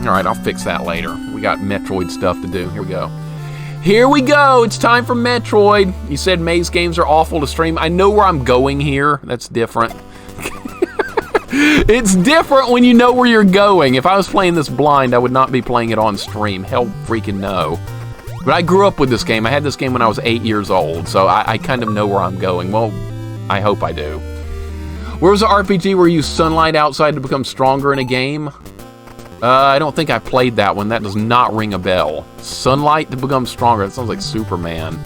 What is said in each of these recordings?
Alright, I'll fix that later. We got Metroid stuff to do. Here we go. Here we go! It's time for Metroid! You said maze games are awful to stream. I know where I'm going here. That's different. It's different when you know where you're going. If I was playing this blind, I would not be playing it on stream. Hell freaking no. But I grew up with this game. I had this game when I was 8 years old, so I kind of know where I'm going. Well, I hope I do. Where was the RPG where you use sunlight outside to become stronger in a game? I don't think I played that one. That does not ring a bell. Sunlight to become stronger. That sounds like Superman.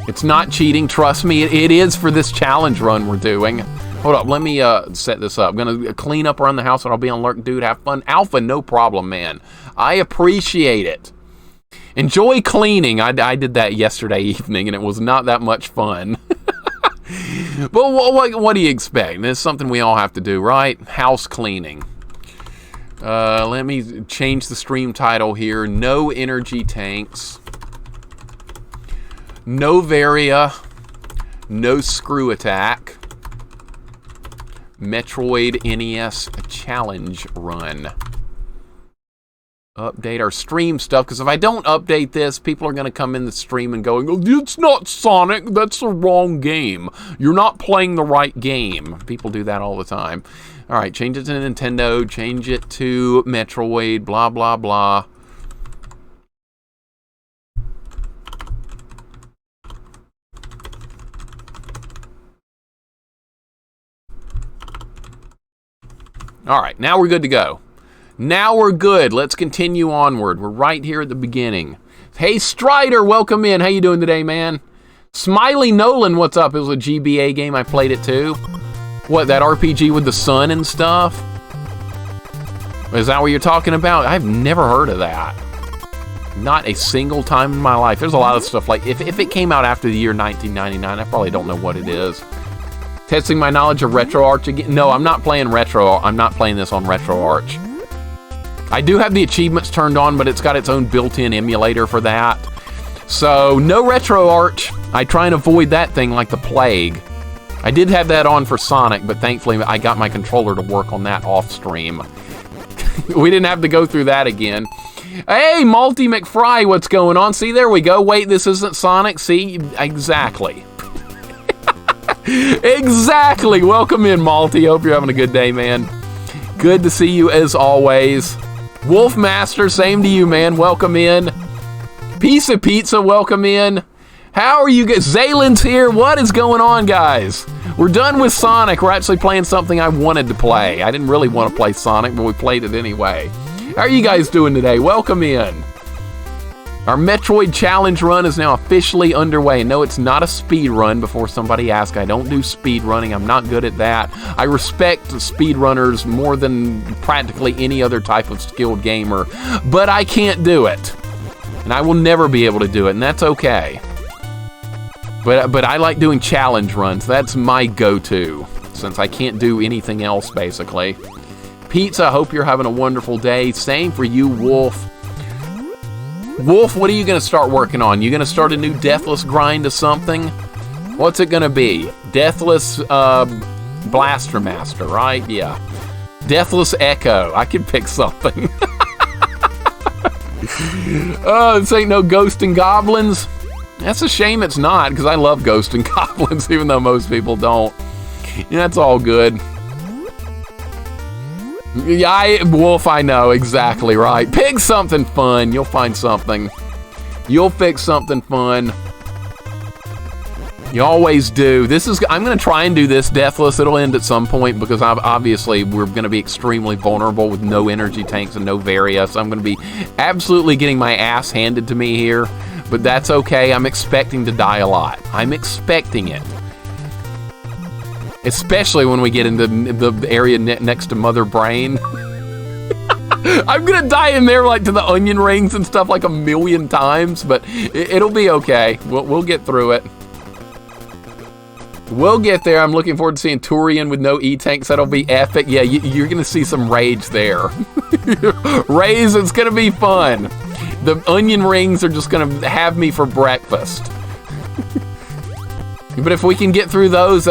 It's not cheating, trust me. It is for this challenge run we're doing. Hold up, let me set this up. I'm gonna clean up around the house and I'll be on alert. Dude, have fun. Alpha, no problem, man. I appreciate it. Enjoy cleaning. I did that yesterday evening and it was not that much fun. But what do you expect? It's something we all have to do, right? House cleaning. Let me change the stream title here. No energy tanks. No Varia. No screw attack. Metroid NES challenge run. Update our stream stuff, because if I don't update this, people are going to come in the stream and going, oh, it's not Sonic, that's the wrong game. You're not playing the right game. People do that all the time. All right, change it to Nintendo, change it to Metroid, blah, blah, blah. All right, now we're good to go. Now we're good. Let's continue onward. We're right here at the beginning. Hey, Strider, welcome in. How you doing today, man? Smiley Nolan, what's up? It was a GBA game. I played it too. What, that RPG with the sun and stuff? Is that what you're talking about? I've never heard of that. Not a single time in my life. There's a lot of stuff like, if it came out after the year 1999, I probably don't know what it is. Testing my knowledge of RetroArch again. No, I'm not playing Retro. I'm not playing this on RetroArch. I do have the achievements turned on, but it's got its own built-in emulator for that. So, no RetroArch. I try and avoid that thing like the plague. I did have that on for Sonic, but thankfully I got my controller to work on that off-stream. We didn't have to go through that again. Hey, Malty McFry, what's going on? See, there we go. Wait, this isn't Sonic? See? Exactly. Exactly. Welcome in, Malty. Hope you're having a good day, man. Good to see you as always. Wolfmaster, same to you, man. Welcome in. Piece of Pizza, welcome in. How are you guys? Zaylin's here. What is going on, guys? We're done with Sonic. We're actually playing something I wanted to play. I didn't really want to play Sonic, but we played it anyway. How are you guys doing today? Welcome in. Our Metroid challenge run is now officially underway. No, it's not a speed run. Before somebody asks, I don't do speed running. I'm not good at that. I respect speed runners more than practically any other type of skilled gamer, but I can't do it. And I will never be able to do it, and that's okay. But I like doing challenge runs. That's my go-to, since I can't do anything else, basically. Pizza, hope you're having a wonderful day. Same for you, Wolf. Wolf, what are you going to start working on? You going to start a new Deathless grind of something? What's it going to be? Deathless Blaster Master, right? Yeah. Deathless Echo. I could pick something. Oh, this ain't no Ghost and Goblins. That's a shame it's not, because I love Ghost and Goblins, even though most people don't. Yeah, that's all good. Yeah, Wolf, I know, exactly right. Pick something fun. You'll find something. You'll fix something fun. You always do. I'm going to try and do this Deathless. It'll end at some point because obviously we're going to be extremely vulnerable with no energy tanks and no Varia. So I'm going to be absolutely getting my ass handed to me here. But that's okay. I'm expecting to die a lot. I'm expecting it. Especially when we get into the area next to Mother Brain. I'm gonna die in there like to the onion rings and stuff like a million times, but it'll be okay. We'll get through it. We'll get there. I'm looking forward to seeing Turian with no E-tanks. That'll be epic. Yeah, you're gonna see some rage there. Raise, it's gonna be fun. The onion rings are just gonna have me for breakfast. But if we can get through those,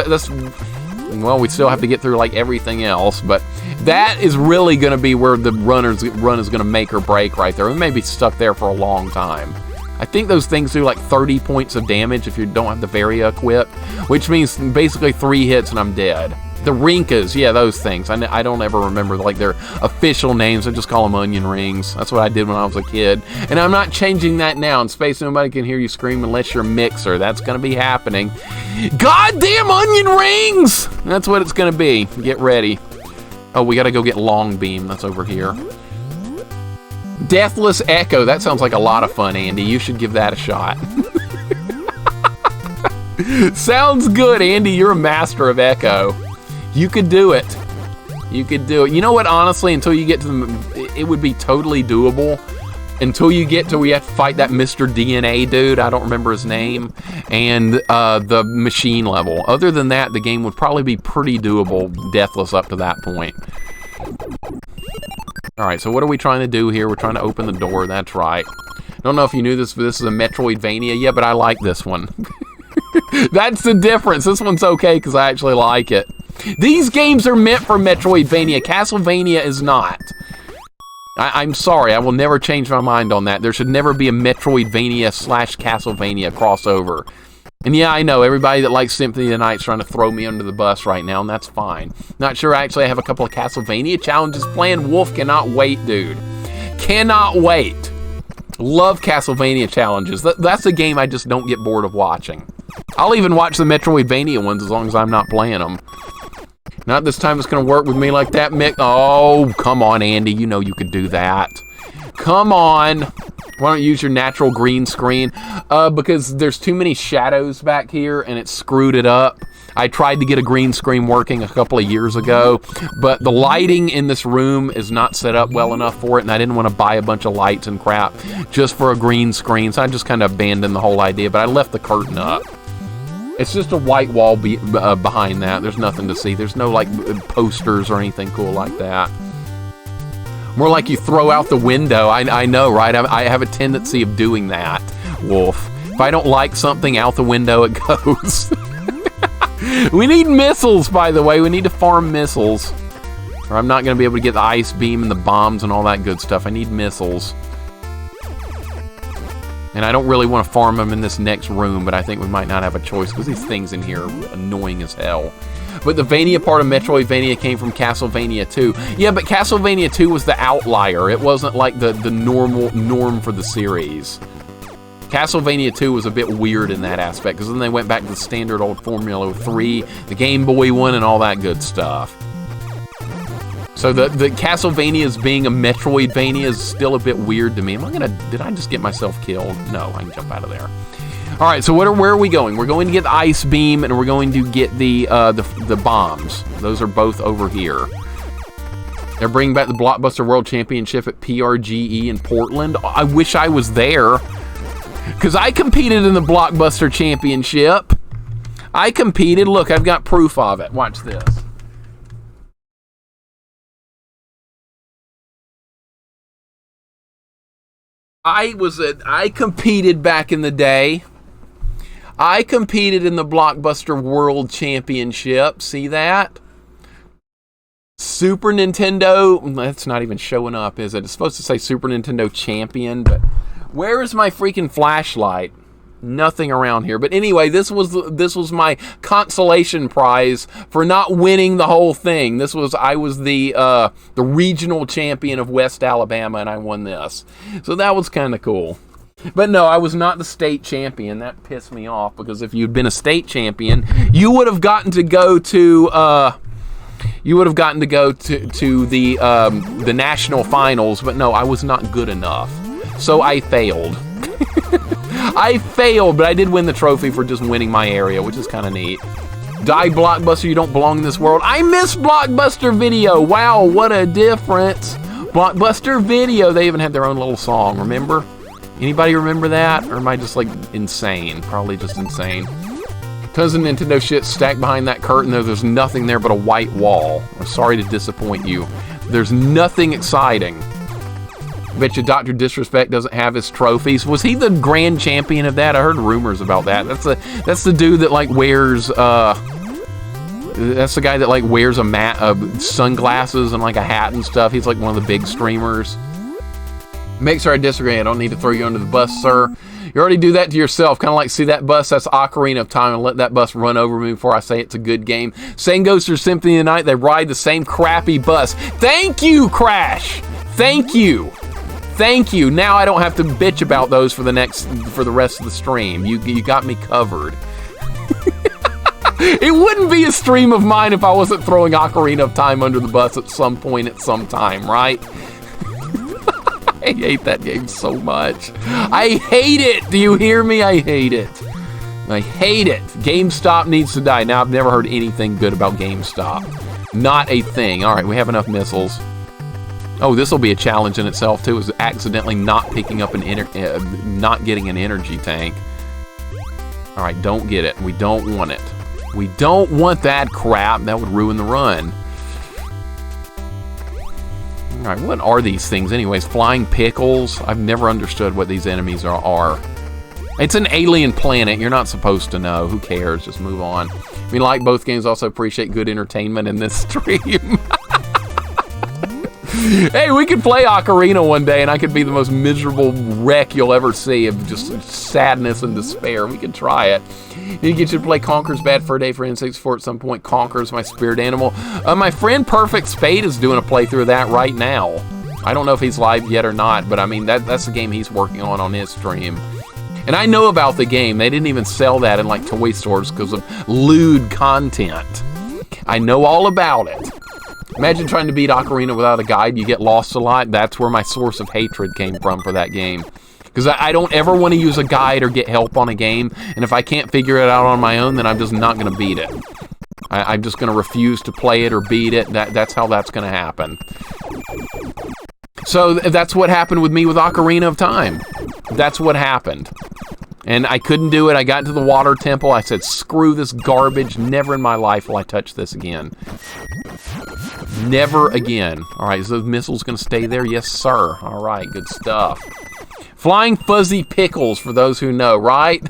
Well, we still have to get through like everything else, but that is really going to be where the run is going to make or break right there. We may be stuck there for a long time. I think those things do like 30 points of damage if you don't have the Varia equipped, which means basically 3 hits and I'm dead. The Rinkas, yeah, those things. I don't ever remember like their official names. I just call them onion rings. That's what I did when I was a kid. And I'm not changing that now. In space, nobody can hear you scream unless you're Mixer. That's going to be happening. Goddamn onion rings! That's what it's going to be. Get ready. Oh, we got to go get Long Beam. That's over here. Deathless Echo. That sounds like a lot of fun, Andy. You should give that a shot. Sounds good, Andy. You're a master of Echo. You could do it. You could do it. You know what, honestly, until you get to the... It would be totally doable. Until you get to where you have to fight that Mr. DNA dude. I don't remember his name. And the machine level. Other than that, the game would probably be pretty doable, deathless up to that point. Alright, so what are we trying to do here? We're trying to open the door. That's right. I don't know if you knew this, but this is a Metroidvania. Yeah, but I like this one. That's the difference. This one's okay because I actually like it. These games are meant for Metroidvania. Castlevania is not. I'm sorry. I will never change my mind on that. There should never be a Metroidvania / Castlevania crossover. And yeah, I know, everybody that likes Symphony of the Night is trying to throw me under the bus right now, and that's fine. Not sure, actually, I have a couple of Castlevania challenges planned. Wolf cannot wait, dude. Cannot wait. Love Castlevania challenges. That's a game I just don't get bored of watching. I'll even watch the Metroidvania ones as long as I'm not playing them. Not this time it's going to work with me like that, Mick. Oh, come on, Andy. You know you could do that. Come on. Why don't you use your natural green screen? Because there's too many shadows back here, and it screwed it up. I tried to get a green screen working a couple of years ago, but the lighting in this room is not set up well enough for it, and I didn't want to buy a bunch of lights and crap just for a green screen, so I just kind of abandoned the whole idea, but I left the curtain up. It's just a white wall behind that. There's nothing to see. There's no, like, posters or anything cool like that. More like you throw out the window. I know, right? I have a tendency of doing that, Wolf. If I don't like something, out the window it goes. We need missiles, by the way. We need to farm missiles. Or I'm not going to be able to get the ice beam and the bombs and all that good stuff. I need missiles. And I don't really want to farm them in this next room, but I think we might not have a choice because these things in here are annoying as hell. But the Vania part of Metroidvania came from Castlevania 2. Yeah, but Castlevania 2 was the outlier. It wasn't like the norm for the series. Castlevania 2 was a bit weird in that aspect, because then they went back to the standard old Formula 3, the Game Boy one, and all that good stuff. So the Castlevania's being a Metroidvania is still a bit weird to me. Did I just get myself killed? No, I can jump out of there. All right, so where are we going? We're going to get the ice beam, and we're going to get the bombs. Those are both over here. They're bringing back the Blockbuster World Championship at PRGE in Portland. I wish I was there, because I competed in the Blockbuster Championship. I competed. Look, I've got proof of it. Watch this. I competed back in the day. I competed in the Blockbuster World Championship. See that? Super Nintendo. That's not even showing up, is it? It's supposed to say Super Nintendo Champion, but where is my freaking flashlight? Nothing around here. But anyway, this was my consolation prize for not winning the whole thing. I was the regional champion of West Alabama, and I won this. So that was kind of cool. But no, I was not the state champion. That pissed me off, because if you'd been a state champion, you would have gotten to go to the national finals. But no, I was not good enough. So I failed. I failed, but I did win the trophy for just winning my area, which is kind of neat. Die, Blockbuster, you don't belong in this world. I miss Blockbuster Video. Wow, what a difference. Blockbuster Video, they even had their own little song, remember? Anybody remember that? Or am I just, like, insane? Probably just insane. Tons of Nintendo shit stacked behind that curtain. There's nothing there but a white wall. I'm sorry to disappoint you. There's nothing exciting. Bet you Dr. Disrespect doesn't have his trophies. Was he the grand champion of that? I heard rumors about that. That's the dude that, like, wears That's the guy that like wears sunglasses and like a hat and stuff. He's like one of the big streamers. Mixer, I disagree. I don't need to throw you under the bus, sir. You already do that to yourself. Kind of like, see that bus? That's Ocarina of Time, and let that bus run over me before I say it's a good game. Same goes for Symphony of the Night. They ride the same crappy bus. Thank you, Crash. Thank you. Thank you. Now I don't have to bitch about those for the rest of the stream. You got me covered. It wouldn't be a stream of mine if I wasn't throwing Ocarina of Time under the bus at some point at some time, right? I hate that game so much. I hate it. Do you hear me? I hate it. I hate it. GameStop needs to die. Now, I've never heard anything good about GameStop. Not a thing. All right, we have enough missiles. Oh, this will be a challenge in itself, too, is accidentally not picking up not getting an energy tank. All right, don't get it. We don't want it. We don't want that crap. That would ruin the run. All right, what are these things anyways? Flying pickles? I've never understood what these enemies are. It's an alien planet. You're not supposed to know. Who cares? Just move on. We like both games. Also appreciate good entertainment in this stream. Hey, we could play Ocarina one day, and I could be the most miserable wreck you'll ever see of just sadness and despair. We could try it. You get you to play Conker's Bad Fur Day for N64 at some point. Conker's my spirit animal. My friend Perfect Spade is doing a playthrough of that right now. I don't know if he's live yet or not, but I mean, that's the game he's working on his stream. And I know about the game. They didn't even sell that in like toy stores because of lewd content. I know all about it. Imagine trying to beat Ocarina without a guide. You get lost a lot. That's where my source of hatred came from for that game. Because I don't ever want to use a guide or get help on a game. And if I can't figure it out on my own, then I'm just not going to beat it. I'm just going to refuse to play it or beat it. That's how that's going to happen. So that's what happened with me with Ocarina of Time. That's what happened. And I couldn't do it. I got to the water temple. I said, screw this garbage. Never in my life will I touch this again. Never again. All right, is those missiles going to stay there? Yes, sir. All right, good stuff. Flying fuzzy pickles, for those who know, right?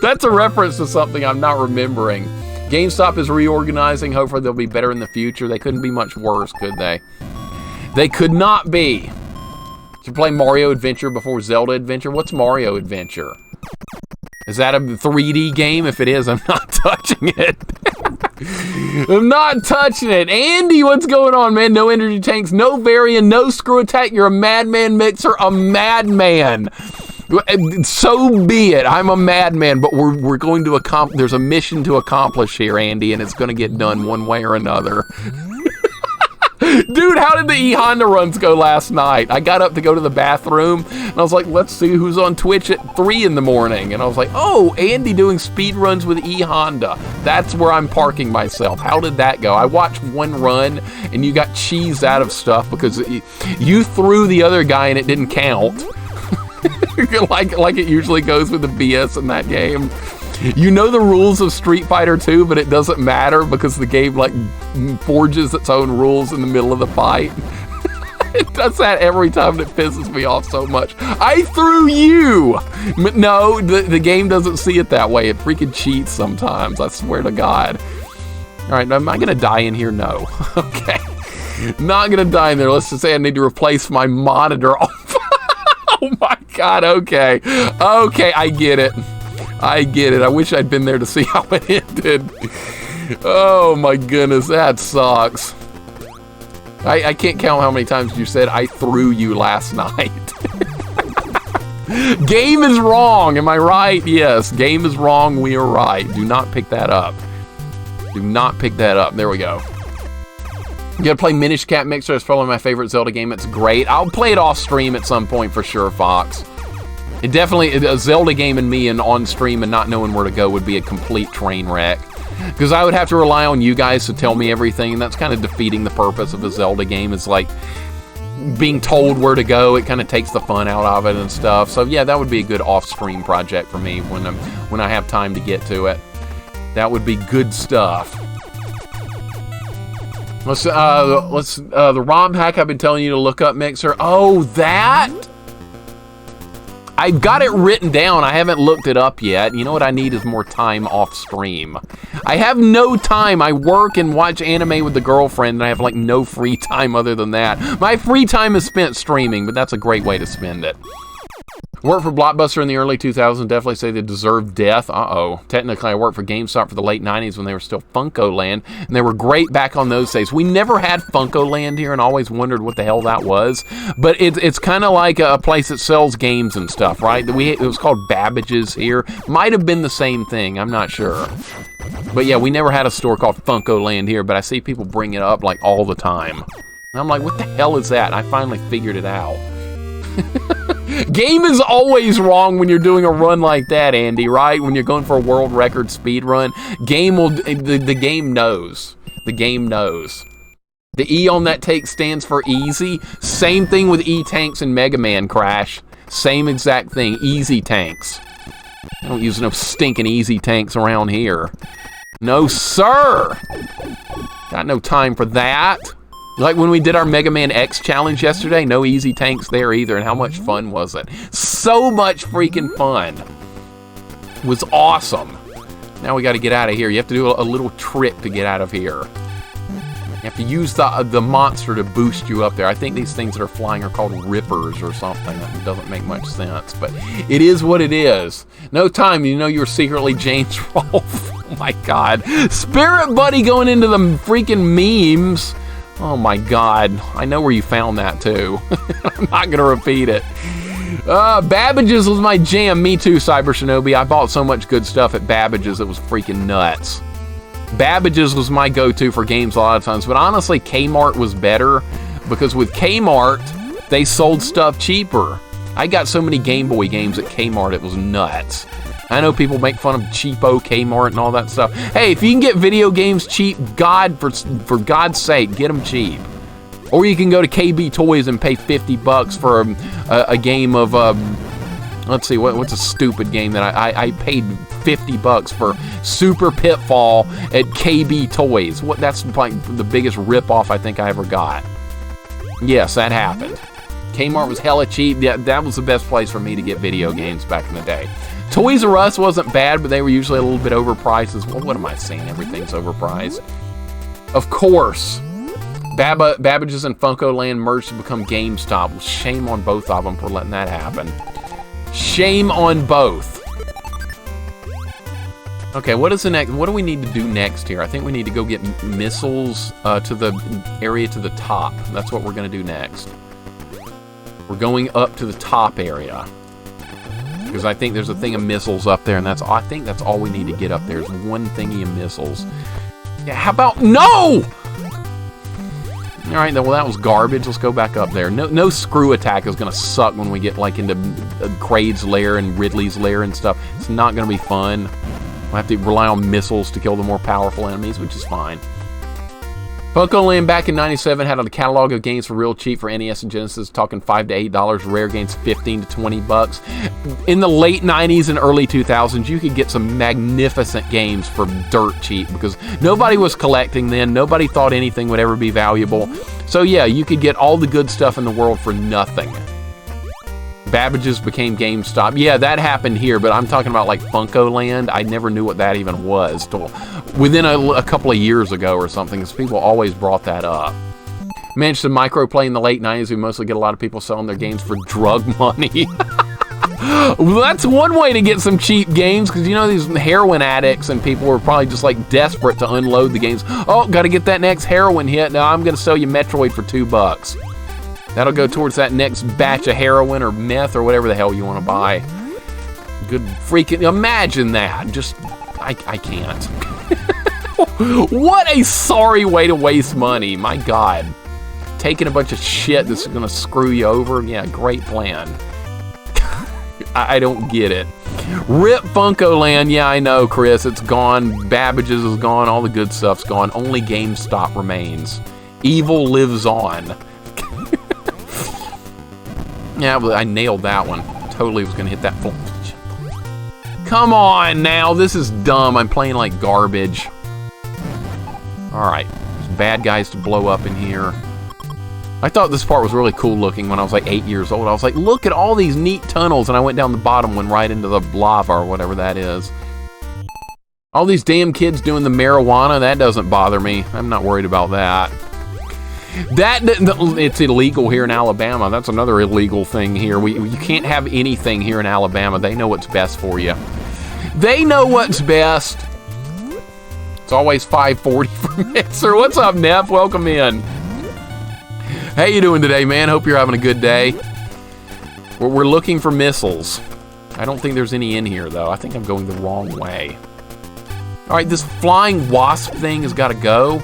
That's a reference to something I'm not remembering. GameStop is reorganizing. Hopefully they'll be better in the future. They couldn't be much worse, could they? They could not be. Should play Mario Adventure before Zelda Adventure. What's Mario Adventure? Is that a 3D game? If it is, I'm not touching it. I'm not touching it. Andy, what's going on, man? No energy tanks, no Varia, no screw attack. You're a madman, Mixer, a madman. So be it. I'm a madman, but we're going to there's a mission to accomplish here, Andy, and it's going to get done one way or another. Dude, how did the E-Honda runs go last night? I got up to go to the bathroom, and I was like, let's see who's on Twitch at 3 in the morning. And I was like, oh, Andy doing speed runs with E-Honda. That's where I'm parking myself. How did that go? I watched one run, and you got cheesed out of stuff because you threw the other guy, and it didn't count. like it usually goes with the BS in that game. You know the rules of Street Fighter 2, but it doesn't matter because the game like forges its own rules in the middle of the fight. It does that every time, and it pisses me off so much. I threw you! No, the game doesn't see it that way. It freaking cheats sometimes, I swear to God. All right, am I going to die in here? No. Okay. Not going to die in there. Let's just say I need to replace my monitor. Oh my God, okay. Okay, I get it. I get it. I wish I'd been there to see how it ended. Oh my goodness, that sucks. I can't count how many times you said I threw you last night. Game is wrong, am I right? Yes, game is wrong, we are right. Do not pick that up. Do not pick that up. There we go. You gotta play Minish Cap Mixer. It's probably my favorite Zelda game. It's great. I'll play it off stream at some point for sure, Fox. It definitely, a Zelda game and me and on stream and not knowing where to go would be a complete train wreck. Because I would have to rely on you guys to tell me everything, and that's kind of defeating the purpose of a Zelda game. It's like being told where to go. It kind of takes the fun out of it and stuff. So yeah, that would be a good off-stream project for me when I have time to get to it. That would be good stuff. The ROM hack I've been telling you to look up, Mixer. Oh, that? I've got it written down. I haven't looked it up yet. You know what I need is more time off stream. I have no time. I work and watch anime with the girlfriend, and I have like no free time other than that. My free time is spent streaming, but that's a great way to spend it. Worked for Blockbuster in the early 2000s. Definitely say they deserved death. Uh-oh. Technically, I worked for GameStop for the late 90s when they were still Funko Land, and they were great back on those days. We never had Funko Land here and always wondered what the hell that was. But it's kind of like a place that sells games and stuff, right? It was called Babbage's here. Might have been the same thing. I'm not sure. But yeah, we never had a store called Funko Land here, but I see people bring it up like all the time. And I'm like, what the hell is that? And I finally figured it out. Game is always wrong when you're doing a run like that, Andy, right? When you're going for a world record speed run, the game knows. The game knows. The E on that take stands for easy. Same thing with E-Tanks and Mega Man Crash. Same exact thing, easy tanks. I don't use no stinking easy tanks around here. No, sir! Got no time for that. Like when we did our Mega Man X challenge yesterday, no easy tanks there either, and how much fun was it? So much freaking fun. It was awesome. Now we gotta get out of here. You have to do a little trick to get out of here. You have to use the monster to boost you up there. I think these things that are flying are called rippers or something. That doesn't make much sense, but it is what it is. No time, you know you were secretly James Rolfe. Oh my God. Spirit Buddy going into the freaking memes. Oh my God, I know where you found that too. I'm not gonna repeat it. Babbage's was my jam. Me too, Cyber Shinobi. I bought so much good stuff at Babbage's, it was freaking nuts. Babbage's was my go-to for games a lot of times, but honestly, Kmart was better because with Kmart, they sold stuff cheaper. I got so many Game Boy games at Kmart, it was nuts. I know people make fun of cheapo Kmart and all that stuff. Hey, if you can get video games cheap, for God's sake, get them cheap. Or you can go to KB Toys and pay $50 for a game of, let's see, what's a stupid game that I paid $50 for Super Pitfall at KB Toys. That's like the biggest ripoff I think I ever got. Yes, that happened. Kmart was hella cheap. Yeah, that was the best place for me to get video games back in the day. Toys R Us wasn't bad, but they were usually a little bit overpriced as well. What am I saying? Everything's overpriced. Of course, Babbage's and Funko Land merged to become GameStop. Well, shame on both of them for letting that happen. Shame on both. Okay, what is the next? What do we need to do next here? I think we need to go get missiles to the area to the top. That's what we're going to do next. We're going up to the top area. Because I think there's a thing of missiles up there, and I think that's all we need to get up there is one thingy of missiles. Yeah, how about no? All right, well that was garbage. Let's go back up there. No screw attack is gonna suck when we get like into Kraid's lair and Ridley's lair and stuff. It's not gonna be fun. We'll have to rely on missiles to kill the more powerful enemies, which is fine. Funko Land back in '97 had a catalog of games for real cheap for NES and Genesis, talking $5 to $8. Rare games $15 to $20. In the late '90s and early 2000s, you could get some magnificent games for dirt cheap because nobody was collecting then. Nobody thought anything would ever be valuable. So yeah, you could get all the good stuff in the world for nothing. Babbage's became GameStop. Yeah, that happened here, but I'm talking about like Funko Land. I never knew what that even was till within a couple of years ago or something, because people always brought that up. Managed to microplay in the late 90s. We mostly get a lot of people selling their games for drug money. Well, that's one way to get some cheap games, because you know these heroin addicts and people were probably just like desperate to unload the games. Oh, got to get that next heroin hit. Now I'm going to sell you Metroid for $2. That'll go towards that next batch of heroin or meth or whatever the hell you want to buy. Good freaking... Imagine that. Just... I can't. What a sorry way to waste money. My God. Taking a bunch of shit that's going to screw you over. Yeah, great plan. I don't get it. Rip Funko Land. Yeah, I know, Chris. It's gone. Babbage's is gone. All the good stuff's gone. Only GameStop remains. Evil lives on. Yeah, I nailed that one. Totally was gonna hit that full. Come on now, this is dumb. I'm playing like garbage. All right, there's bad guys to blow up in here. I thought this part was really cool looking when I was like 8 years old. I was like, look at all these neat tunnels, and I went down the bottom one right into the lava or whatever that is. All these damn kids doing the marijuana, that doesn't bother me. I'm not worried about that. It's illegal here in Alabama. That's another illegal thing here. You can't have anything here in Alabama. They know what's best for you. They know what's best. It's always 540 for Mixer. What's up, Neff? Welcome in. How you doing today, man? Hope you're having a good day. We're looking for missiles. I don't think there's any in here, though. I think I'm going the wrong way. All right, this flying wasp thing has got to go.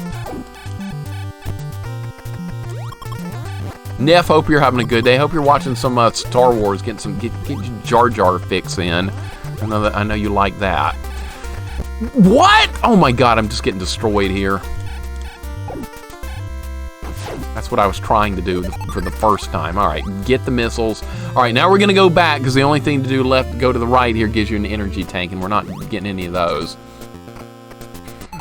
Neff, hope you're having a good day. Hope you're watching some Star Wars, get your Jar Jar fix in. I know you like that. What? Oh my God, I'm just getting destroyed here. That's what I was trying to do for the first time. All right, get the missiles. All right, now we're gonna go back because the only thing to do left, go to the right here, gives you an energy tank, and we're not getting any of those.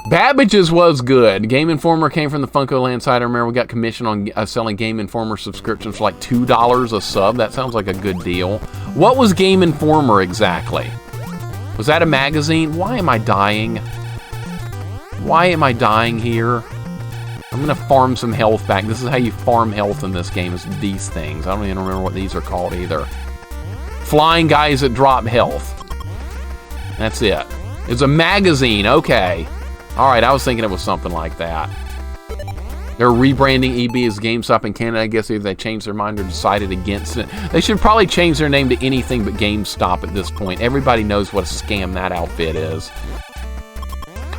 Babbage's was good. Game Informer came from the Funko Land site. I remember we got commission on selling Game Informer subscriptions for like $2 a sub. That sounds like a good deal. What was Game Informer exactly? Was that a magazine? Why am I dying? Why am I dying here? I'm gonna farm some health back. This is how you farm health in this game, is these things. I don't even remember what these are called either. Flying guys that drop health. That's it. It's a magazine, okay. All right, I was thinking it was something like that. They're rebranding EB as GameStop in Canada. I guess if they changed their mind or decided against it. They should probably change their name to anything but GameStop at this point. Everybody knows what a scam that outfit is.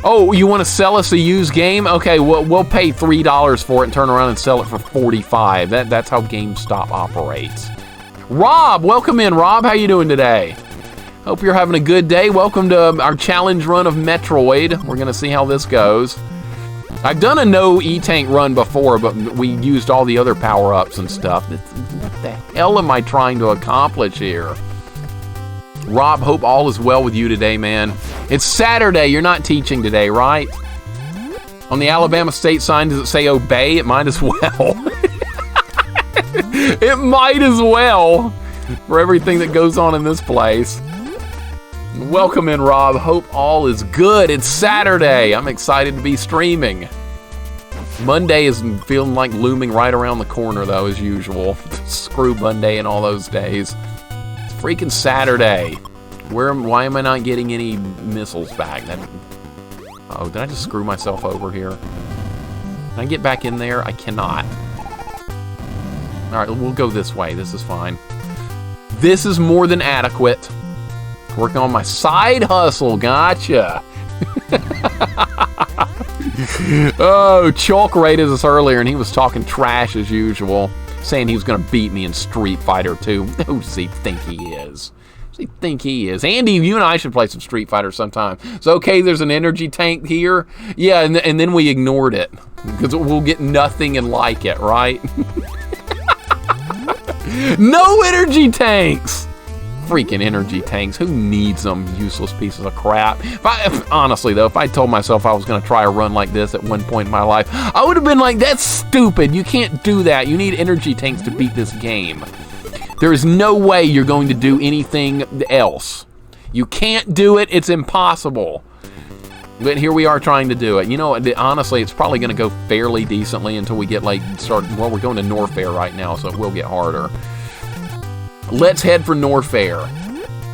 Oh, you want to sell us a used game? Okay, we'll pay $3 for it and turn around and sell it for $45. That's how GameStop operates. Rob, welcome in, Rob. How you doing today? Hope you're having a good day. Welcome to our challenge run of Metroid. We're going to see how this goes. I've done a no E-Tank run before, but we used all the other power-ups and stuff. What the hell am I trying to accomplish here? Rob, hope all is well with you today, man. It's Saturday. You're not teaching today, right? On the Alabama state sign, does it say obey? It might as well. It might as well for everything that goes on in this place. Welcome in, Rob. Hope all is good. It's Saturday. I'm excited to be streaming. Monday is feeling like looming right around the corner, though, as usual. Screw Monday and all those days. It's freaking Saturday. Why am I not getting any missiles back? Oh, did I just screw myself over here? Can I get back in there? I cannot. All right, we'll go this way. This is fine. This is more than adequate. Working on my side hustle, gotcha. Oh, Chalk rated us earlier, and he was talking trash as usual, saying he was going to beat me in Street Fighter 2. Who does he think he is? Who does he think he is? Andy, you and I should play some Street Fighter sometime. It's okay, there's an energy tank here. Yeah, and then we ignored it, because we'll get nothing and like it, right? No energy tanks! Freaking energy tanks. Who needs them? Useless pieces of crap. Honestly, though, if I told myself I was going to try a run like this at one point in my life, I would have been like, that's stupid. You can't do that. You need energy tanks to beat this game. There is no way you're going to do anything else. You can't do it. It's impossible. But here we are trying to do it. You know, honestly, it's probably going to go fairly decently until we get, like, well, we're going to Norfair right now, so it will get harder. Let's head for Norfair.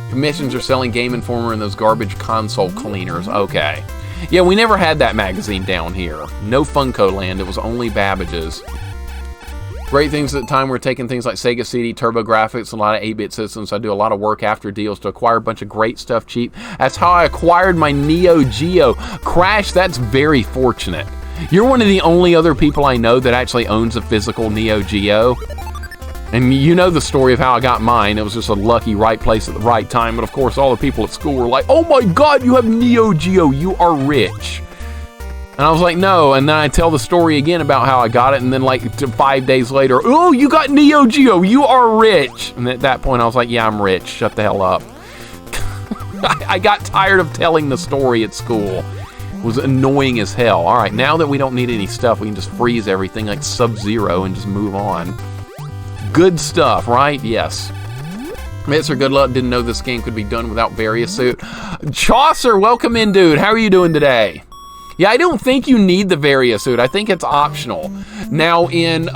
Commissions are selling Game Informer and those garbage console cleaners. Okay. Yeah, we never had that magazine down here. No Funko Land. It was only Babbage's. Great things at the time were taking things like Sega CD, TurboGrafx, a lot of 8-bit systems. I do a lot of work after deals to acquire a bunch of great stuff cheap. That's how I acquired my Neo Geo. Crash, that's very fortunate. You're one of the only other people I know that actually owns a physical Neo Geo. And you know the story of how I got mine. It was just a lucky right place at the right time. But of course, all the people at school were like, oh my God, you have Neo Geo. You are rich. And I was like, no. And then I tell the story again about how I got it. And then like 5 days later, oh, you got Neo Geo. You are rich. And at that point, I was like, yeah, I'm rich. Shut the hell up. I got tired of telling the story at school. was annoying as hell. All right, now that we don't need any stuff, we can just freeze everything like Sub-Zero and just move on. Good stuff, right? Yes. Mr. Good Luck didn't know this game could be done without Varia suit. Chaucer, welcome in, dude. How are you doing today? Yeah, I don't think you need the Varia suit. I think it's optional. Now, in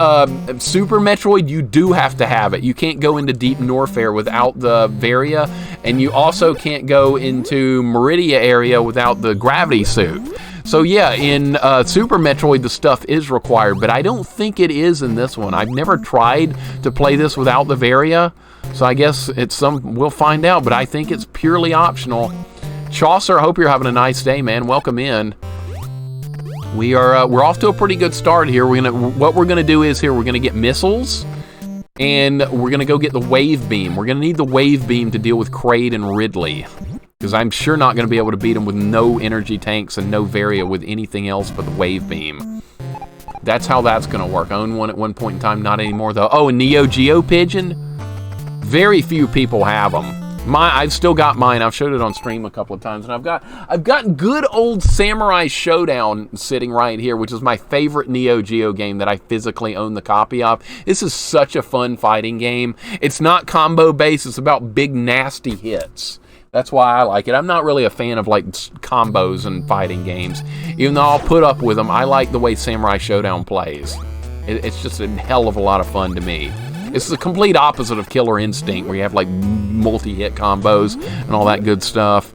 Super Metroid, you do have to have it. You can't go into Deep Norfair without the Varia, and you also can't go into Meridia area without the gravity suit. So yeah, in Super Metroid, the stuff is required, but I don't think it is in this one. I've never tried to play this without the Varia, so I guess we'll find out, but I think it's purely optional. Chaucer, I hope you're having a nice day, man. Welcome in. We're off to a pretty good start here. What we're gonna do is we're gonna get missiles, and we're gonna go get the wave beam. We're gonna need the wave beam to deal with Kraid and Ridley, because I'm sure not gonna be able to beat them with no energy tanks and no Varia with anything else but the wave beam. That's how that's gonna work. I owned one at one point in time, not anymore though. Oh, a Neo Geo Pigeon? Very few people have them. I've still got mine. I've showed it on stream a couple of times, and I've got good old Samurai Showdown sitting right here, which is my favorite Neo Geo game that I physically own the copy of. This is such a fun fighting game. It's not combo based. It's about big nasty hits. That's why I like it. I'm not really a fan of like combos and fighting games, even though I'll put up with them. I like the way Samurai Showdown plays. It's just a hell of a lot of fun to me. It's the complete opposite of Killer Instinct, where you have like multi-hit combos and all that good stuff.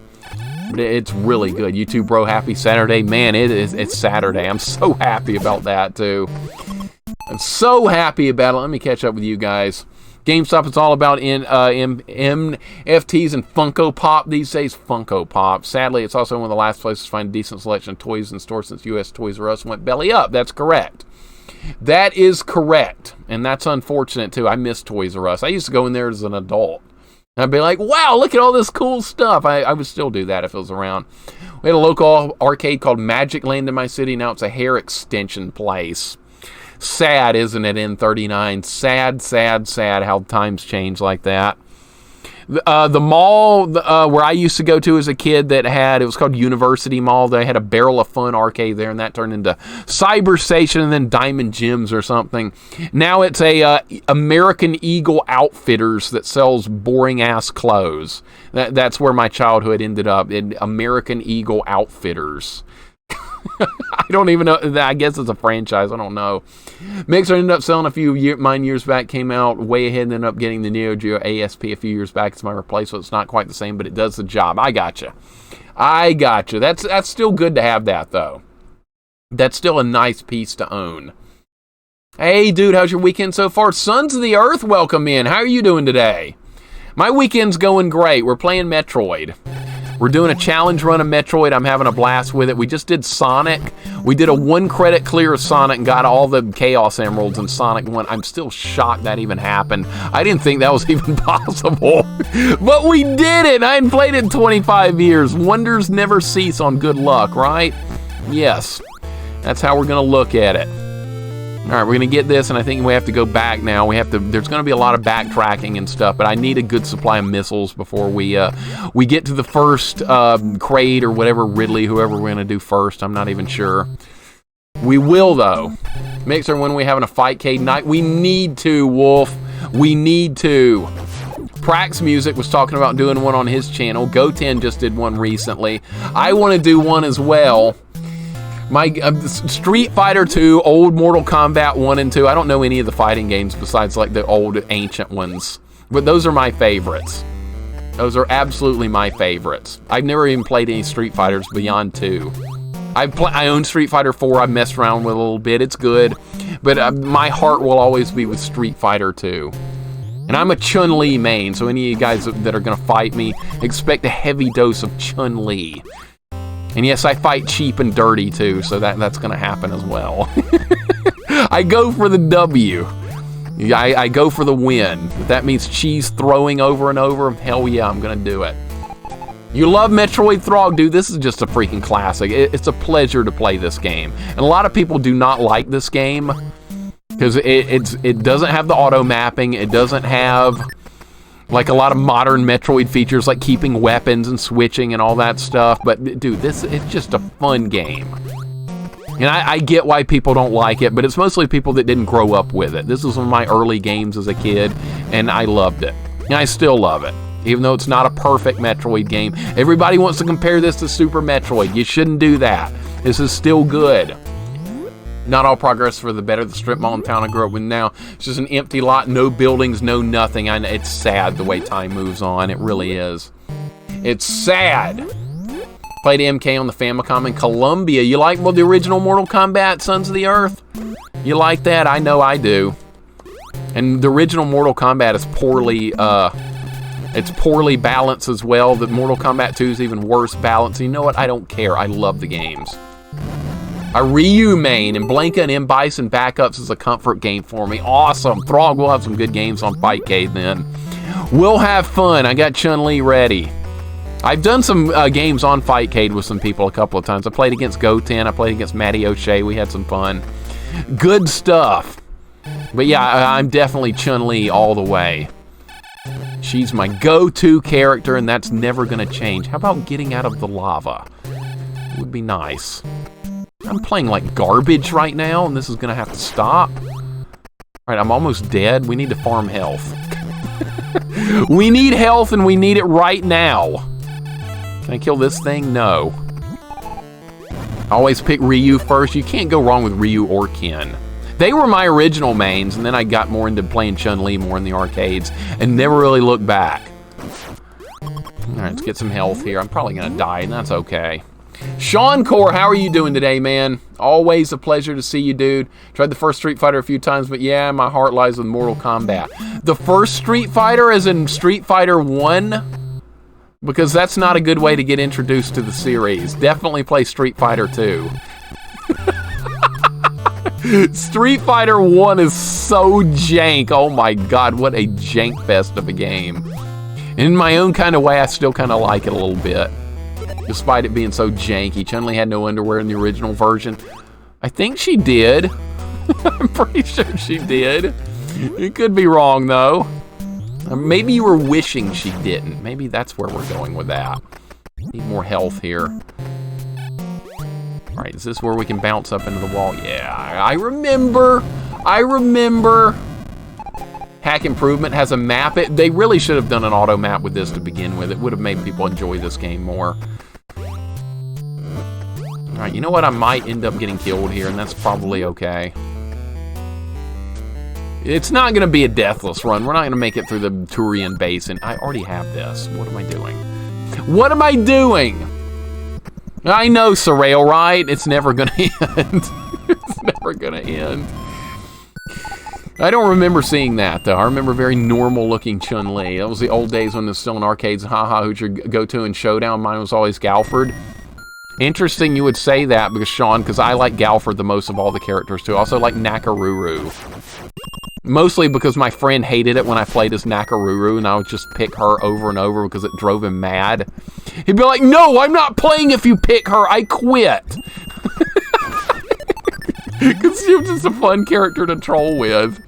But it's really good. YouTube bro, happy Saturday. Man, it's Saturday. I'm so happy about that too. I'm so happy about it. Let me catch up with you guys. GameStop is all about NFTs and Funko Pop these days. Funko Pop. Sadly, it's also one of the last places to find a decent selection of toys in stores since U.S. Toys R Us went belly up. That's correct. That is correct, and that's unfortunate too. I miss Toys R Us. I used to go in there as an adult, and I'd be like, wow, look at all this cool stuff. I would still do that if it was around. We had a local arcade called Magic Land in my city. Now it's a hair extension place. Sad, isn't it, N39? Sad, sad, sad how times change like that. The mall where I used to go to as a kid it was called University Mall. They had a Barrel of Fun arcade there, and that turned into Cyber Station and then Diamond Gems or something. Now it's a American Eagle Outfitters that sells boring-ass clothes. That's where my childhood ended up, in American Eagle Outfitters. I don't even know. I guess it's a franchise. I don't know. Mixer ended up selling a few mine years back. Came out way ahead and ended up getting the Neo Geo ASP a few years back. It's my replacement. It's not quite the same, but it does the job. I gotcha. That's still good to have that, though. That's still a nice piece to own. Hey, dude, how's your weekend so far? Sons of the Earth, welcome in. How are you doing today? My weekend's going great. We're playing Metroid. We're doing a challenge run of Metroid. I'm having a blast with it. We just did Sonic. We did a 1-credit clear of Sonic and got all the Chaos Emeralds in Sonic 1. I'm still shocked that even happened. I didn't think that was even possible. But we did it. I hadn't played it in 25 years. Wonders never cease on Good Luck, right? Yes. That's how we're going to look at it. All right, we're going to get this, and I think we have to go back now. There's going to be a lot of backtracking and stuff, but I need a good supply of missiles before we get to the first Kraid or whatever, Ridley, whoever we're going to do first. I'm not even sure. We will, though. Mixer, when are we having a Fightcade night? We need to, Wolf. We need to. Prax Music was talking about doing one on his channel. Goten just did one recently. I want to do one as well. My Street Fighter 2, old Mortal Kombat 1 and 2. I don't know any of the fighting games besides like the old ancient ones. But those are my favorites. Those are absolutely my favorites. I've never even played any Street Fighters beyond 2. I own Street Fighter 4. I've messed around with it a little bit. It's good. But my heart will always be with Street Fighter 2. And I'm a Chun-Li main, so any of you guys that are going to fight me, expect a heavy dose of Chun-Li. And yes, I fight cheap and dirty too, so that's going to happen as well. I go for the W. I go for the win. If that means cheese throwing over and over, hell yeah, I'm going to do it. You love Metroid Throg, dude. This is just a freaking classic. It's a pleasure to play this game. And a lot of people do not like this game because it doesn't have the auto mapping. It doesn't have Like a lot of modern Metroid features, like keeping weapons and switching and all that stuff. But dude, it's just a fun game. And I get why people don't like it, but it's mostly people that didn't grow up with it. This was one of my early games as a kid, and I loved it. And I still love it, even though it's not a perfect Metroid game. Everybody wants to compare this to Super Metroid. You shouldn't do that. This is still good. Not all progress for the better. The strip mall in town I grew up with now, it's just an empty lot, no buildings, no nothing. It's sad the way time moves on. It really is. It's sad. Played MK on the Famicom in Colombia. You like the original Mortal Kombat, Sons of the Earth? You like that? I know I do. And the original Mortal Kombat is poorly balanced as well. The Mortal Kombat 2 is even worse balanced. You know what? I don't care. I love the games. A Ryu main and Blanka and M. Bison backups is a comfort game for me. Awesome. Throg, we'll have some good games on Fightcade then. We'll have fun. I got Chun-Li ready. I've done some games on Fightcade with some people a couple of times. I played against Goten. I played against Matty O'Shea. We had some fun. Good stuff. But yeah, I'm definitely Chun-Li all the way. She's my go-to character, and that's never going to change. How about getting out of the lava? It would be nice. I'm playing like garbage right now, and this is going to have to stop. All right, I'm almost dead. We need to farm health. We need health, and we need it right now. Can I kill this thing? No. Always pick Ryu first. You can't go wrong with Ryu or Ken. They were my original mains, and then I got more into playing Chun-Li more in the arcades, and never really looked back. All right, let's get some health here. I'm probably going to die, and that's okay. Sean Core, how are you doing today, man? Always a pleasure to see you, dude. Tried the first Street Fighter a few times, but yeah, my heart lies with Mortal Kombat. The first Street Fighter, as in Street Fighter 1? Because that's not a good way to get introduced to the series. Definitely play Street Fighter 2. Street Fighter 1 is so jank. Oh my god, what a jank fest of a game. In my own kind of way, I still kind of like it a little bit. Despite it being so janky. Chun-Li had no underwear in the original version. I think she did. I'm pretty sure she did. It could be wrong, though. Maybe you were wishing she didn't. Maybe that's where we're going with that. Need more health here. All right, is this where we can bounce up into the wall? Yeah, I remember. Hack Improvement has a map. They really should have done an auto map with this to begin with. It would have made people enjoy this game more. All right, you know what? I might end up getting killed here, and that's probably okay. It's not going to be a deathless run. We're not going to make it through the Turian Basin. I already have this. What am I doing? What am I doing? I know, Sorrel, right? It's never going to end. It's never going to end. I don't remember seeing that, though. I remember very normal-looking Chun-Li. That was the old days when it was still in arcades. Haha, who'd your go-to in Showdown? Mine was always Galford. Interesting you would say that, because Sean, because I like Galford the most of all the characters, too. I also like Nakaruru. Mostly because my friend hated it when I played as Nakaruru, and I would just pick her over and over because it drove him mad. He'd be like, no, I'm not playing if you pick her. I quit. Because she was just a fun character to troll with.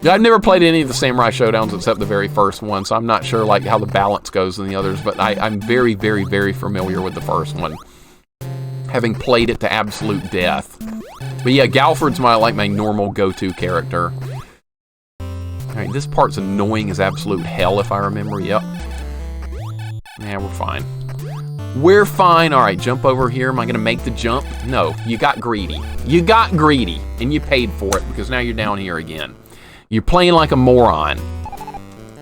I've never played any of the Samurai Showdowns except the very first one, so I'm not sure like how the balance goes in the others, but I'm very, very, very familiar with the first one, having played it to absolute death. But yeah, Galford's my normal go-to character. Alright, this part's annoying as absolute hell if I remember. Yep. Yeah, we're fine. We're fine. Alright, jump over here. Am I going to make the jump? No, you got greedy. You got greedy, and you paid for it because now you're down here again. You're playing like a moron.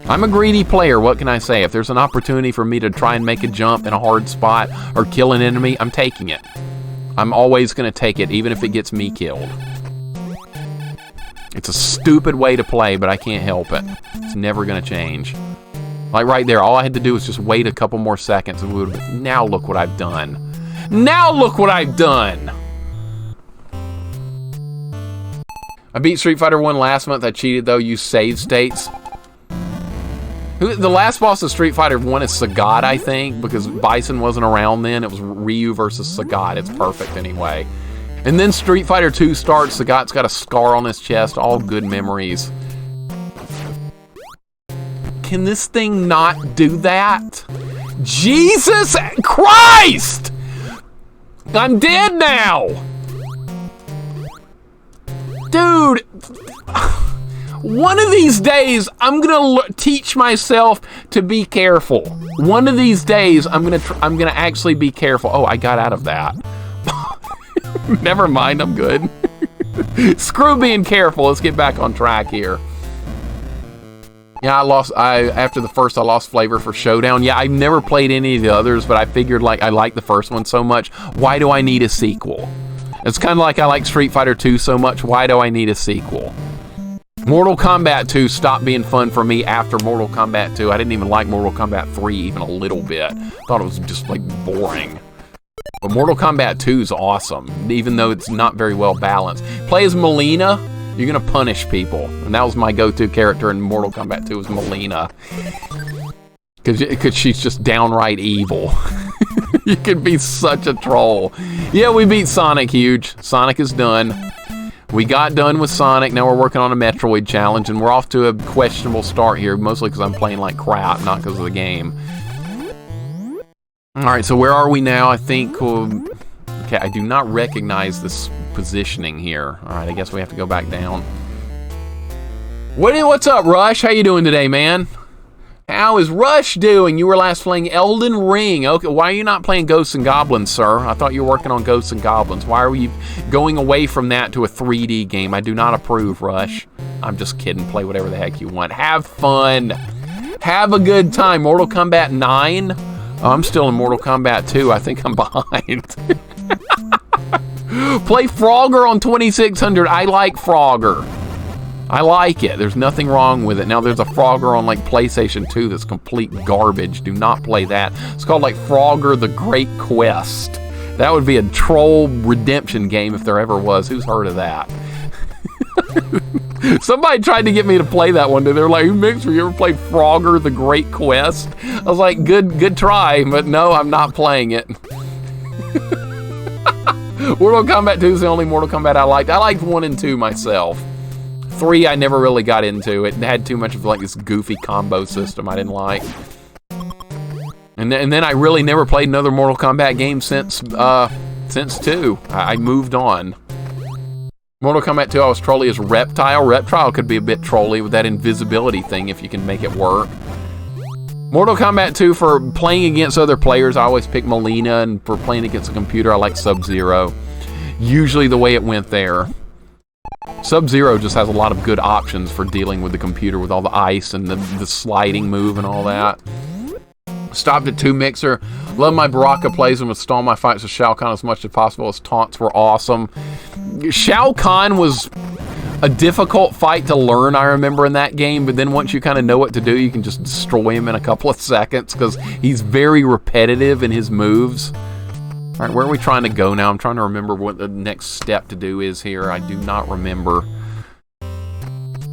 I'm a greedy player, what can I say? If there's an opportunity for me to try and make a jump in a hard spot or kill an enemy, I'm taking it. I'm always going to take it, even if it gets me killed. It's a stupid way to play, but I can't help it. It's never going to change. Like right there, all I had to do was just wait a couple more seconds, and we would have. Now look what I've done. Now look what I've done! I beat Street Fighter 1 last month. I cheated, though. Used save states. The last boss of Street Fighter 1 is Sagat, I think, because Bison wasn't around then. It was Ryu versus Sagat. It's perfect anyway. And then Street Fighter 2 starts. Sagat's got a scar on his chest. All good memories. Can this thing not do that? Jesus Christ! I'm dead now! Dude, one of these days, I'm gonna teach myself to be careful. One of these days, I'm gonna actually be careful. Oh, I got out of that. Never mind, I'm good. Screw being careful. Let's get back on track here. Yeah, after the first, I lost flavor for Showdown. Yeah, I've never played any of the others, but I figured like I liked the first one so much. Why do I need a sequel? It's kind of like I like Street Fighter 2 so much. Why do I need a sequel? Mortal Kombat 2 stopped being fun for me after Mortal Kombat 2. I didn't even like Mortal Kombat 3 even a little bit. Thought it was just like boring. But Mortal Kombat 2 is awesome, even though it's not very well balanced. Play as Melina, you're gonna punish people. And that was my go-to character in Mortal Kombat 2 was Melina. Because she's just downright evil. You can be such a troll. Yeah, we beat Sonic huge. Sonic is done. We got done with Sonic. Now we're working on a Metroid challenge, and we're off to a questionable start here, mostly because I'm playing like crap, not because of the game. All right, so where are we now? I think, okay, I do not recognize this positioning here. All right, I guess we have to go back down. What's up, Rush? How you doing today, man? How is Rush doing? You were last playing Elden Ring. Okay, why are you not playing Ghosts and Goblins, sir? I thought you were working on Ghosts and Goblins. Why are you going away from that to a 3D game? I do not approve, Rush. I'm just kidding. Play whatever the heck you want. Have fun. Have a good time. Mortal Kombat 9? Oh, I'm still in Mortal Kombat 2. I think I'm behind. Play Frogger on 2600. I like Frogger. I like it. There's nothing wrong with it. Now, there's a Frogger on, like, PlayStation 2 that's complete garbage. Do not play that. It's called, like, Frogger the Great Quest. That would be a troll redemption game if there ever was. Who's heard of that? Somebody tried to get me to play that one day. They were like, Mixer, you ever played Frogger the Great Quest? I was like, good try, but no, I'm not playing it. Mortal Kombat 2 is the only Mortal Kombat I liked. I liked 1 and 2 myself. 3 I never really got into. It had too much of like this goofy combo system I didn't like. And then I really never played another Mortal Kombat game since 2. I moved on. Mortal Kombat 2, I was trolly as Reptile. Reptile could be a bit trolly with that invisibility thing if you can make it work. Mortal Kombat 2, for playing against other players, I always pick Melina, and for playing against a computer, I like Sub-Zero. Usually the way it went there. Sub-Zero just has a lot of good options for dealing with the computer with all the ice and the sliding move and all that. Stopped at 2 Mixer. Love my Baraka plays and would stall my fights with Shao Kahn as much as possible. His taunts were awesome. Shao Kahn was a difficult fight to learn, I remember, in that game, but then once you kind of know what to do, you can just destroy him in a couple of seconds because he's very repetitive in his moves. All right, where are we trying to go now? I'm trying to remember what the next step to do is here. I do not remember.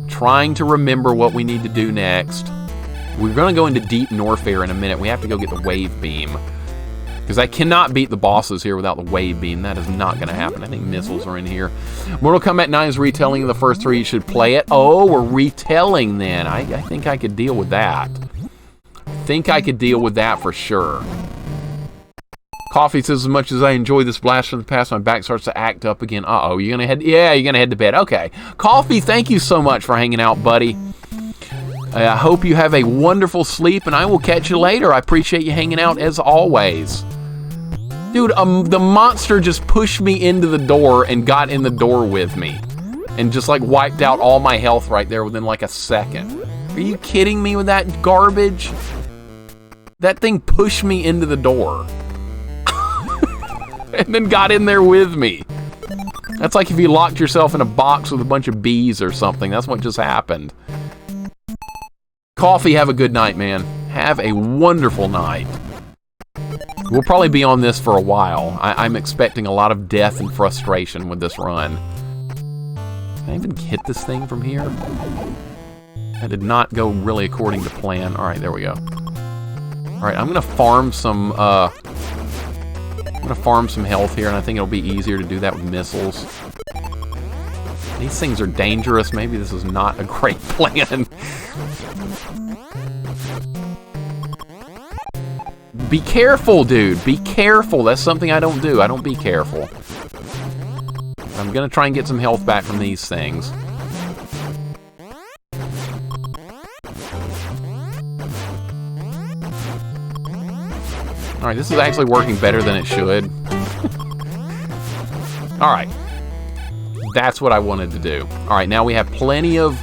Trying to remember what we need to do next. We're going to go into Deep Norfair in a minute. We have to go get the Wave Beam. Because I cannot beat the bosses here without the Wave Beam. That is not going to happen. I think missiles are in here. Mortal Kombat 9 is retelling of the first 3. You should play it. Oh, we're retelling then. I think I could deal with that. Think I could deal with that for sure. Coffee says, as much as I enjoy this blast from the past, my back starts to act up again. Uh-oh, you're going to head... Yeah, you're going to head to bed. Okay. Coffee, thank you so much for hanging out, buddy. I hope you have a wonderful sleep, and I will catch you later. I appreciate you hanging out as always. Dude, the monster just pushed me into the door and got in the door with me. And just like wiped out all my health right there within like a second. Are you kidding me with that garbage? That thing pushed me into the door. And then got in there with me. That's like if you locked yourself in a box with a bunch of bees or something. That's what just happened. Coffee, have a good night, man. Have a wonderful night. We'll probably be on this for a while. I'm expecting a lot of death and frustration with this run. Can I even hit this thing from here? That did not go really according to plan. All right, there we go. All right, I'm gonna farm some. I'm gonna farm some health here, and I think it'll be easier to do that with missiles. These things are dangerous. Maybe this is not a great plan. Be careful, dude. Be careful. That's something I don't do. I don't be careful. I'm gonna try and get some health back from these things. Alright, this is actually working better than it should. Alright. That's what I wanted to do. Alright, now we have plenty of...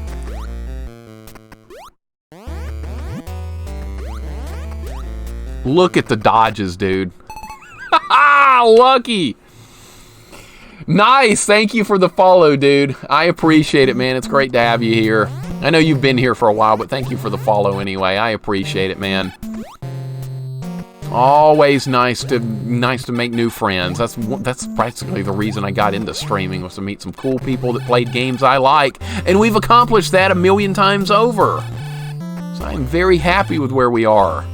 Look at the dodges, dude. Lucky! Nice! Thank you for the follow, dude. I appreciate it, man. It's great to have you here. I know you've been here for a while, but thank you for the follow anyway. I appreciate it, man. Always nice to make new friends. That's practically the reason I got into streaming, was to meet some cool people that played games I like, and we've accomplished that 1,000,000 times over. So I'm very happy with where we are.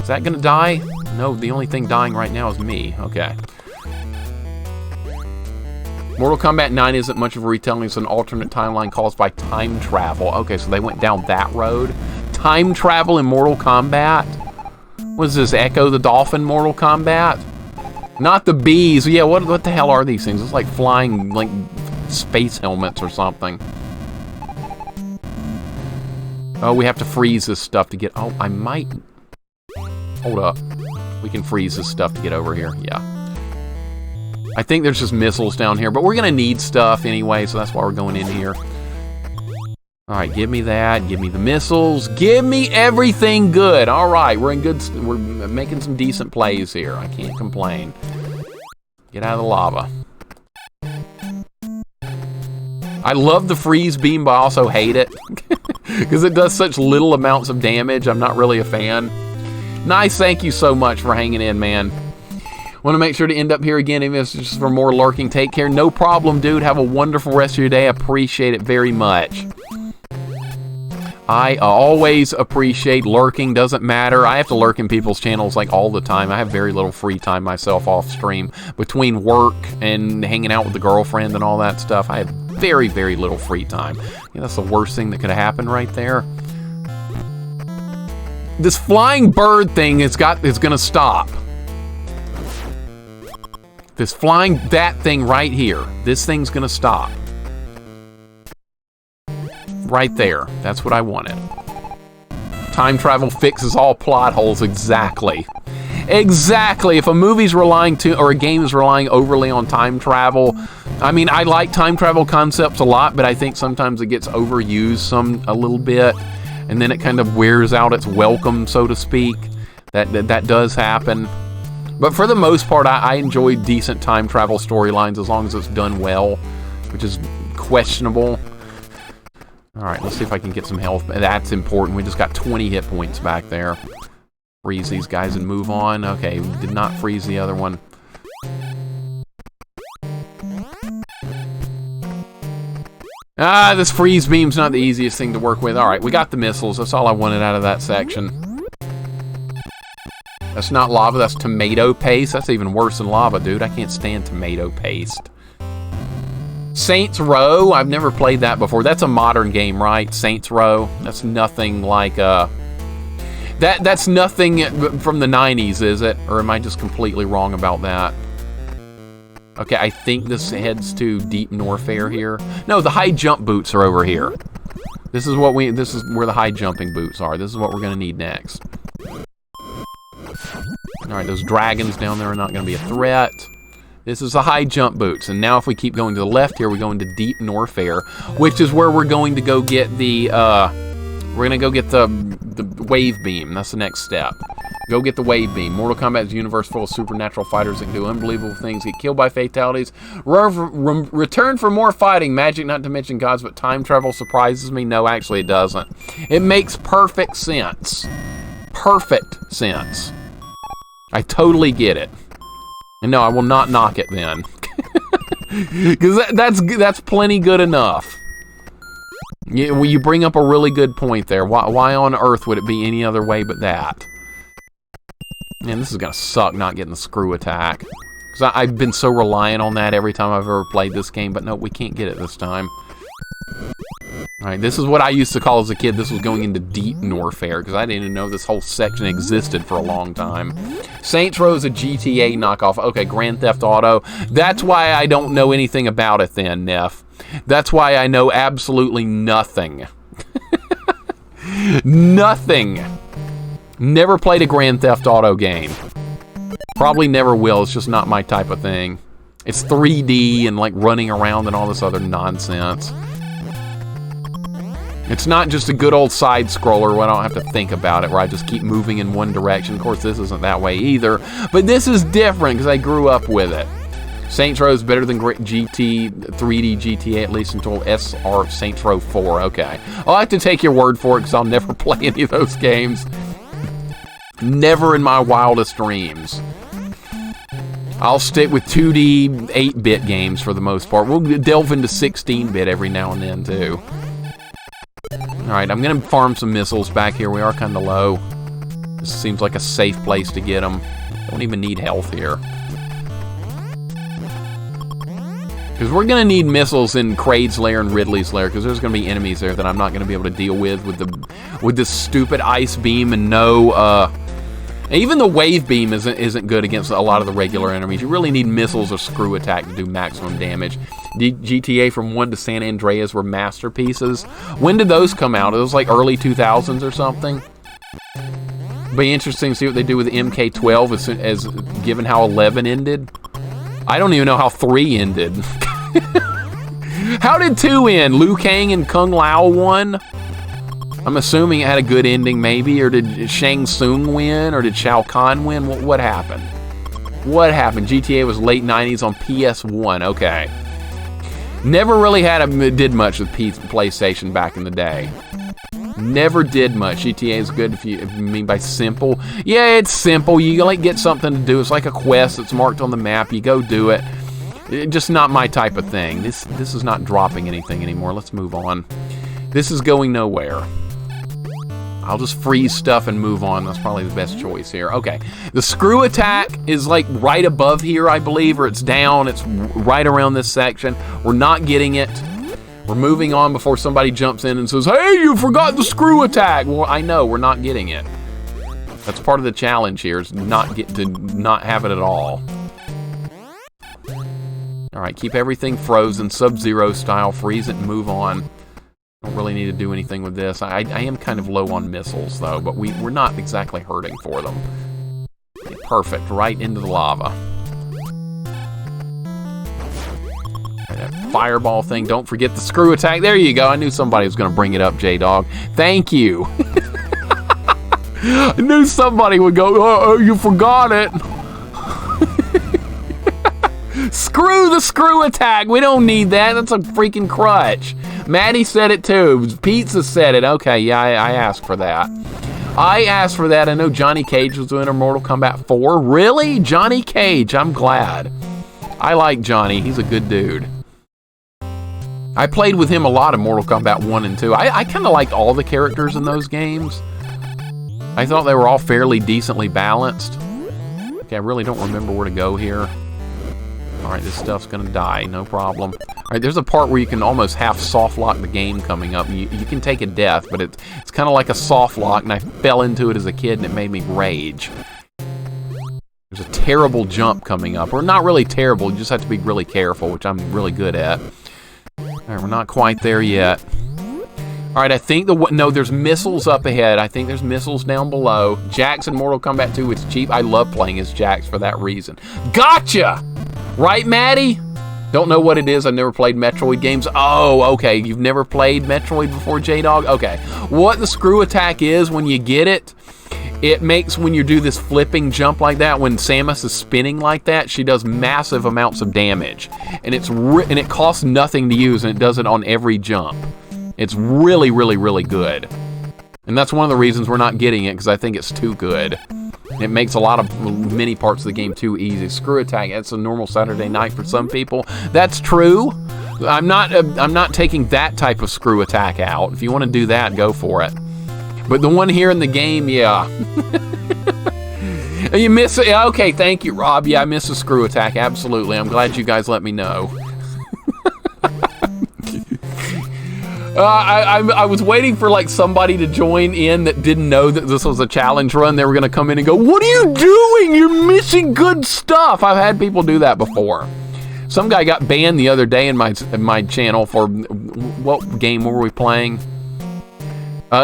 Is that gonna die? No, the only thing dying right now is me. Okay. Mortal Kombat 9 isn't much of a retelling. It's an alternate timeline caused by time travel. Okay, so they went down that road. Time travel in Mortal Kombat? What is this, Echo the Dolphin Mortal Kombat? Not the bees. Yeah, what the hell are these things? It's like flying, like, space helmets or something. Oh, we have to freeze this stuff to get... Oh, I might... Hold up. We can freeze this stuff to get over here. Yeah. I think there's just missiles down here, but we're going to need stuff anyway, so that's why we're going in here. Alright, give me that. Give me the missiles. Give me everything good. Alright, we're making some decent plays here. I can't complain. Get out of the lava. I love the freeze beam, but I also hate it. Because it does such little amounts of damage. I'm not really a fan. Nice, thank you so much for hanging in, man. Want to make sure to end up here again, even if it's just for more lurking. Take care. No problem, dude. Have a wonderful rest of your day. I appreciate it very much. I always appreciate lurking. Doesn't matter. I have to lurk in people's channels like all the time. I have very little free time myself off stream. Between work and hanging out with the girlfriend and all that stuff, I have very, very little free time. Yeah, that's the worst thing that could have happened right there. This flying bird thing is gonna stop. This flying, that thing right here. This thing's gonna stop. Right there. That's what I wanted. Time travel fixes all plot holes. Exactly. Exactly. If a movie's relying to, or a game is relying overly on time travel, I mean, I like time travel concepts a lot, but I think sometimes it gets overused a little bit, and then it kind of wears out its welcome, so to speak. That does happen. But for the most part, I enjoy decent time travel storylines as long as it's done well, which is questionable. Alright, let's see if I can get some health. That's important. We just got 20 hit points back there. Freeze these guys and move on. Okay, we did not freeze the other one. Ah, this freeze beam's not the easiest thing to work with. Alright, we got the missiles. That's all I wanted out of that section. That's not lava, that's tomato paste. That's even worse than lava, dude. I can't stand tomato paste. Saints Row, I've never played that before. That's a modern game, right? Saints Row. That's nothing like that's nothing from the 90s, is it? Or am I just completely wrong about that? Okay, I think this heads to Deep Norfair here. No, the high jump boots are over here. This is where the high jumping boots are. This is what we're gonna need next. Alright, those dragons down there are not gonna be a threat. This is the high jump boots, and now if we keep going to the left here, we go into Deep Norfair, which is where we're going to go get the, the wave beam. That's the next step. Go get the wave beam. Mortal Kombat is a universe full of supernatural fighters that can do unbelievable things, get killed by fatalities, return for more fighting, magic not to mention gods, but time travel surprises me. No, actually it doesn't. It makes perfect sense. Perfect sense. I totally get it. And no, I will not knock it then. Because that's plenty good enough. You bring up a really good point there. Why on earth would it be any other way but that? Man, this is going to suck not getting the screw attack. Because I've been so reliant on that every time I've ever played this game, but no, we can't get it this time. Alright, this is what I used to call as a kid. This was going into deep Norfair, because I didn't even know this whole section existed for a long time. Saints Row is a GTA knockoff. Okay, Grand Theft Auto. That's why I don't know anything about it then, Neff. That's why I know absolutely nothing. Nothing. Never played a Grand Theft Auto game. Probably never will. It's just not my type of thing. It's 3D and like running around and all this other nonsense. It's not just a good old side scroller where I don't have to think about it, where I just keep moving in one direction. Of course, this isn't that way either, but this is different because I grew up with it. Saints Row is better than 3D GTA, at least until SR Saints Row 4. Okay. I'll have to take your word for it because I'll never play any of those games. Never in my wildest dreams. I'll stick with 2D 8-bit games for the most part. We'll delve into 16-bit every now and then, too. Alright, I'm going to farm some missiles back here. We are kind of low. This seems like a safe place to get them. Don't even need health here. Because we're going to need missiles in Kraid's Lair and Ridley's Lair, because there's going to be enemies there that I'm not going to be able to deal with this stupid ice beam and no, even the wave beam isn't good against a lot of the regular enemies. You really need missiles or screw attack to do maximum damage. GTA from 1 to San Andreas were masterpieces. When did those come out? It was like early 2000s or something. Be interesting to see what they do with MK12 as given how 11 ended. I don't even know how 3 ended. How did 2 end? Liu Kang and Kung Lao won? I'm assuming it had a good ending, maybe, or did Shang Tsung win, or did Shao Kahn win? What happened? What happened? GTA was late 90s on PS1, okay. Never really did much with PlayStation back in the day. Never did much. GTA is good if you mean by simple. Yeah, it's simple. You like get something to do. It's like a quest that's marked on the map. You go do it. Just not my type of thing. This is not dropping anything anymore. Let's move on. This is going nowhere. I'll just freeze stuff and move on. That's probably the best choice here. Okay. The screw attack is like right above here, I believe, or it's down. It's right around this section. We're not getting it. We're moving on before somebody jumps in and says, hey, you forgot the screw attack. Well, I know, we're not getting it. That's part of the challenge here, is not have it at all. All right, keep everything frozen, Sub-Zero style, freeze it and move on. Don't really need to do anything with this. I am kind of low on missiles, though, but we're not exactly hurting for them. Perfect, right into the lava. That fireball thing, don't forget the screw attack. There you go, I knew somebody was going to bring it up, J-Dog. Thank you. I knew somebody would go, oh, you forgot it. Screw the screw attack, we don't need that, that's a freaking crutch. Maddie said it too. Pizza said it. Okay, yeah, I asked for that. I asked for that. I know Johnny Cage was doing a Mortal Kombat 4. Really? Johnny Cage. I'm glad. I like Johnny. He's a good dude. I played with him a lot in Mortal Kombat 1 and 2. I kind of liked all the characters in those games. I thought they were all fairly decently balanced. Okay, I really don't remember where to go here. Alright, this stuff's gonna die, no problem. Alright, there's a part where you can almost half soft lock the game coming up. You can take a death, but it's kind of like a soft lock, and I fell into it as a kid and it made me rage. There's a terrible jump coming up. Or not really terrible, you just have to be really careful, which I'm really good at. Alright, we're not quite there yet. Alright, I think no, there's missiles up ahead. I think there's missiles down below. Jax in Mortal Kombat 2, it's cheap. I love playing as Jax for that reason. Gotcha! Right, Maddie? Don't know what it is. I've never played Metroid games. Oh, okay. You've never played Metroid before, J-Dog? Okay. What the screw attack is when you get it, it makes when you do this flipping jump like that, when Samus is spinning like that, she does massive amounts of damage. And it costs nothing to use, and it does it on every jump. It's really, really, really good. And that's one of the reasons we're not getting it, because I think it's too good. It makes a lot of many parts of the game too easy. Screw attack, that's a normal Saturday night for some people. That's true. I'm not taking that type of screw attack out. If you want to do that, go for it. But the one here in the game, yeah. You miss it? Okay, thank you, Rob. Yeah, I miss a screw attack. Absolutely. I'm glad you guys let me know. I was waiting for like somebody to join in that didn't know that this was a challenge run. They were going to come in and go, "What are you doing? You're missing good stuff." I've had people do that before. Some guy got banned the other day in my channel for, what game were we playing?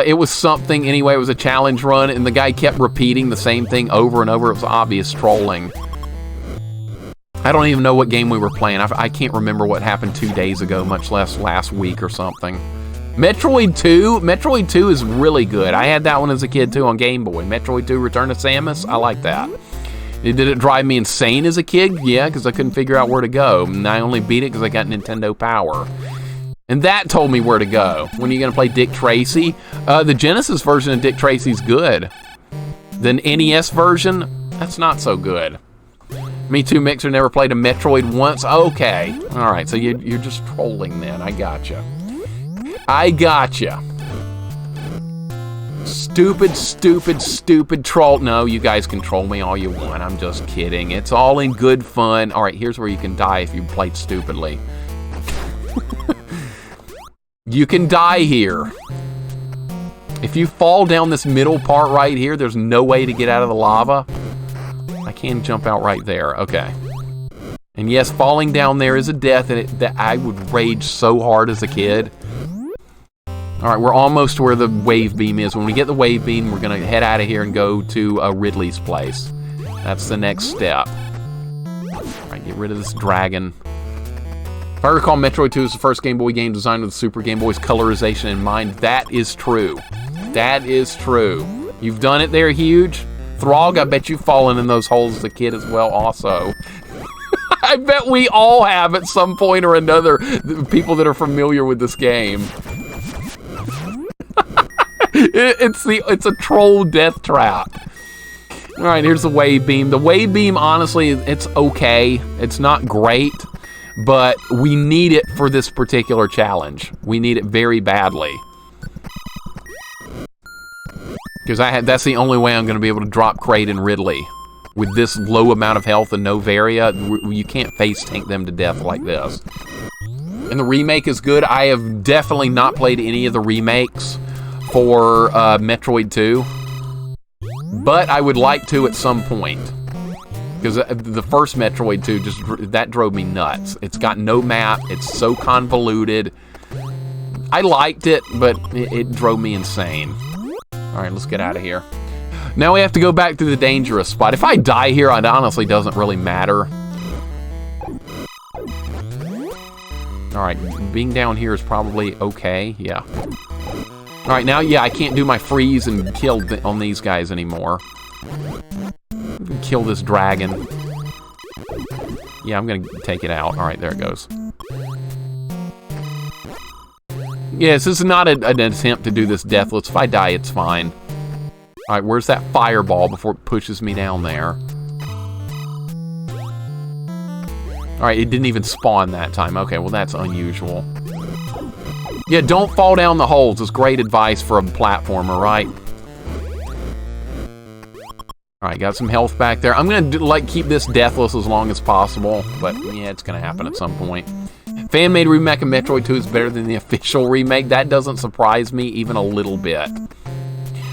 It was something, anyway, it was a challenge run, and the guy kept repeating the same thing over and over. It was obvious trolling. I don't even know what game we were playing. I can't remember what happened 2 days ago, much less last week or something. Metroid 2? Metroid 2 is really good. I had that one as a kid, too, on Game Boy. Metroid 2 Return to Samus, I like that. Did it drive me insane as a kid? Yeah, because I couldn't figure out where to go. And I only beat it because I got Nintendo Power. And that told me where to go. When are you going to play Dick Tracy? The Genesis version of Dick Tracy's good. The NES version, that's not so good. Me Too Mixer never played a Metroid once. Okay. All right, so you're just trolling then. I gotcha. I gotcha. Stupid, stupid, stupid troll. No, you guys can troll me all you want. I'm just kidding. It's all in good fun. All right, here's where you can die if you played stupidly. You can die here. If you fall down this middle part right here, there's no way to get out of the lava. I can jump out right there. Okay. And yes, falling down there is a death, and that I would rage so hard as a kid. All right, we're almost to where the wave beam is. When we get the wave beam, we're going to head out of here and go to Ridley's place. That's the next step. All right, get rid of this dragon. If I recall, Metroid 2 is the first Game Boy game designed with the Super Game Boy's colorization in mind. That is true. That is true. You've done it there, Huge. Throg, I bet you've fallen in those holes as a kid as well also. I bet we all have at some point or another, people that are familiar with this game. It's a troll death trap. All right, here's the wave beam. The wave beam, honestly, it's okay. It's not great, but we need it for this particular challenge. We need it very badly. Because that's the only way I'm going to be able to drop Kraid and Ridley. With this low amount of health and no Varia, you can't face tank them to death like this. And the remake is good. I have definitely not played any of the remakes for Metroid 2. But I would like to at some point. Because the first Metroid 2, that drove me nuts. It's got no map. It's so convoluted. I liked it, but it drove me insane. All right, let's get out of here. Now we have to go back to the dangerous spot. If I die here, it honestly doesn't really matter. All right, being down here is probably okay. Yeah. All right, now, yeah, I can't do my freeze and kill on these guys anymore. Kill this dragon. Yeah, I'm going to take it out. All right, there it goes. Yes, this is not an attempt to do this deathless. If I die, it's fine. All right, where's that fireball before it pushes me down there? All right, it didn't even spawn that time. Okay, well, that's unusual. Yeah, don't fall down the holes. It's great advice for a platformer, right? All right, got some health back there. I'm going to keep this deathless as long as possible, but yeah, it's going to happen at some point. Fan-made remake of Metroid 2 is better than the official remake. That doesn't surprise me even a little bit.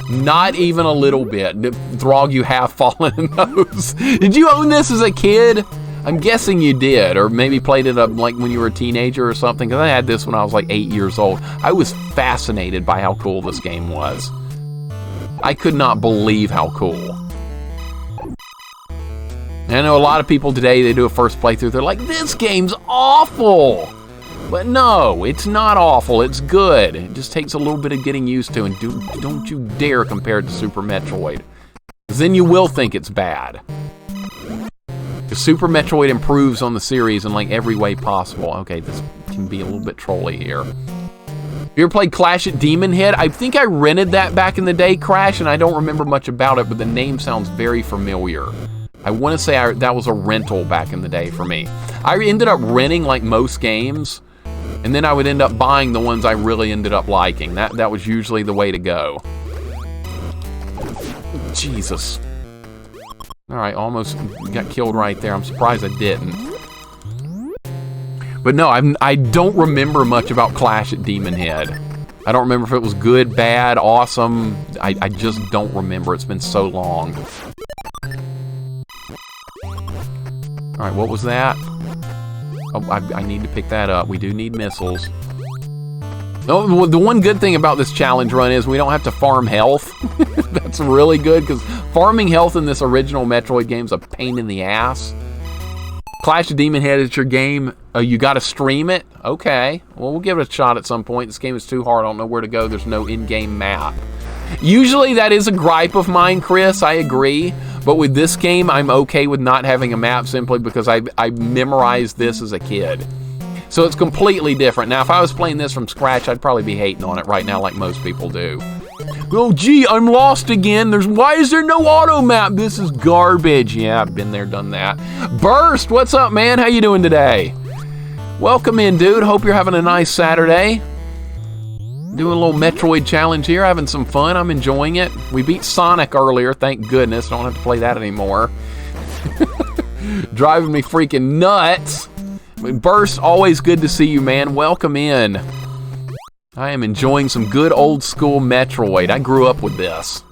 Not even a little bit. Throg, you have fallen in those. Did you own this as a kid? I'm guessing you did, or maybe played it up like when you were a teenager or something, because I had this when I was like 8 years old. I was fascinated by how cool this game was. I could not believe how cool. And I know a lot of people today, they do a first playthrough, they're like, this game's awful! But no, it's not awful, it's good. It just takes a little bit of getting used to, and don't you dare compare it to Super Metroid. Because then you will think it's bad. Because Super Metroid improves on the series in like every way possible. Okay, this can be a little bit trolly here. You ever played Clash at Demon Head? I think I rented that back in the day, Crash, and I don't remember much about it, but the name sounds very familiar. I want to say that was a rental back in the day for me. I ended up renting like most games, and then I would end up buying the ones I really ended up liking. That was usually the way to go. Jesus. All right, almost got killed right there. I'm surprised I didn't. But no, I don't remember much about Clash at Demon Head. I don't remember if it was good, bad, awesome. I just don't remember. It's been so long. All right, what was that? Oh, I need to pick that up. We do need missiles. Oh, the one good thing about this challenge run is we don't have to farm health. That's really good, because farming health in this original Metroid game is a pain in the ass. Clash of Demon Head is your game. You got to stream it? Okay. Well, we'll give it a shot at some point. This game is too hard. I don't know where to go. There's no in-game map. Usually that is a gripe of mine, Chris. I agree. But with this game, I'm okay with not having a map simply because I memorized this as a kid. So it's completely different. Now, if I was playing this from scratch, I'd probably be hating on it right now like most people do. Oh, gee, I'm lost again. Why is there no auto map? This is garbage. Yeah, I've been there, done that. Burst, what's up, man? How you doing today? Welcome in, dude. Hope you're having a nice Saturday. Doing a little Metroid challenge here, having some fun. I'm enjoying it. We beat Sonic earlier, thank goodness. Don't have to play that anymore. Driving me freaking nuts. Burst, always good to see you, man. Welcome in. I am enjoying some good old school Metroid. I grew up with this.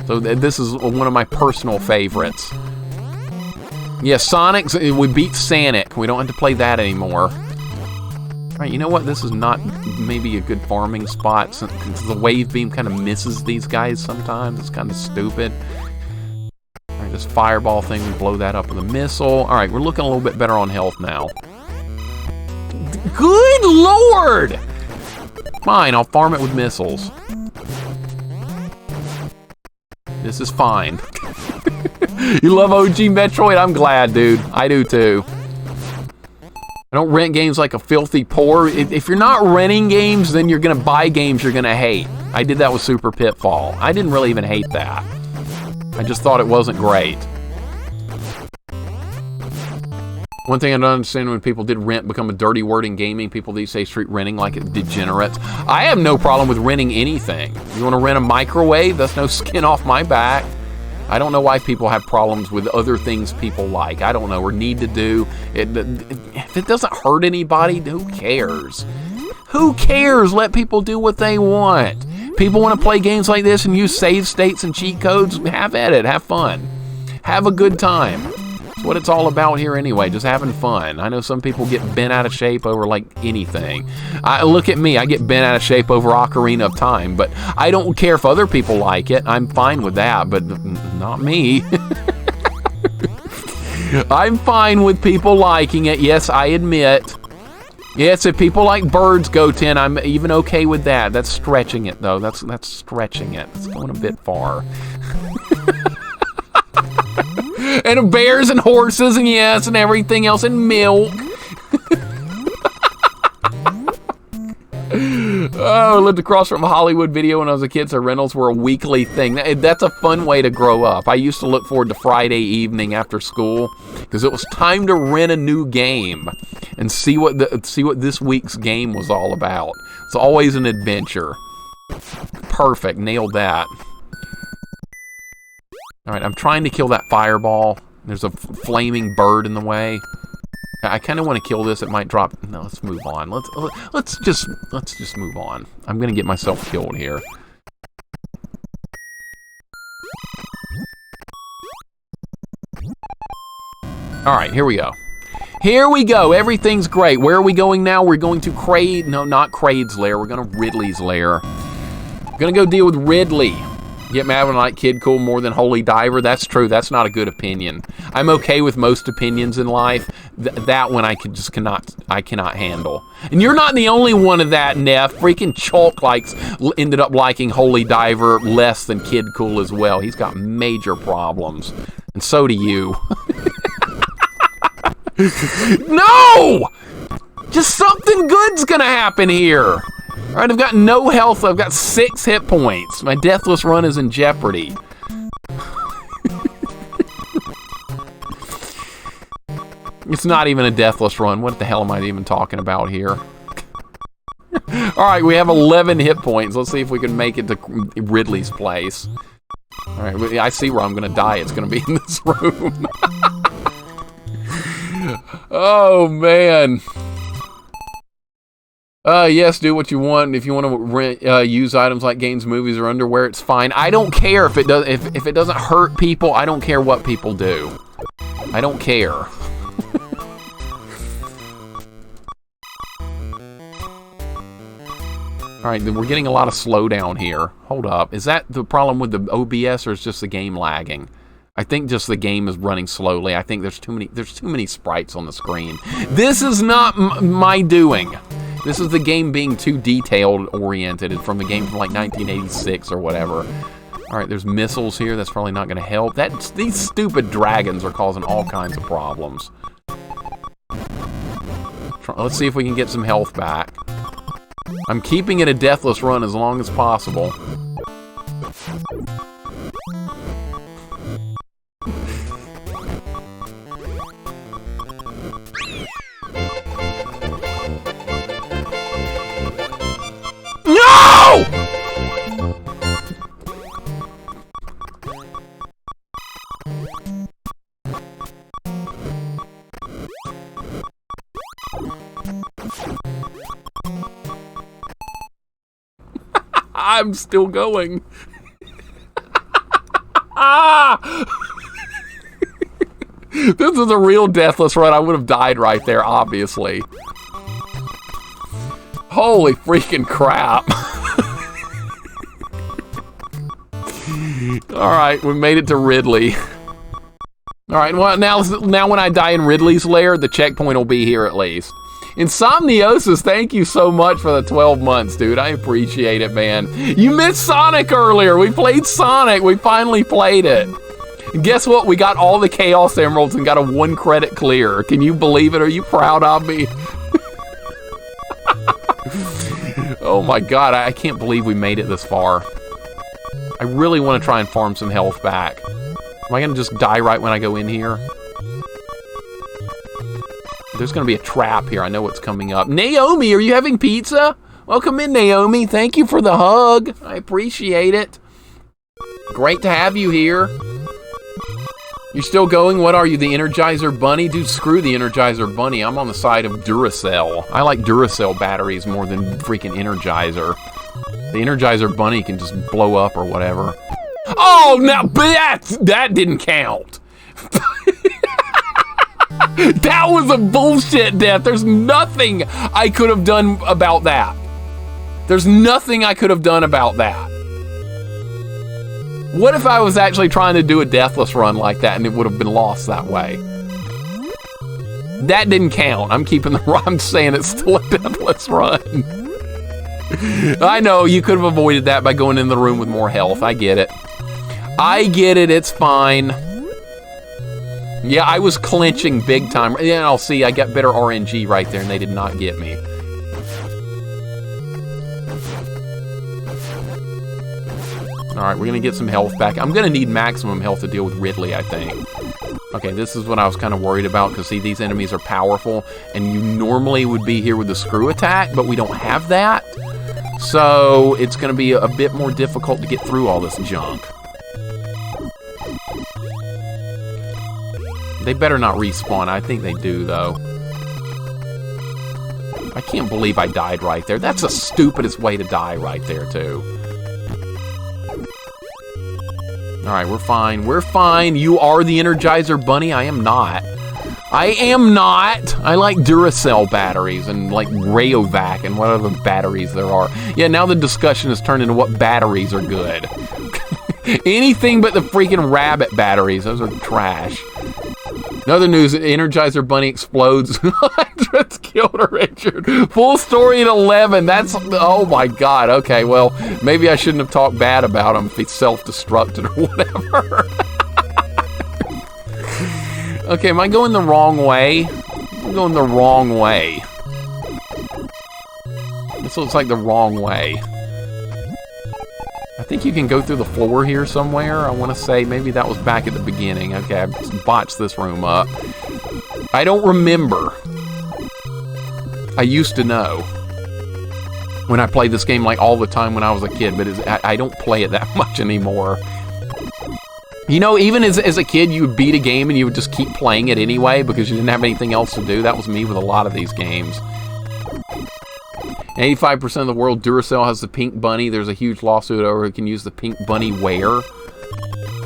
So this is one of my personal favorites. Yeah, Sonic, we beat Sonic. We don't have to play that anymore. All right, you know what? This is not maybe a good farming spot since the wave beam kind of misses these guys sometimes. It's kind of stupid. All right, this fireball thing, we blow that up with a missile. All right, we're looking a little bit better on health now. Good Lord! Fine, I'll farm it with missiles. This is fine. You love OG Metroid? I'm glad, dude. I do too. I don't rent games like a filthy poor. If you're not renting games, then you're gonna buy games you're gonna hate. I did that with Super Pitfall. I didn't really even hate that. I just thought it wasn't great. One thing I don't understand when people did rent become a dirty word in gaming, people these days treat renting like it degenerates. I have no problem with renting anything. You want to rent a microwave? That's no skin off my back. I don't know why people have problems with other things people like. I don't know, or need to do. If it doesn't hurt anybody, who cares? Who cares? Let people do what they want. People want to play games like this and use save states and cheat codes. Have at it. Have fun. Have a good time. That's what it's all about here anyway, just having fun. I know some people get bent out of shape over like anything. Look at me, I get bent out of shape over Ocarina of Time, but I don't care if other people like it. I'm fine with that, but not me. I'm fine with people liking it, yes, I admit. Yes, if people like Birds Goten, I'm even okay with that. That's stretching it, though. That's stretching it. It's going a bit far. And bears and horses and yes and everything else and milk. Oh, I lived across from a Hollywood Video when I was a kid, so rentals were a weekly thing. That's a fun way to grow up. I used to look forward to Friday evening after school because it was time to rent a new game and see what this week's game was all about. It's always an adventure. Perfect, nailed that. All right, I'm trying to kill that fireball. There's a flaming bird in the way. I kind of want to kill this. It might drop. No, let's move on. Let's just move on. I'm gonna get myself killed here. All right, here we go. Here we go. Everything's great. Where are we going now? We're going to Kraid. No, not Kraid's lair. We're going to Ridley's lair. We're gonna go deal with Ridley. Get mad when I like Kid Cool more than Holy Diver. That's true. That's not a good opinion. I'm okay with most opinions in life. That one I cannot handle. And you're not the only one of that, Neff. Freaking Chalk ended up liking Holy Diver less than Kid Cool as well. He's got major problems. And so do you. No! Just something good's gonna happen here. All right, I've got no health. I've got 6 hit points. My deathless run is in jeopardy. It's not even a deathless run. What the hell am I even talking about here? All right, we have 11 hit points. Let's see if we can make it to Ridley's place. All right, I see where I'm gonna die. It's gonna be in this room. Oh, man. Yes, do what you want. If you want to rent, use items like games, movies, or underwear, it's fine. I don't care if it does. If it doesn't hurt people, I don't care what people do. I don't care. All right, we're getting a lot of slowdown here. Hold up. Is that the problem with the OBS, or is just the game lagging? I think just the game is running slowly. I think there's too many sprites on the screen. This is not my doing. This is the game being too detailed oriented from the game from like 1986 or whatever. All right, there's missiles here. That's probably not going to help. These stupid dragons are causing all kinds of problems. Let's see if we can get some health back. I'm keeping it a deathless run as long as possible. No! I'm still going. This is a real deathless run. I would have died right there, obviously. Holy freaking crap. Alright, we made it to Ridley. Alright, well, now when I die in Ridley's lair, the checkpoint will be here at least. Insomniosis, thank you so much for the 12 months, dude. I appreciate it, man. You missed Sonic earlier. We played Sonic. We finally played it. And guess what? We got all the Chaos Emeralds and got a 1 credit clear. Can you believe it? Are you proud of me? Oh my god, I can't believe we made it this far. I really want to try and farm some health back. Am I going to just die right when I go in here? There's going to be a trap here. I know what's coming up. Naomi, are you having pizza? Welcome in, Naomi. Thank you for the hug. I appreciate it. Great to have you here. You're still going? What are you, the Energizer Bunny? Dude, screw the Energizer Bunny. I'm on the side of Duracell. I like Duracell batteries more than freaking Energizer. The Energizer Bunny can just blow up or whatever. Oh, now that didn't count. That was a bullshit death. There's nothing I could have done about that. There's nothing I could have done about that. What if I was actually trying to do a deathless run like that and it would have been lost that way? That didn't count. I'm saying it's still a deathless run. I know, you could have avoided that by going in the room with more health. I get it. I get it, it's fine. Yeah, I was clinching big time. Yeah, I'll see, I got better RNG right there and they did not get me. Alright, we're gonna get some health back. I'm gonna need maximum health to deal with Ridley, I think. Okay, this is what I was kind of worried about, because see, these enemies are powerful, and you normally would be here with the screw attack, but we don't have that. So, it's gonna be a bit more difficult to get through all this junk. They better not respawn. I think they do, though. I can't believe I died right there. That's the stupidest way to die right there, too. Alright, we're fine. We're fine. You are the Energizer Bunny. I am not. I am not. I like Duracell batteries and like Rayovac and what other batteries there are. Yeah, now the discussion has turned into what batteries are good. Anything but the freaking rabbit batteries. Those are trash. In other news, Energizer Bunny explodes. Hundreds killed a Richard. Full story at 11. That's, oh my god. Okay, well, maybe I shouldn't have talked bad about him if he self-destructed or whatever. Okay, am I going the wrong way? I'm going the wrong way. This looks like the wrong way. I think you can go through the floor here somewhere. I want to say maybe that was back at the beginning. Okay, I botched this room up. I don't remember. I used to know. When I played this game like all the time when I was a kid, but I don't play it that much anymore. You know, even as a kid, you would beat a game and you would just keep playing it anyway because you didn't have anything else to do. That was me with a lot of these games. 85% of the world, Duracell has the pink bunny. There's a huge lawsuit over who can use the pink bunny wear.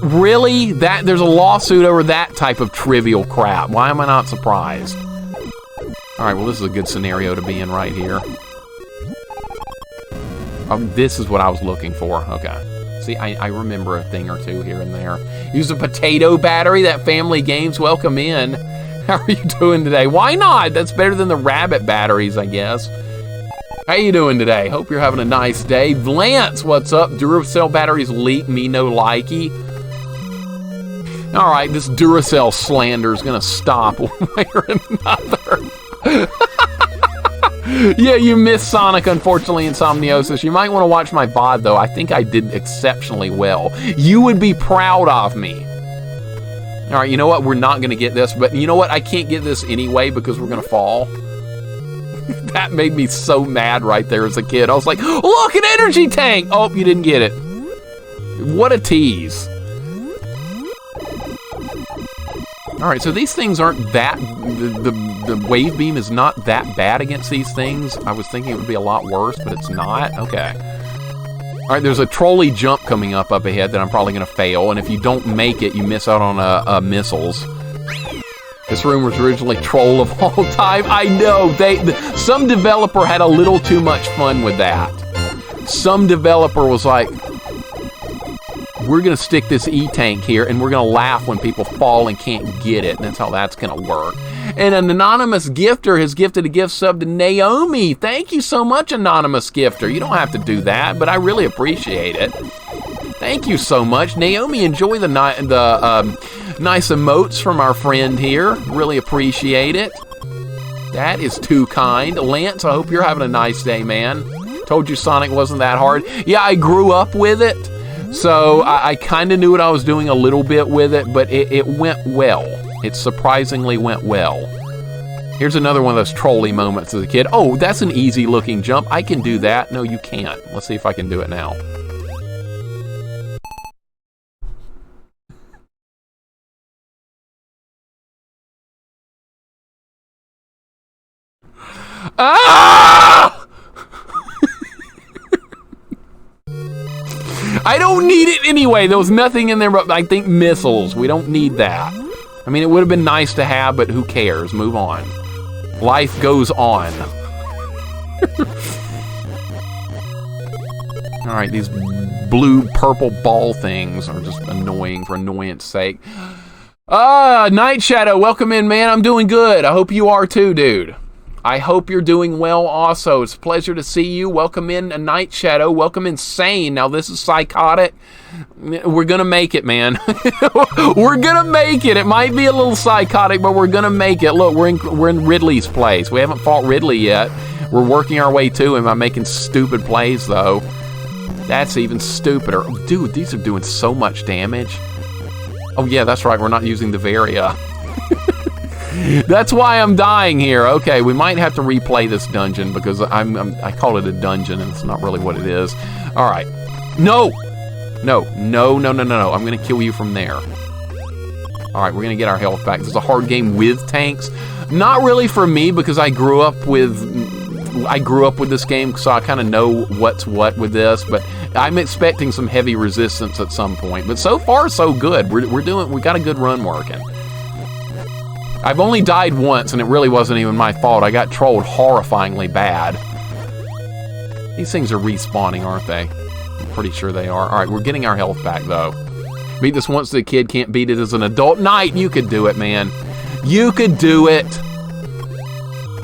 Really? There's a lawsuit over that type of trivial crap. Why am I not surprised? All right, well, this is a good scenario to be in right here. This is what I was looking for. Okay. See, I remember a thing or two here and there. Use a potato battery. That Family Games, welcome in. How are you doing today? Why not? That's better than the rabbit batteries, I guess. How you doing today? Hope you're having a nice day. Lance, what's up? Duracell batteries leak, me no likey. All right, this Duracell slander is going to stop one way or another. Yeah, you missed Sonic, unfortunately, Insomniosis. You might want to watch my VOD, though. I think I did exceptionally well. You would be proud of me. All right, you know what? We're not going to get this, but you know what? I can't get this anyway because we're going to fall. That made me so mad right there as a kid. I was like, look, an energy tank! Oh, you didn't get it. What a tease. All right, so these things aren't that... The wave beam is not that bad against these things. I was thinking it would be a lot worse, but it's not. Okay. All right, there's a trolley jump coming up ahead that I'm probably going to fail, and if you don't make it, you miss out on missiles. This room was originally troll of all time. I know, some developer had a little too much fun with that. Some developer was like, we're going to stick this E-tank here, and we're going to laugh when people fall and can't get it. And that's how that's going to work. And an anonymous gifter has gifted a gift sub to Naomi. Thank you so much, anonymous gifter. You don't have to do that, but I really appreciate it. Thank you so much. Naomi, enjoy the nice emotes from our friend here. Really appreciate it. That is too kind. Lance, I hope you're having a nice day, man. Told you Sonic wasn't that hard. Yeah, I grew up with it. So I kind of knew what I was doing a little bit with it, but it went well. It surprisingly went well. Here's another one of those trolley moments as a kid. Oh, that's an easy looking jump. I can do that. No, you can't. Let's see if I can do it now. Ah! I don't need it anyway. There was nothing in there but, I think, missiles. We don't need that. I mean, it would have been nice to have, but who cares? Move on. Life goes on. All right, these blue, purple ball things are just annoying for annoyance sake. Night Shadow, welcome in, man. I'm doing good. I hope you are too, dude. I hope you're doing well also. It's a pleasure to see you. Welcome in, Night Shadow. Welcome in, Sane. Now, this is psychotic. We're going to make it, man. We're going to make it. It might be a little psychotic, but we're going to make it. Look, we're in Ridley's place. We haven't fought Ridley yet. We're working our way to him. I'm making stupid plays, though. That's even stupider. Dude, these are doing so much damage. Oh, yeah, that's right. We're not using the Varia. That's why I'm dying here. Okay, we might have to replay this dungeon because I call it a dungeon and it's not really what it is. All right. No. I'm going to kill you from there. All right, we're going to get our health back. This is a hard game with tanks. Not really for me because I grew up with this game, so I kind of know what's what with this, but I'm expecting some heavy resistance at some point. But so far, so good. We got a good run working. I've only died once, and it really wasn't even my fault. I got trolled horrifyingly bad. These things are respawning, aren't they? I'm pretty sure they are. All right, we're getting our health back, though. Beat this once as a kid, can't beat it as an adult. Knight, you could do it, man. You could do it.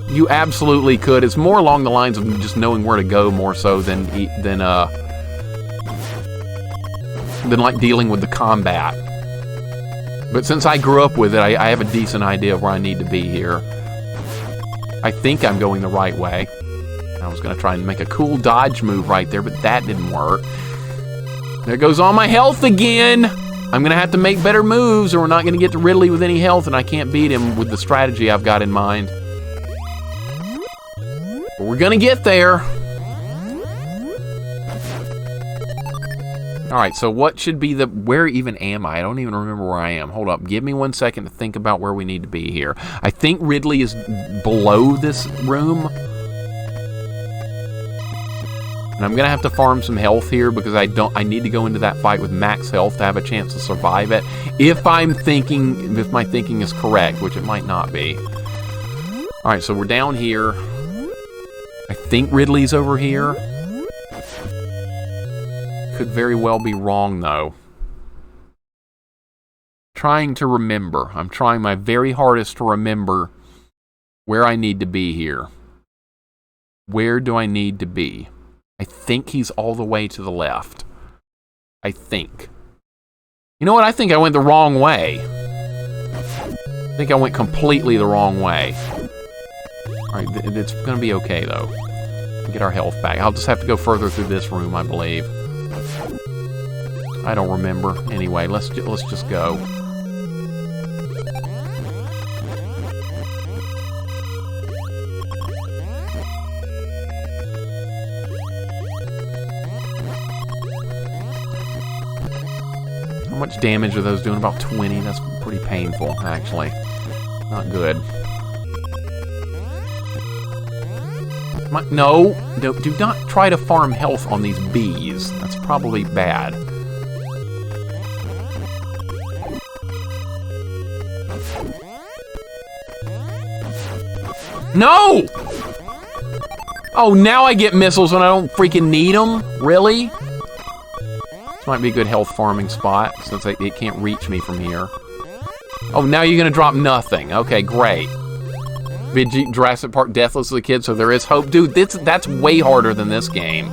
You absolutely could. It's more along the lines of just knowing where to go more so than like dealing with the combat. But since I grew up with it, I have a decent idea of where I need to be here. I think I'm going the right way. I was going to try and make a cool dodge move right there, but that didn't work. There goes all my health again. I'm going to have to make better moves or we're not going to get to Ridley with any health and I can't beat him with the strategy I've got in mind. But we're going to get there. All right, so what should be the... Where even am I? I don't even remember where I am. Hold up. Give me 1 second to think about where we need to be here. I think Ridley is below this room. And I'm going to have to farm some health here because I need to go into that fight with max health to have a chance to survive it. If my thinking is correct, which it might not be. All right, so we're down here. I think Ridley's over here. Could very well be wrong, though. Trying to remember. I'm trying my very hardest to remember where I need to be here. Where do I need to be? I think he's all the way to the left. I think. You know what? I think I went the wrong way. I think I went completely the wrong way. Alright, it's going to be okay, though. Get our health back. I'll just have to go further through this room, I believe. I don't remember. Anyway, let's just go. How much damage are those doing? About 20. That's pretty painful, actually. Not good. No, do not try to farm health on these bees. That's probably bad. No! Oh, now I get missiles when I don't freaking need them? Really? This might be a good health farming spot, since it can't reach me from here. Oh, now you're gonna drop nothing. Okay, great. Jurassic Park Deathless as a kid, so there is hope. Dude, that's way harder than this game.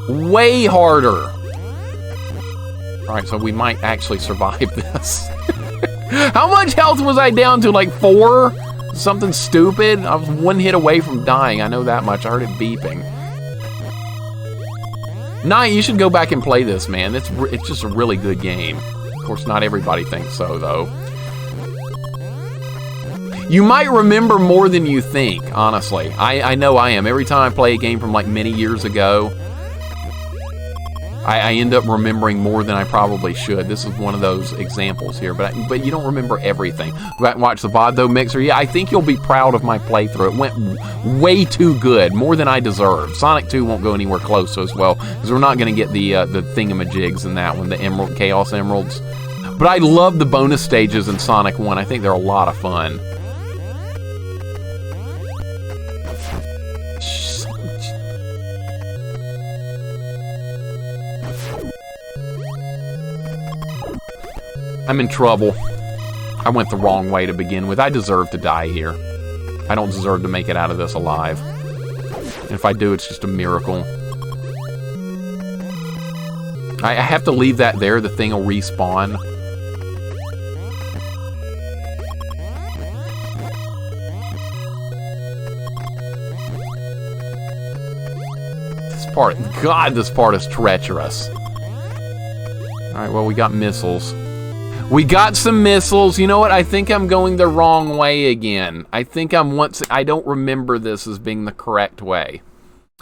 Way harder. Alright, so we might actually survive this. How much health was I down to? Like 4? Something stupid? I was 1 hit away from dying. I know that much. I heard it beeping. Nah, you should go back and play this, man. It's just a really good game. Of course, not everybody thinks so, though. You might remember more than you think, honestly. I know I am. Every time I play a game from like many years ago, I end up remembering more than I probably should. This is one of those examples here, but you don't remember everything. Watch the VOD, though, Mixer. Yeah, I think you'll be proud of my playthrough. It went way too good, more than I deserved. Sonic 2 won't go anywhere close to as well, because we're not going to get the thingamajigs in that one, the Chaos Emeralds. But I love the bonus stages in Sonic 1. I think they're a lot of fun. I'm in trouble. I went the wrong way to begin with. I deserve to die here. I don't deserve to make it out of this alive. And if I do, it's just a miracle. I have to leave that there. The thing will respawn. This part, God, this part is treacherous. Alright, well, we got missiles. We got some missiles. You know what? I think I'm going the wrong way again. I think I don't remember this as being the correct way.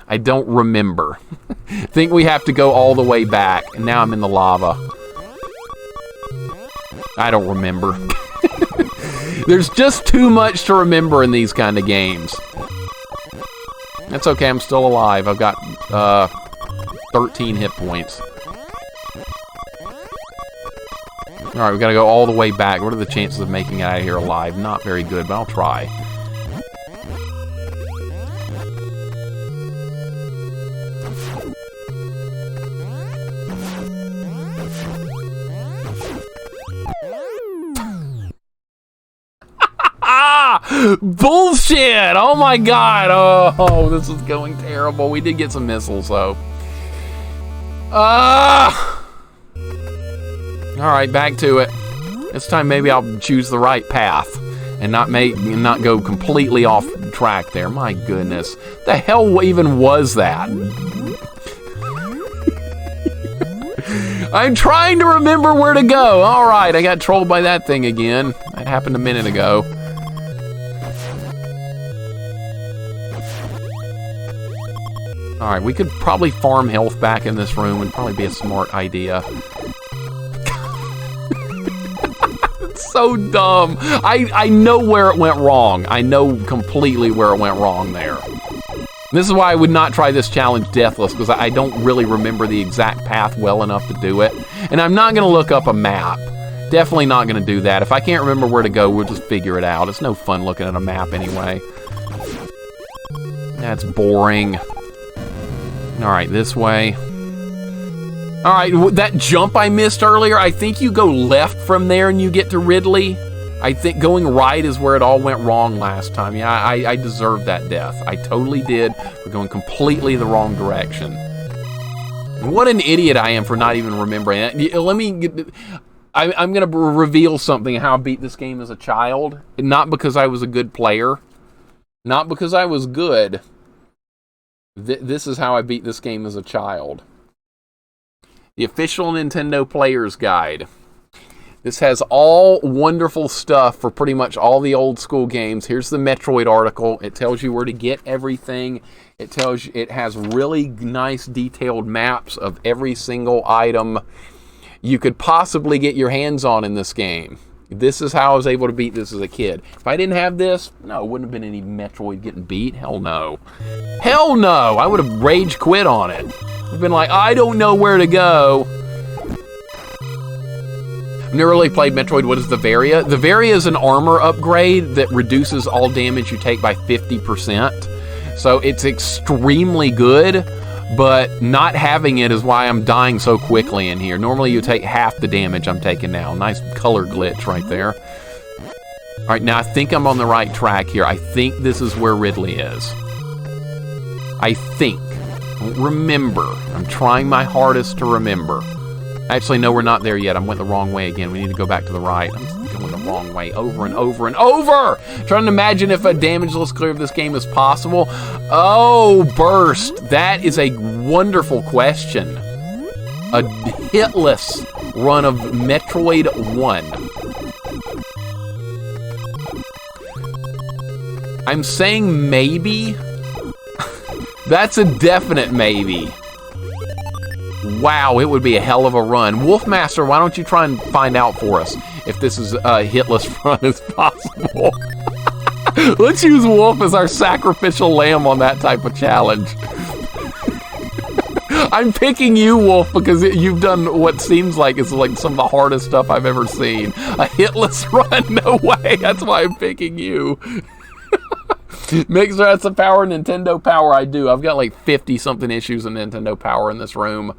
I don't remember. I think we have to go all the way back. And now I'm in the lava. I don't remember. There's just too much to remember in these kind of games. That's okay. I'm still alive. I've got 13 hit points. Alright, we gotta go all the way back. What are the chances of making it out of here alive? Not very good, but I'll try. Bullshit! Oh my god! Oh, this is going terrible. We did get some missiles, though. Alright, back to it. This time maybe I'll choose the right path and not go completely off track there. My goodness. The hell even was that? I'm trying to remember where to go. Alright, I got trolled by that thing again. That happened a minute ago. Alright, we could probably farm health back in this room. Would probably be a smart idea. It's so dumb. I know where it went wrong. I know completely where it went wrong there. This is why I would not try this challenge deathless, because I don't really remember the exact path well enough to do it. And I'm not going to look up a map. Definitely not going to do that. If I can't remember where to go, we'll just figure it out. It's no fun looking at a map anyway. That's boring. Alright, this way. Alright, that jump I missed earlier, I think you go left from there and you get to Ridley. I think going right is where it all went wrong last time. Yeah, I deserved that death. I totally did. We're going completely the wrong direction. What an idiot I am for not even remembering that. Let me get... I'm going to reveal something how I beat this game as a child. Not because I was a good player. Not because I was good. This is how I beat this game as a child. The official Nintendo Player's Guide. This has all wonderful stuff for pretty much all the old school games. Here's the Metroid article. It tells you where to get everything. It tells you, it has really nice detailed maps of every single item you could possibly get your hands on in this game. This is how I was able to beat this as a kid. If I didn't have this, no, it wouldn't have been any Metroid getting beat. Hell no. Hell no! I would have rage quit on it. I've been like, I don't know where to go. I've never really played Metroid. What is the Varia? The Varia is an armor upgrade that reduces all damage you take by 50%. So it's extremely good, but not having it is why I'm dying so quickly in here. Normally you take half the damage I'm taking now. Nice color glitch right there. All right, now I think I'm on the right track here. I think this is where Ridley is. I think. Remember. I'm trying my hardest to remember. Actually, no, we're not there yet. I went the wrong way again. We need to go back to the right. I'm going the wrong way over and over and over! Trying to imagine if a damageless clear of this game is possible. Oh, burst. That is a wonderful question. A hitless run of Metroid 1. I'm saying maybe. That's a definite maybe. Wow, it would be a hell of a run. Wolfmaster, why don't you try and find out for us if this is a hitless run as possible? Let's use Wolf as our sacrificial lamb on that type of challenge. I'm picking you, Wolf, because you've done what seems like is like some of the hardest stuff I've ever seen. A hitless run? No way. That's why I'm picking you. Mixer, that's the power of Nintendo Power I do. I've got like 50-something issues of Nintendo Power in this room.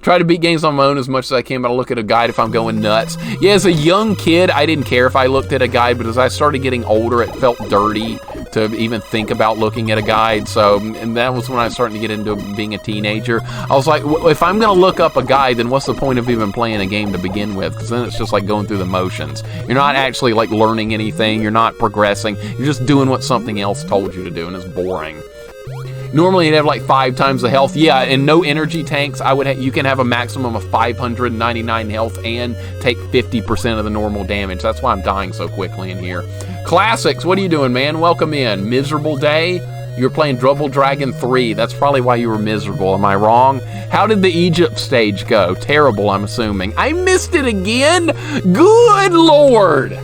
Try to beat games on my own as much as I can, but I look at a guide if I'm going nuts. Yeah, as a young kid, I didn't care if I looked at a guide, but as I started getting older, it felt dirty to even think about looking at a guide. So, and that was when I started to get into being a teenager. I was like, if I'm going to look up a guide, then what's the point of even playing a game to begin with? Because then it's just like going through the motions. You're not actually like learning anything. You're not progressing. You're just doing what something else told you to do, and it's boring. Normally you'd have like 5 times the health. Yeah, and no energy tanks. You can have a maximum of 599 health and take 50% of the normal damage. That's why I'm dying so quickly in here. Classics, what are you doing, man? Welcome in. Miserable day? You were playing Double Dragon 3. That's probably why you were miserable. Am I wrong? How did the Egypt stage go? Terrible, I'm assuming. I missed it again? Good Lord!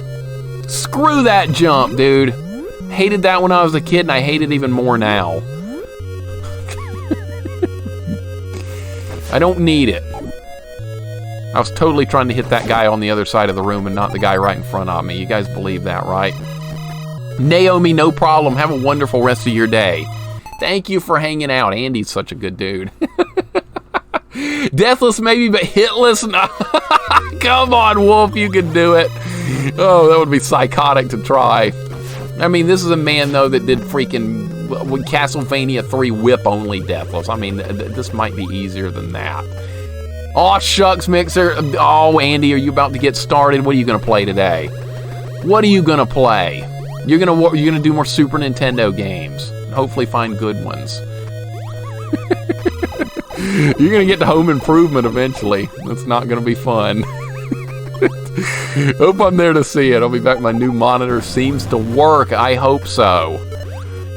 Screw that jump, dude. Hated that when I was a kid, and I hate it even more now. I don't need it. I was totally trying to hit that guy on the other side of the room and not the guy right in front of me. You guys believe that, right? Naomi, no problem. Have a wonderful rest of your day. Thank you for hanging out. Andy's such a good dude. Deathless maybe, but hitless? No. Come on, Wolf, you can do it. Oh, that would be psychotic to try. I mean, this is a man, though, that did freaking Castlevania 3 whip-only deathless. I mean, this might be easier than that. Aw, shucks, Mixer. Oh, Andy, are you about to get started? What are you going to play today? What are you going to play? You're gonna do more Super Nintendo games. Hopefully find good ones. You're going to get to Home Improvement eventually. That's not going to be fun. Hope I'm there to see it. I'll be back. My new monitor seems to work. I hope so.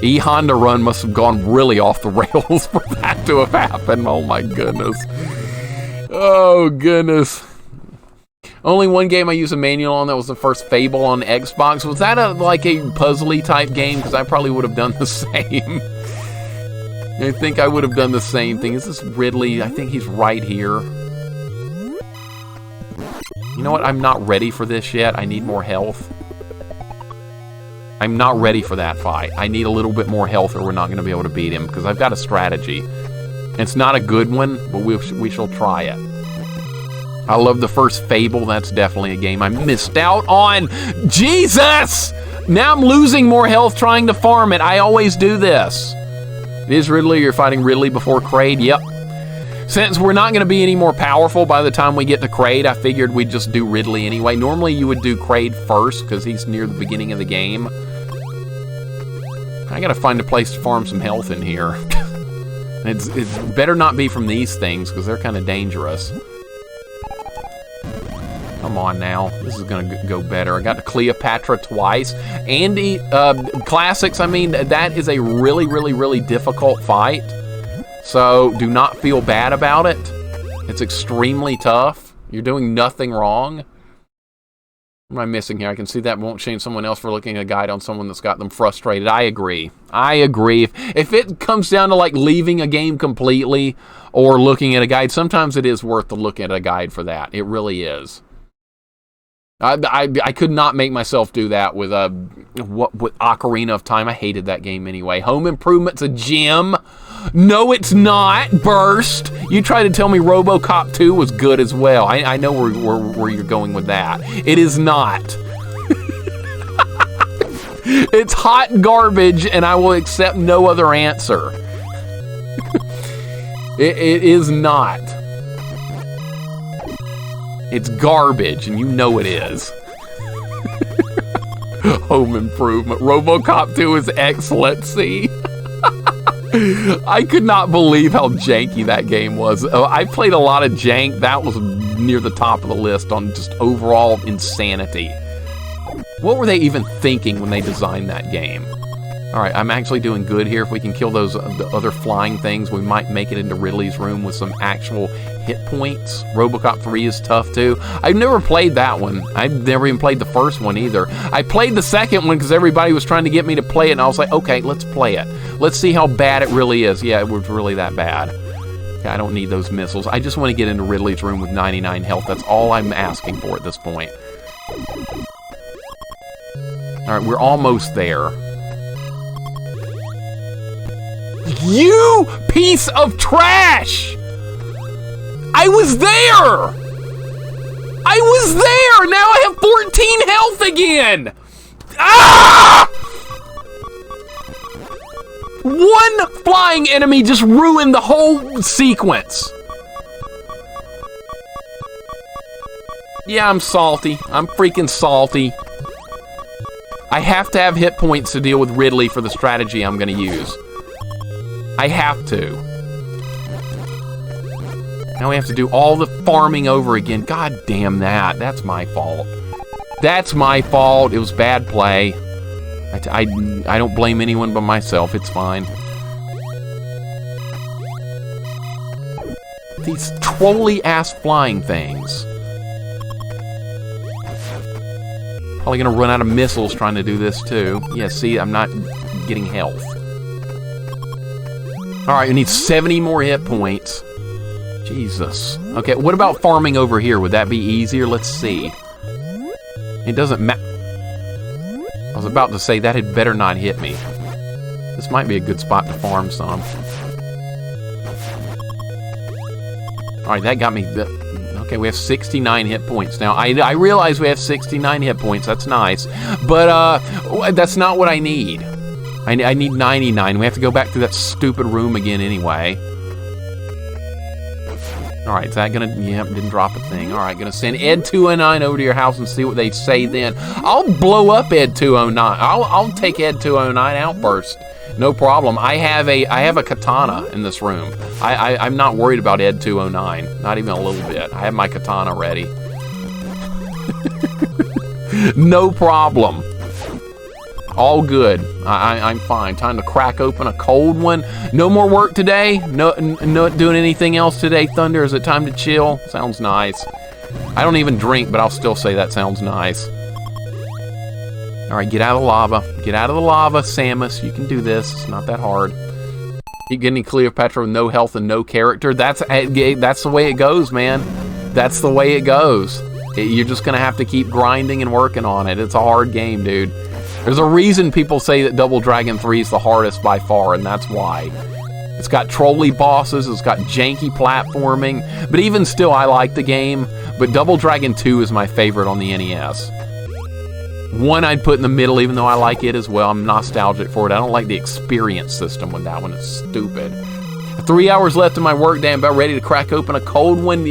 E-Honda Run must have gone really off the rails for that to have happened. Oh my goodness. Oh goodness. Only one game I used a manual on, that was the first Fable on Xbox. Was that like a puzzly type game? Because I probably would have done the same. I think I would have done the same thing. Is this Ridley? I think he's right here. You know what? I'm not ready for this yet. I need more health. I'm not ready for that fight. I need a little bit more health or we're not going to be able to beat him, because I've got a strategy. It's not a good one, but we shall try it. I love the first Fable. That's definitely a game I missed out on. Jesus! Now I'm losing more health trying to farm it. I always do this. It is Ridley. You're fighting Ridley before Kraid. Yep. Since we're not going to be any more powerful by the time we get to Kraid, I figured we'd just do Ridley anyway. Normally you would do Kraid first because he's near the beginning of the game. I got to find a place to farm some health in here. It's better not be from these things because they're kind of dangerous. Come on now. This is going to go better. I got to Cleopatra twice. Andy, Classics, I mean, that is a really, really, really difficult fight. So do not feel bad about it. It's extremely tough. You're doing nothing wrong. What am I missing here? I can see that won't shame someone else for looking at a guide on someone that's got them frustrated. I agree. I agree. If it comes down to like leaving a game completely or looking at a guide, sometimes it is worth to look at a guide for that. It really is. I could not make myself do that with Ocarina of Time. I hated that game anyway. Home Improvement's a gem. No, it's not. Burst. You tried to tell me RoboCop 2 was good as well. I know where you're going with that. It is not. It's hot garbage, and I will accept no other answer. It is not. It's garbage, and you know it is. Home Improvement. RoboCop 2 is excellent, see? I could not believe how janky that game was. I played a lot of jank. That was near the top of the list on just overall insanity. What were they even thinking when they designed that game? Alright, I'm actually doing good here. If we can kill those the other flying things, we might make it into Ridley's room with some actual hit points. RoboCop 3 is tough too. I've never played that one. I've never even played the first one either. I played the second one because everybody was trying to get me to play it, and I was like, okay, let's play it. Let's see how bad it really is. Yeah, it was really that bad. Okay, I don't need those missiles. I just want to get into Ridley's room with 99 health. That's all I'm asking for at this point. Alright, we're almost there. You piece of trash! I was there! I was there! Now I have 14 health again! Ah! One flying enemy just ruined the whole sequence. Yeah, I'm salty. I'm freaking salty. I have to have hit points to deal with Ridley for the strategy I'm gonna use. I have to. Now we have to do all the farming over again. God damn that. That's my fault. That's my fault. It was bad play. I don't blame anyone but myself. It's fine. These trolley-ass flying things. Probably gonna run out of missiles trying to do this too. Yeah, see, I'm not getting health. Alright, we need 70 more hit points. Jesus. Okay, what about farming over here? Would that be easier? Let's see. It doesn't matter. I was about to say that had better not hit me. This might be a good spot to farm some. Alright, that got me... Okay, we have 69 hit points now. I realize we have 69 hit points. That's nice. But that's not what I need. I need 99. We have to go back to that stupid room again anyway. Alright, is that gonna... Yep, didn't drop a thing. Alright, gonna send Ed209 over to your house and see what they say then. I'll blow up Ed209. I'll take Ed209 out first. No problem. I have a katana in this room. I'm not worried about Ed209. Not even a little bit. I have my katana ready. No problem. All good. I'm fine. Time to crack open a cold one. No more work today? No doing anything else today, Thunder? Is it time to chill? Sounds nice. I don't even drink, but I'll still say that sounds nice. All right, get out of the lava. Get out of the lava, Samus. You can do this. It's not that hard. You get any Cleopatra with no health and no character? That's the way it goes, man. That's the way it goes. You're just going to have to keep grinding and working on it. It's a hard game, dude. There's a reason people say that Double Dragon 3 is the hardest by far, and that's why. It's got trolley bosses, it's got janky platforming, but even still, I like the game. But Double Dragon 2 is my favorite on the NES. One I'd put in the middle, even though I like it as well. I'm nostalgic for it. I don't like the experience system with that one. It's stupid. 3 hours left in my work day. I'm about ready to crack open a cold one.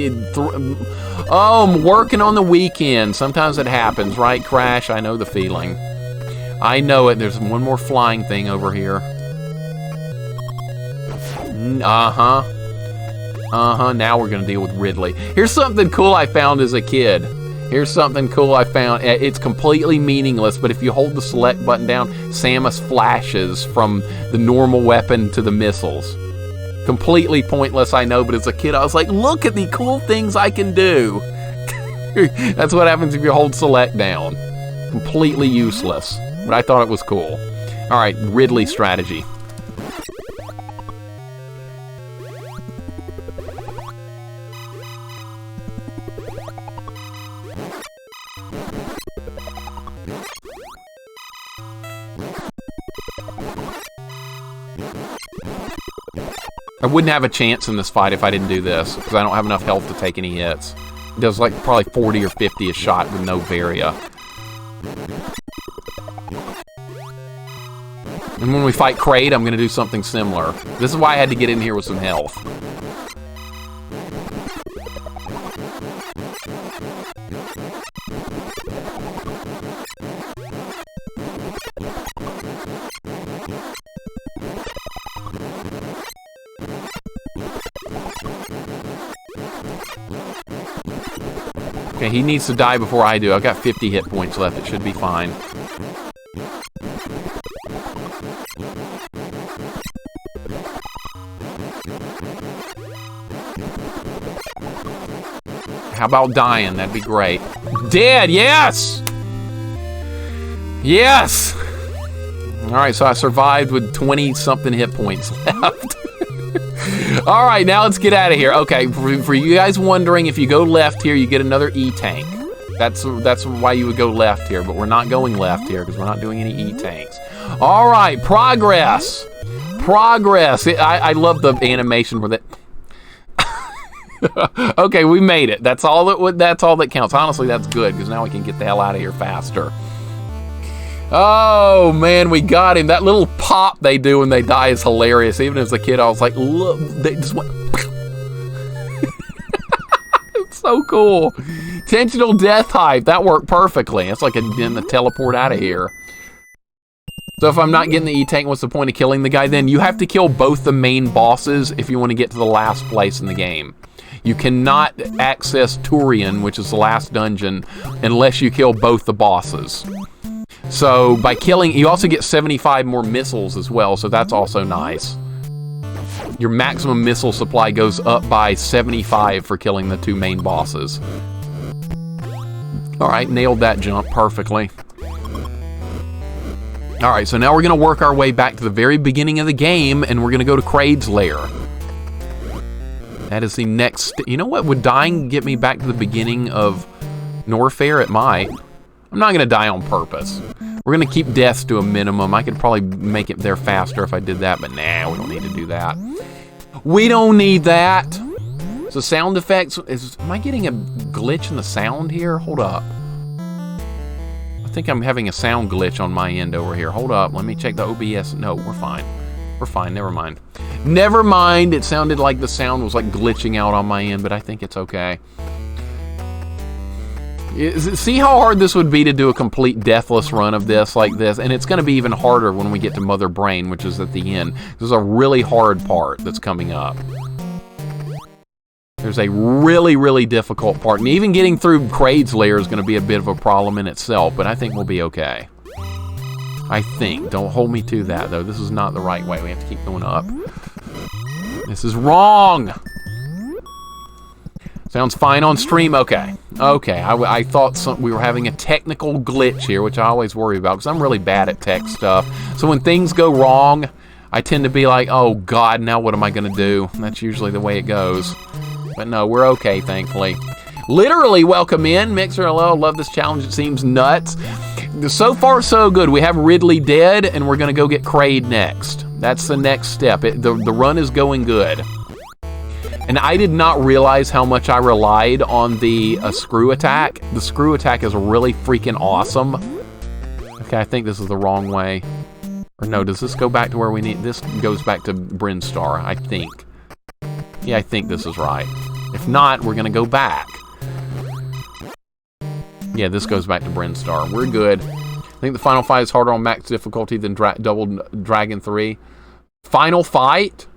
Oh, I'm working on the weekend. Sometimes it happens, right, Crash? I know the feeling. I know it. There's one more flying thing over here. Uh-huh. Now we're going to deal with Ridley. Here's something cool I found as a kid. Here's something cool I found. It's completely meaningless, but if you hold the select button down, Samus flashes from the normal weapon to the missiles. Completely pointless, I know, but as a kid, I was like, look at the cool things I can do. That's what happens if you hold select down. Completely useless. But I thought it was cool. All right, Ridley strategy. I wouldn't have a chance in this fight if I didn't do this, because I don't have enough health to take any hits. It does like probably 40 or 50 a shot with no Varia. And when we fight Kraid, I'm going to do something similar. This is why I had to get in here with some health. Okay, he needs to die before I do. I've got 50 hit points left. It should be fine. How about dying? That'd be great. Dead, yes! Yes! Alright, so I survived with 20-something hit points left. Alright, now let's get out of here. Okay, for you guys wondering, if you go left here, you get another E-Tank. That's why you would go left here, but we're not going left here because we're not doing any E-Tanks. Alright, progress! Progress! I love the animation where that... Okay, we made it. That's all that counts. Honestly, that's good, because now we can get the hell out of here faster. Oh, man, we got him. That little pop they do when they die is hilarious. Even as a kid, I was like, look, they just went... It's so cool. Intentional death hype. That worked perfectly. It's like in the teleport out of here. So if I'm not getting the E-Tank, what's the point of killing the guy then? You have to kill both the main bosses if you want to get to the last place in the game. You cannot access Turian, which is the last dungeon, unless you kill both the bosses. So by killing, you also get 75 more missiles as well, so that's also nice. Your maximum missile supply goes up by 75 for killing the two main bosses. All right, nailed that jump perfectly. All right, so now we're gonna work our way back to the very beginning of the game, and we're gonna go to Kraid's lair. That is the next... You know what? Would dying get me back to the beginning of Norfair? It might. I'm not going to die on purpose. We're going to keep deaths to a minimum. I could probably make it there faster if I did that, but nah, we don't need to do that. We don't need that. So sound effects... Am I getting a glitch in the sound here? Hold up. I think I'm having a sound glitch on my end over here. Hold up. Let me check the OBS. No, we're fine. We're fine. Never mind. Never mind. It sounded like the sound was like glitching out on my end, but I think it's okay. See how hard this would be to do a complete deathless run of this like this? And it's going to be even harder when we get to Mother Brain, which is at the end. This is a really hard part that's coming up. There's a really, really difficult part. And even getting through Kraid's lair is going to be a bit of a problem in itself, but I think we'll be okay. I think. Don't hold me to that, though. This is not the right way. We have to keep going up. This is wrong! Sounds fine on stream? Okay. Okay, I thought we were having a technical glitch here, which I always worry about, because I'm really bad at tech stuff. So when things go wrong, I tend to be like, oh God, now what am I going to do? And that's usually the way it goes. But no, we're okay, thankfully. Literally, welcome in. Mixer, hello, love this challenge. It seems nuts. So far, so good. We have Ridley dead, and we're going to go get Kraid next. That's the next step. The run is going good. And I did not realize how much I relied on the screw attack. The screw attack is really freaking awesome. Okay, I think this is the wrong way. Or no, does this go back to where we need... This goes back to Brinstar, I think. Yeah, I think this is right. If not, we're going to go back. Yeah, this goes back to Brinstar. We're good. I think the final fight is harder on max difficulty than Double Dragon 3. Final fight?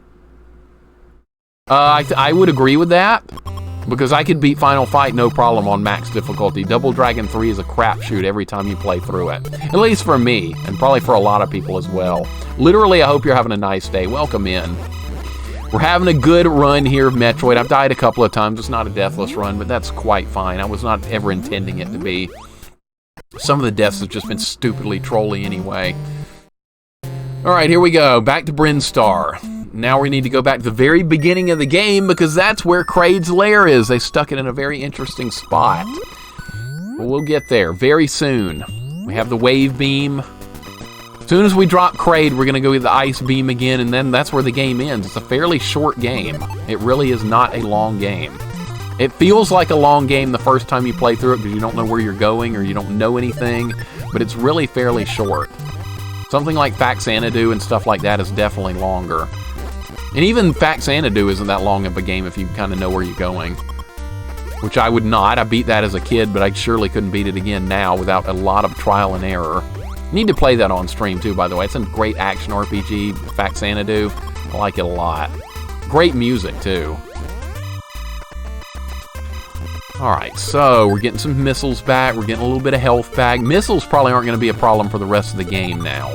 I would agree with that, because I could beat Final Fight no problem on max difficulty. Double Dragon 3 is a crapshoot every time you play through it. At least for me, and probably for a lot of people as well. Literally, I hope you're having a nice day. Welcome in. We're having a good run here of Metroid. I've died a couple of times. It's not a deathless run, but that's quite fine. I was not ever intending it to be. Some of the deaths have just been stupidly trolly anyway. Alright, here we go. Back to Brinstar. Now we need to go back to the very beginning of the game, because that's where Kraid's lair is. They stuck it in a very interesting spot. But we'll get there very soon. We have the wave beam. As soon as we drop Kraid, we're going to go get the ice beam again, and then that's where the game ends. It's a fairly short game. It really is not a long game. It feels like a long game the first time you play through it, because you don't know where you're going or you don't know anything, but it's really fairly short. Something like Faxanadu and stuff like that is definitely longer. And even Faxanadu isn't that long of a game if you kind of know where you're going. Which I would not. I beat that as a kid, but I surely couldn't beat it again now without a lot of trial and error. Need to play that on stream too, by the way. It's a great action RPG, Faxanadu. I like it a lot. Great music too. Alright, so we're getting some missiles back. We're getting a little bit of health back. Missiles probably aren't going to be a problem for the rest of the game now.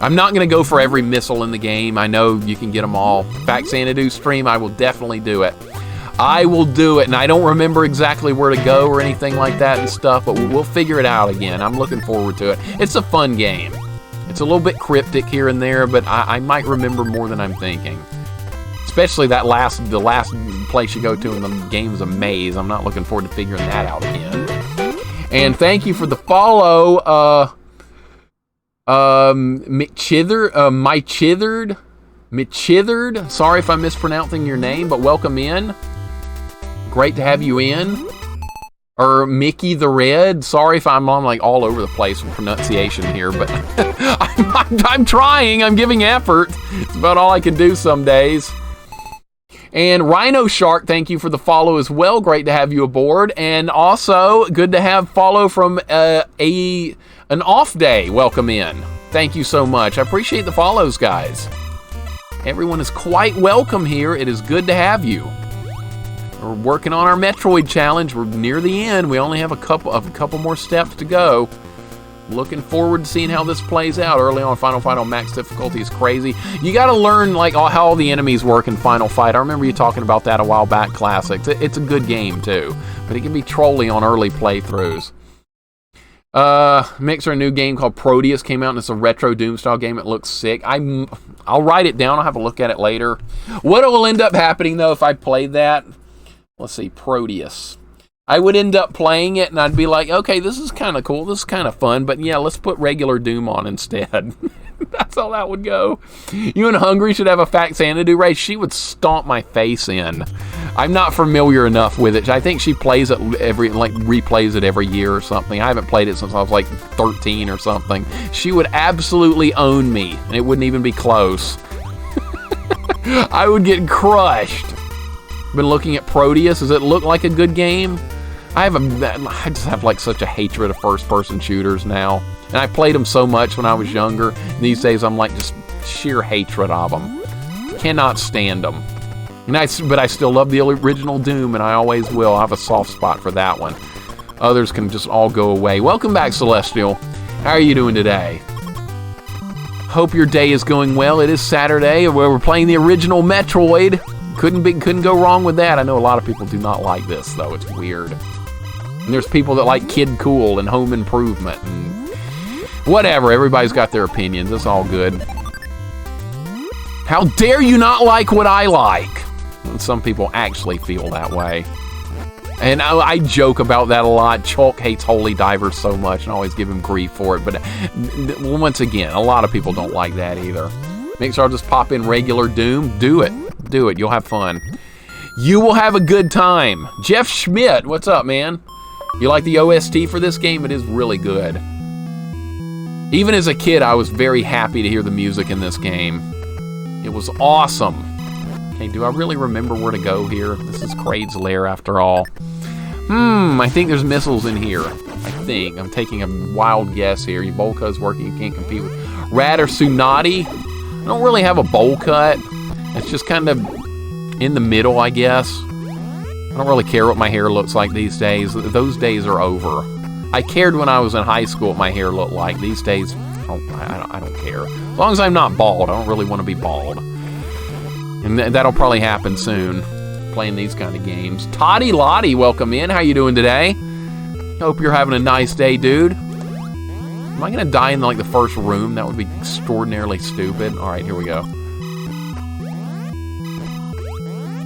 I'm not going to go for every missile in the game. I know you can get them all. Faxanadu stream, I will definitely do it. I will do it, and I don't remember exactly where to go or anything like that and stuff, but we'll figure it out again. I'm looking forward to it. It's a fun game. It's a little bit cryptic here and there, but I might remember more than I'm thinking. Especially the last place you go to in the game is a maze. I'm not looking forward to figuring that out again. And thank you for the follow, Michithered. Sorry if I'm mispronouncing your name, but welcome in. Great to have you in. Or Mickey the Red. Sorry if I'm on like all over the place with pronunciation here, but I'm trying. I'm giving effort. It's about all I can do some days. And Rhino Shark, thank you for the follow as well. Great to have you aboard. And also, good to have follow from an off day. Welcome in. Thank you so much. I appreciate the follows, guys. Everyone is quite welcome here. It is good to have you. We're working on our Metroid challenge. We're near the end. We only have a couple more steps to go. Looking forward to seeing how this plays out. Early on, Final Fight on max difficulty is crazy. You got to learn like how all the enemies work in Final Fight. I remember you talking about that a while back, Classics. It's a good game too, but it can be trolly on early playthroughs. Mixer, a new game called Proteus came out, and it's a retro Doom style game. It looks sick. I'll write it down. I'll have a look at it later. What will end up happening though if I played that? Let's see, Proteus. I would end up playing it, and I'd be like, okay, this is kind of cool. This is kind of fun, but yeah, let's put regular Doom on instead. That's how that would go. You and Hungry should have a Faxanadu race. She would stomp my face in. I'm not familiar enough with it. I think she plays it replays it every year or something. I haven't played it since I was like 13 or something. She would absolutely own me, and it wouldn't even be close. I would get crushed. Been looking at Proteus. Does it look like a good game? I just have like such a hatred of first-person shooters now. And I played them so much when I was younger. These days I'm like just sheer hatred of them. Cannot stand them. But I still love the original Doom, and I always will. I have a soft spot for that one. Others can just all go away. Welcome back, Celestial. How are you doing today? Hope your day is going well. It is Saturday, where we're playing the original Metroid. Couldn't go wrong with that. I know a lot of people do not like this, though. It's weird. And there's people that like Kid Cool and Home Improvement and whatever. Everybody's got their opinions. It's all good. How dare you not like what I like? And some people actually feel that way. And I joke about that a lot. Chalk hates Holy Divers so much and I always give him grief for it. But once again, a lot of people don't like that either. Make sure I'll just pop in regular Doom. Do it. Do it. You'll have fun. You will have a good time. Jeff Schmidt, what's up, man? You like the OST for this game? It is really good. Even as a kid, I was very happy to hear the music in this game. It was awesome. Okay, do I really remember where to go here? This is Kraid's lair after all. I think there's missiles in here. I think. I'm taking a wild guess here. Your bowl cut's working. You can't compete with Rad or Tsunade. I don't really have a bowl cut. It's just kind of in the middle, I guess. I don't really care what my hair looks like these days. Those days are over. I cared when I was in high school what my hair looked like. These days, I don't care. As long as I'm not bald, I don't really want to be bald. And that'll probably happen soon, playing these kind of games. Toddy Lottie, welcome in. How you doing today? Hope you're having a nice day, dude. Am I going to die in like the first room? That would be extraordinarily stupid. All right, here we go.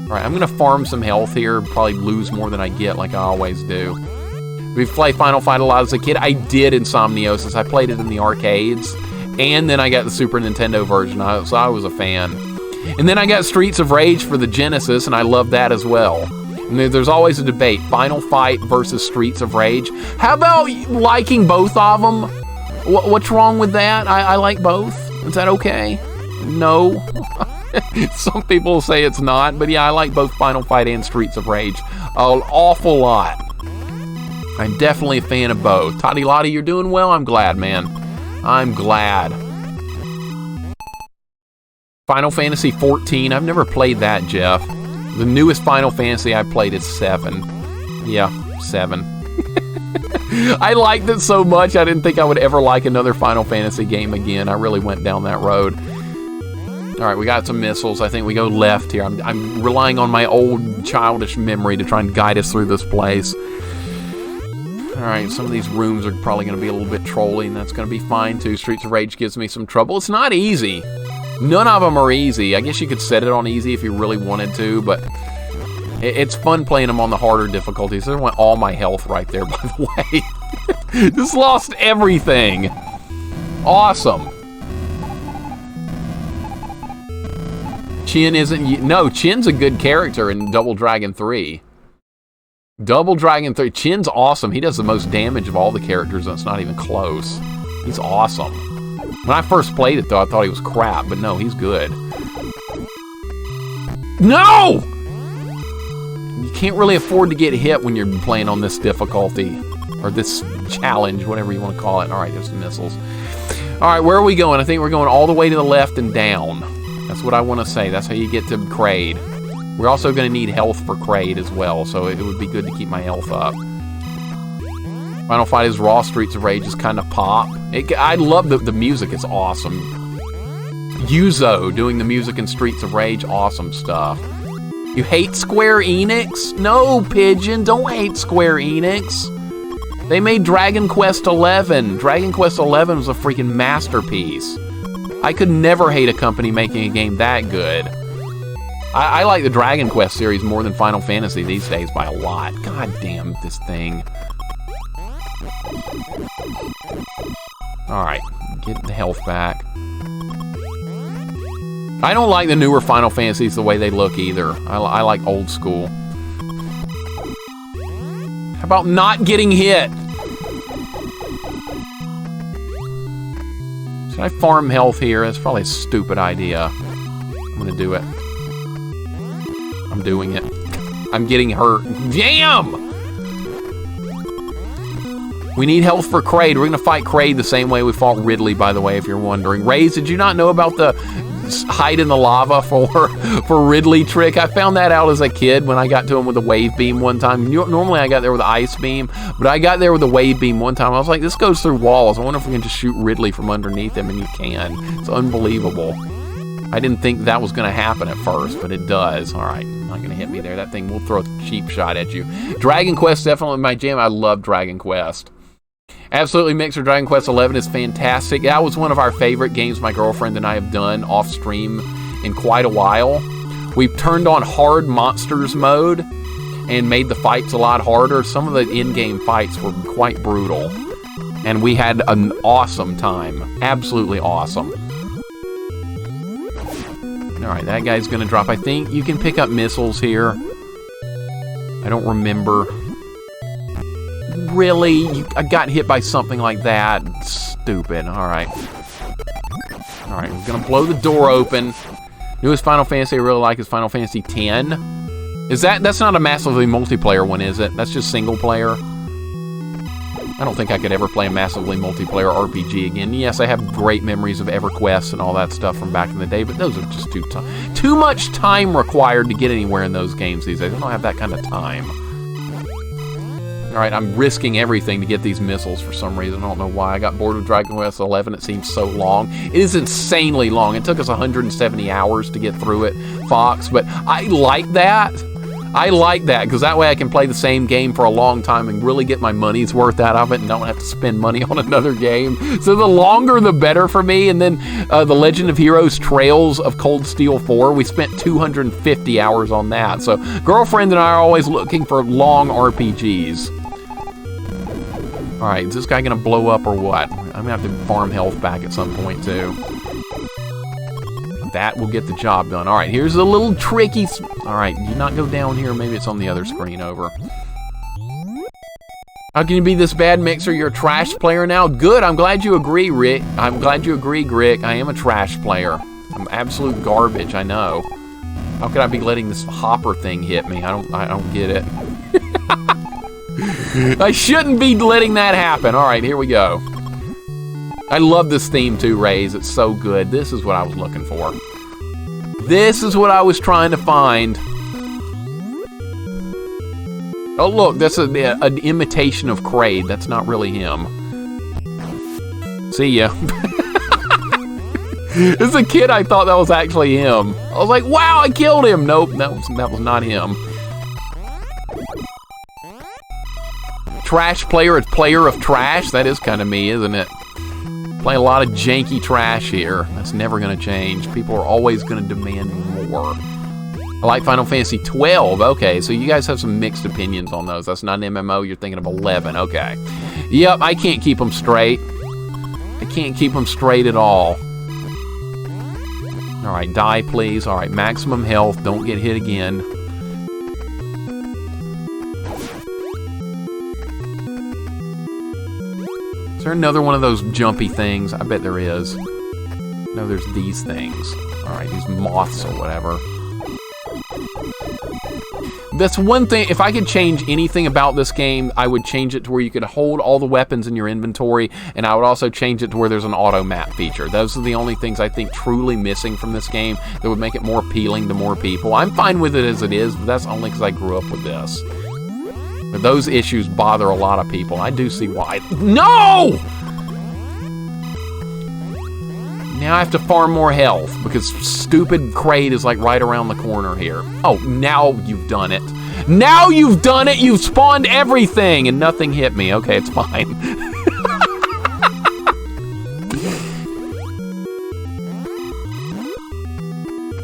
All right, I'm going to farm some health here. Probably lose more than I get like I always do. We played Final Fight a lot as a kid. I did Insomniosis. I played it in the arcades. And then I got the Super Nintendo version, so I was a fan. And then I got Streets of Rage for the Genesis, and I loved that as well. And there's always a debate, Final Fight versus Streets of Rage. How about liking both of them? What's wrong with that? I like both. Is that okay? No. Some people say it's not, but yeah, I like both Final Fight and Streets of Rage an awful lot. I'm definitely a fan of both. Toddy Lottie, you're doing well? I'm glad, man. I'm glad. Final Fantasy 14. I've never played that, Jeff. The newest Final Fantasy I played is 7. Yeah, 7. I liked it so much, I didn't think I would ever like another Final Fantasy game again. I really went down that road. All right, we got some missiles. I think we go left here. I'm relying on my old childish memory to try and guide us through this place. All right, some of these rooms are probably going to be a little bit trolly, and that's going to be fine, too. Streets of Rage gives me some trouble. It's not easy. None of them are easy. I guess you could set it on easy if you really wanted to, but it's fun playing them on the harder difficulties. I want all my health right there, by the way. Just lost everything. Awesome. Chin isn't... No, Chin's a good character in Double Dragon 3. Double Dragon 3. Chin's awesome. He does the most damage of all the characters, and it's not even close. He's awesome. When I first played it, though, I thought he was crap, but no, he's good. No! You can't really afford to get hit when you're playing on this difficulty, or this challenge, whatever you want to call it. All right, there's some missiles. All right, where are we going? I think we're going all the way to the left and down. That's what I want to say. That's how you get to Kraid. We're also going to need health for Kraid as well, so it would be good to keep my health up. Final Fight is raw. Streets of Rage is kind of pop. I love the music. It's awesome. Yuzo doing the music in Streets of Rage. Awesome stuff. You hate Square Enix? No, Pigeon. Don't hate Square Enix. They made Dragon Quest XI. Dragon Quest XI was a freaking masterpiece. I could never hate a company making a game that good. I like the Dragon Quest series more than Final Fantasy these days by a lot. God damn this thing. Alright, get the health back. I don't like the newer Final Fantasies the way they look either. I like old school. How about not getting hit? Should I farm health here? That's probably a stupid idea. I'm gonna do it. I'm doing it. I'm getting hurt. Damn! We need health for Kraid. We're gonna fight Kraid the same way we fought Ridley, by the way, if you're wondering. Raze, did you not know about the hide in the lava for Ridley trick. I found that out as a kid when I got to him with a wave beam one time. Normally I got there with an ice beam, but I got there with a wave beam one time. I was like, this goes through walls. I wonder if we can just shoot Ridley from underneath him, and you can. It's unbelievable. I didn't think that was going to happen at first, but it does. All right, not going to hit me there. That thing will throw a cheap shot at you. Dragon Quest, definitely my jam. I love Dragon Quest. Absolutely, Mixer. Dragon Quest 11 is fantastic. That was one of our favorite games my girlfriend and I have done off stream in quite a while. We've turned on hard monsters mode and made the fights a lot harder. Some of the in-game fights were quite brutal, and we had an awesome time. Absolutely awesome. All right, that guy's going to drop. I think you can pick up missiles here. I don't remember. Really? I got hit by something like that? Stupid. All right. All right, we're going to blow the door open. Newest Final Fantasy I really like is Final Fantasy X. That's not a massively multiplayer one, is it? That's just single player? I don't think I could ever play a massively multiplayer RPG again. Yes, I have great memories of EverQuest and all that stuff from back in the day, but those are just too much time required to get anywhere in those games these days. I don't have that kind of time. All right, I'm risking everything to get these missiles for some reason. I don't know why. I got bored with Dragon Quest 11. It seems so long. It is insanely long. It took us 170 hours to get through it, Fox, but I like that. I like that, because that way I can play the same game for a long time and really get my money's worth out of it and don't have to spend money on another game. So the longer, the better for me. And then The Legend of Heroes Trails of Cold Steel 4, we spent 250 hours on that. So girlfriend and I are always looking for long RPGs. All right, is this guy going to blow up or what? I'm going to have to farm health back at some point, too. That will get the job done. All right, here's a little tricky... All right, do not go down here. Maybe it's on the other screen over. How can you be this bad, Mixer? You're a trash player now? Good, I'm glad you agree, Rick. I'm glad you agree, Grick. I am a trash player. I'm absolute garbage, I know. How could I be letting this hopper thing hit me? I don't get it. I shouldn't be letting that happen. All right, here we go. I love this theme too, Raze. It's so good. This is what I was looking for. This is what I was trying to find. Oh, look, that's an imitation of Kraid. That's not really him. See ya. As a kid, I thought that was actually him. I was like, wow, I killed him. Nope, that was not him. Trash player, player of trash. That is kind of me, isn't it? Play a lot of janky trash here. That's never going to change. People are always going to demand more. I like Final Fantasy 12. Okay, so you guys have some mixed opinions on those. That's not an MMO. You're thinking of 11. Okay. Yep, I can't keep them straight. I can't keep them straight at all. All right, die, please. All right, maximum health. Don't get hit again. Is there another one of those jumpy things? I bet there is. No, there's these things. All right, these moths or whatever. That's one thing. If I could change anything about this game, I would change it to where you could hold all the weapons in your inventory, and I would also change it to where there's an auto map feature. Those are the only things I think truly missing from this game that would make it more appealing to more people. I'm fine with it as it is, but that's only because I grew up with this. But those issues bother a lot of people. I do see why. No! Now I have to farm more health because stupid Kraid is like right around the corner here. Oh, now you've done it. Now you've done it! You've spawned everything and nothing hit me. Okay, it's fine.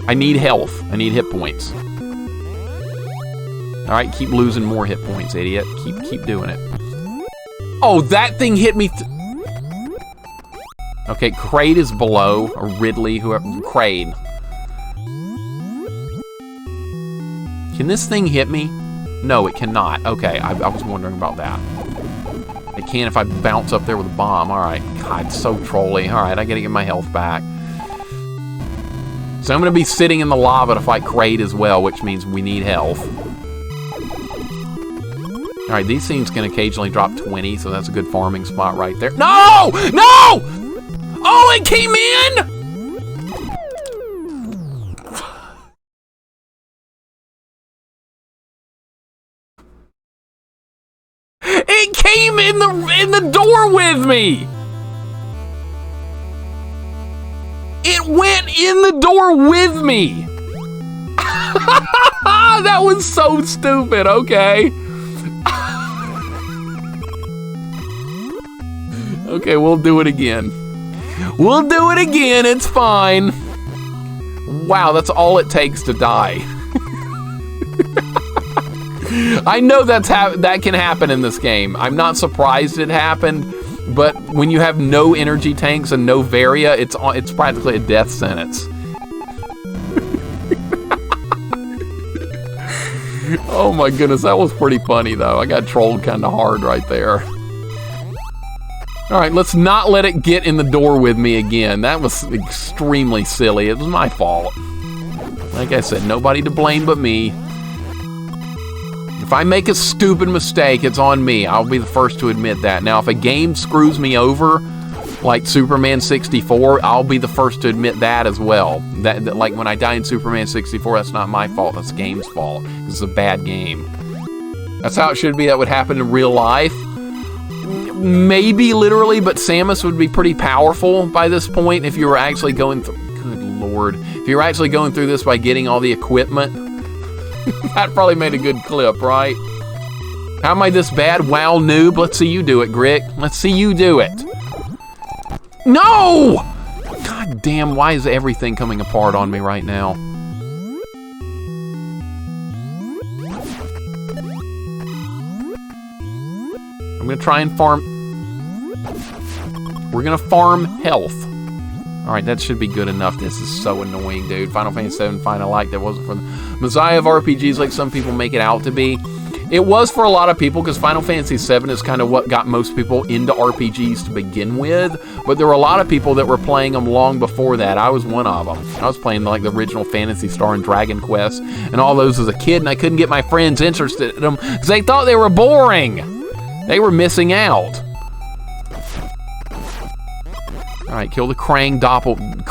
I need health. I need hit points. All right, keep losing more hit points, idiot. Keep doing it. Oh, that thing hit me. Okay, Kraid is below, or Ridley, whoever. Kraid. Can this thing hit me? No, it cannot. Okay, I was wondering about that. It can if I bounce up there with a bomb. All right. God, so trolly. All right, I gotta get my health back. So I'm gonna be sitting in the lava to fight Kraid as well, which means we need health. All right, these things can occasionally drop 20, so that's a good farming spot right there. No! No! Oh, it came in! It came in the door with me. It went in the door with me. That was so stupid. Okay. Okay, we'll do it again. We'll do it again. It's fine. Wow, that's all it takes to die. I know that can happen in this game. I'm not surprised it happened, but when you have no energy tanks and no Varia, it's practically a death sentence. Oh my goodness, that was pretty funny though. I got trolled kind of hard right there. All right, let's not let it get in the door with me again. That was extremely silly. It was my fault. Like I said, nobody to blame but me. If I make a stupid mistake, it's on me. I'll be the first to admit that. Now, if a game screws me over, like Superman 64, I'll be the first to admit that as well. That like when I die in Superman 64, that's not my fault. That's the game's fault. It's a bad game. That's how it should be. That would happen in real life. Maybe literally, but Samus would be pretty powerful by this point if you were actually going through. Good lord. If you were actually going through this by getting all the equipment. That probably made a good clip, right? How am I this bad? Wow, noob. Let's see you do it, Grick. Let's see you do it. No! God damn, why is everything coming apart on me right now? I'm gonna try and farm. We're gonna farm health. All right, that should be good enough. This is so annoying, dude. Final Fantasy VII Final Like that wasn't for the Messiah of RPGs like some people make it out to be. It was for a lot of people because Final Fantasy VII is kind of what got most people into RPGs to begin with. But there were a lot of people that were playing them long before that. I was one of them. I was playing like the original Phantasy Star and Dragon Quest and all those as a kid, and I couldn't get my friends interested in them because they thought they were boring. They were missing out. All right, kill the Cray doppelganger.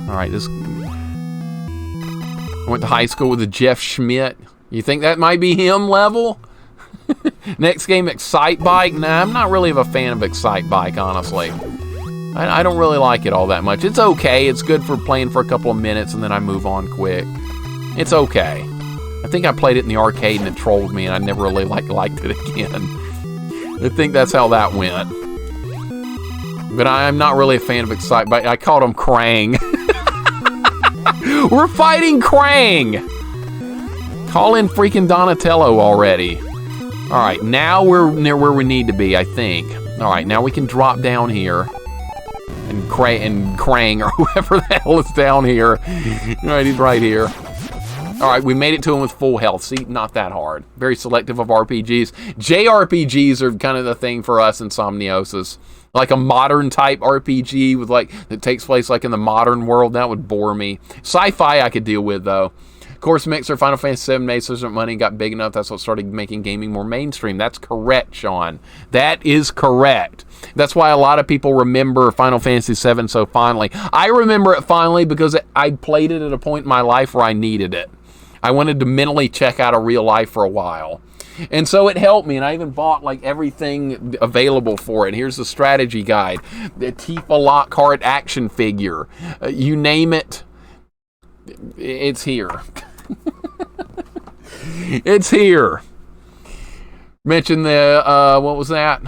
All right, this. I went to high school with a Jeff Schmidt. You think that might be him level? Next game, Excite Bike. Nah, I'm not really a fan of Excite Bike, honestly. I don't really like it all that much. It's okay. It's good for playing for a couple of minutes, and then I move on quick. It's okay. I think I played it in the arcade, and it trolled me, and I never really liked it again. I think that's how that went. But I'm not really a fan of Excite Bike. I called him Krang. We're fighting Krang! Call in freaking Donatello already. All right, now we're near where we need to be, I think. All right, now we can drop down here. And Krang, or whoever the hell is down here. All right, he's right here. All right, we made it to him with full health. See, not that hard. Very selective of RPGs. JRPGs are kind of the thing for us in Somniosis. Like a modern type RPG with that takes place like in the modern world, that would bore me. Sci-fi I could deal with though. Of course, Mixer, Final Fantasy VII made sufficient money, got big enough. That's what started making gaming more mainstream. That's correct, Sean. That is correct. That's why a lot of people remember Final Fantasy VII so fondly. I remember it fondly because I played it at a point in my life where I needed it. I wanted to mentally check out of real life for a while. And so it helped me, and I even bought everything available for it. Here's the strategy guide, the Tifa Lockhart action figure. You name it, it's here. It's here. Mentioned the, what was that?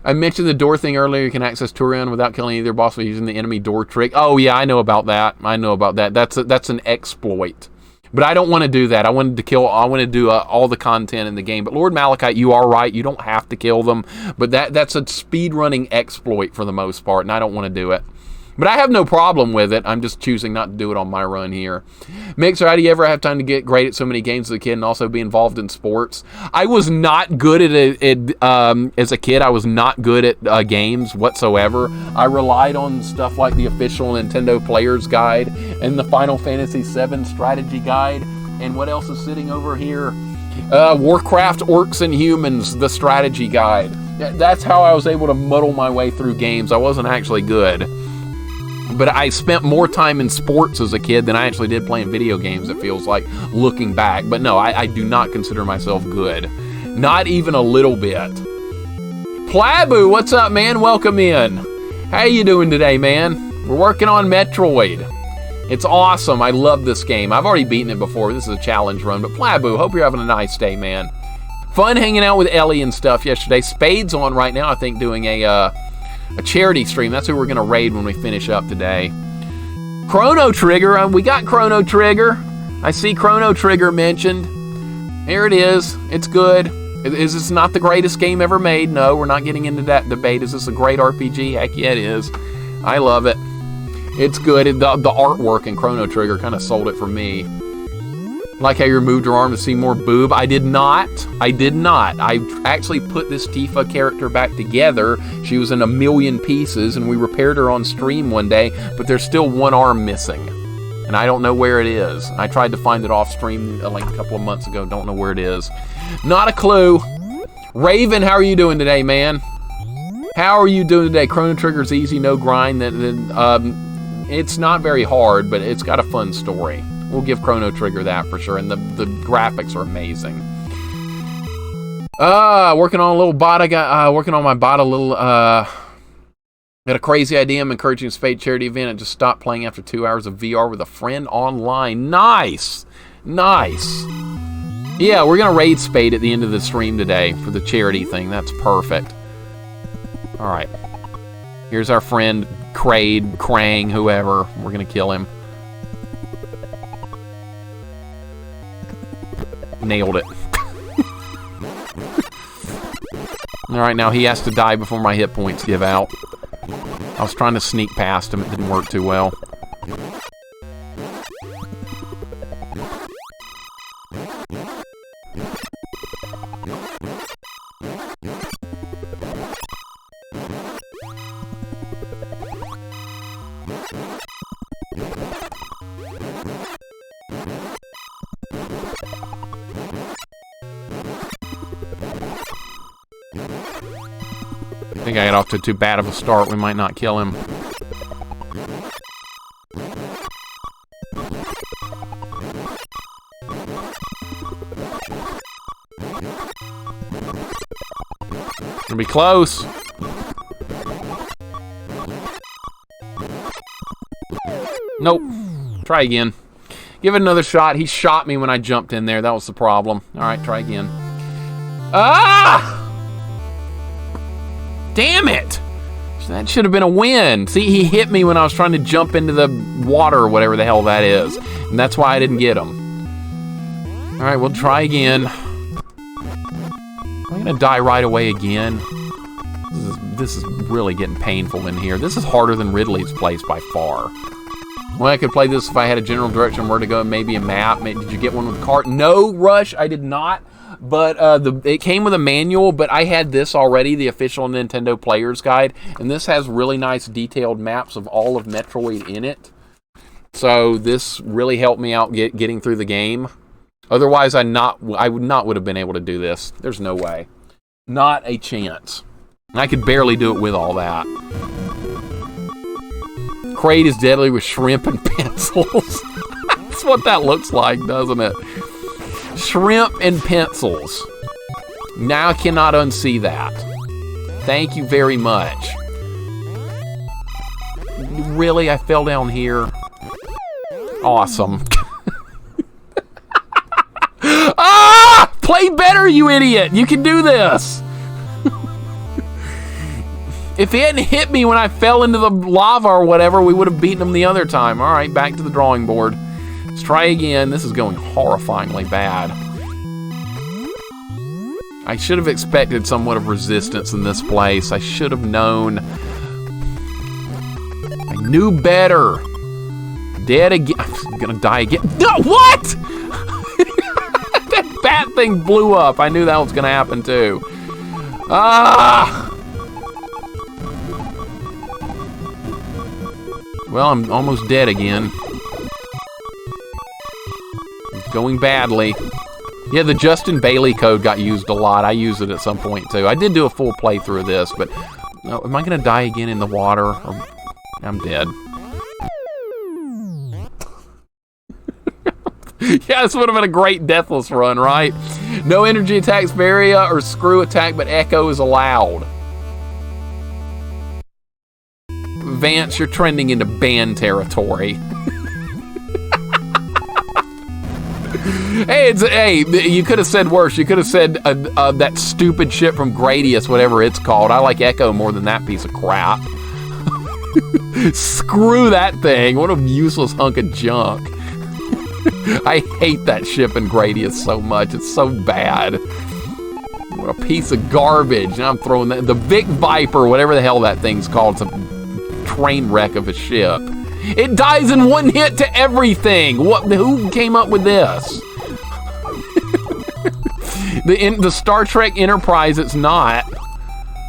I mentioned the door thing earlier. You can access Turian without killing either boss by using the enemy door trick. Oh yeah, I know about that. That's an exploit. But I don't want to do that. I want to do all the content in the game. But Lord Malachite, you are right. You don't have to kill them. But that's a speedrunning exploit for the most part, and I don't want to do it. But I have no problem with it. I'm just choosing not to do it on my run here. Mixer, how do you ever have time to get great at so many games as a kid and also be involved in sports? I was not good at it as a kid. I was not good at games whatsoever. I relied on stuff like the official Nintendo Player's Guide and the Final Fantasy VII Strategy Guide. And what else is sitting over here? Warcraft Orcs and Humans, the Strategy Guide. That's how I was able to muddle my way through games. I wasn't actually good. But I spent more time in sports as a kid than I actually did playing video games, it feels like, looking back. But no, I do not consider myself good. Not even a little bit. Plabu, what's up, man? Welcome in. How you doing today, man? We're working on Metroid. It's awesome. I love this game. I've already beaten it before. This is a challenge run. But Plabu, hope you're having a nice day, man. Fun hanging out with Ellie and stuff yesterday. Spade's on right now, I think, doing a charity stream. That's who we're going to raid when we finish up today. Chrono Trigger. We got Chrono Trigger. I see Chrono Trigger mentioned. There it is. It's good. Is this not the greatest game ever made? No, we're not getting into that debate. Is this a great RPG? Heck yeah, it is. I love it. It's good. The artwork in Chrono Trigger kind of sold it for me. Like how you removed her arm to see more boob. I did not. I actually put this Tifa character back together. She was in a million pieces, and we repaired her on stream one day, but there's still one arm missing. And I don't know where it is. I tried to find it off stream like a couple of months ago. Don't know where it is. Not a clue. Raven, how are you doing today, man? How are you doing today? Chrono Trigger's easy, no grind. It's not very hard, but it's got a fun story. We'll give Chrono Trigger that for sure, and the graphics are amazing. Working on a little bot. Working on my bot a little. Got a crazy idea. I'm encouraging a Spade charity event and just stopped playing after 2 hours of VR with a friend online. Nice, nice. Yeah, we're gonna raid Spade at the end of the stream today for the charity thing. That's perfect. All right. Here's our friend Kraid, Krang, whoever. We're gonna kill him. Nailed it. Alright, now he has to die before my hit points give out. I was trying to sneak past him. It didn't work too well. I think I got off to too bad of a start. We might not kill him. Gonna be close. Nope. Try again. Give it another shot. He shot me when I jumped in there. That was the problem. Alright, try again. Ah! Damn it! That should have been a win. See, he hit me when I was trying to jump into the water or whatever the hell that is. And that's why I didn't get him. Alright, we'll try again. I'm gonna die right away again. This is really getting painful in here. This is harder than Ridley's place by far. Well, I could play this if I had a general direction where to go, maybe a map. Did you get one with a cart? No, Rush, I did not. But it came with a manual, but I had this already, the official Nintendo Player's Guide, and this has really nice detailed maps of all of Metroid in it. So this really helped me out getting through the game. Otherwise, I would have been able to do this. There's no way. Not a chance. And I could barely do it with all that. Kraid is deadly with shrimp and pencils. That's what that looks like, doesn't it? Shrimp and pencils. Now I cannot unsee that. Thank you very much. Really? I fell down here? Awesome. Ah! Play better, you idiot! You can do this! If he hadn't hit me when I fell into the lava or whatever, we would have beaten him the other time. Alright, back to the drawing board. Let's try again. This is going horrifyingly bad. I should have expected somewhat of resistance in this place. I should have known. I knew better. Dead again. I'm gonna die again. No, what? That bat thing blew up. I knew that was gonna happen too. Ah! Well, I'm almost dead again. Going badly. Yeah, the Justin Bailey code got used a lot. I used it at some point too. I did do a full playthrough of this, but am I gonna die again in the water? I'm dead. Yeah, this would have been a great deathless run, right? No energy attacks, Varia, or screw attack, but Echo is allowed. Vance, you're trending into ban territory. Hey, you could have said worse. You could have said that stupid shit from Gradius, whatever it's called. I like Echo more than that piece of crap. Screw that thing. What a useless hunk of junk. I hate that ship in Gradius so much. It's so bad. What a piece of garbage. And I'm throwing that. The Vic Viper, whatever the hell that thing's called. It's a train wreck of a ship. It dies in one hit to everything. Who came up with this? The Star Trek Enterprise, it's not.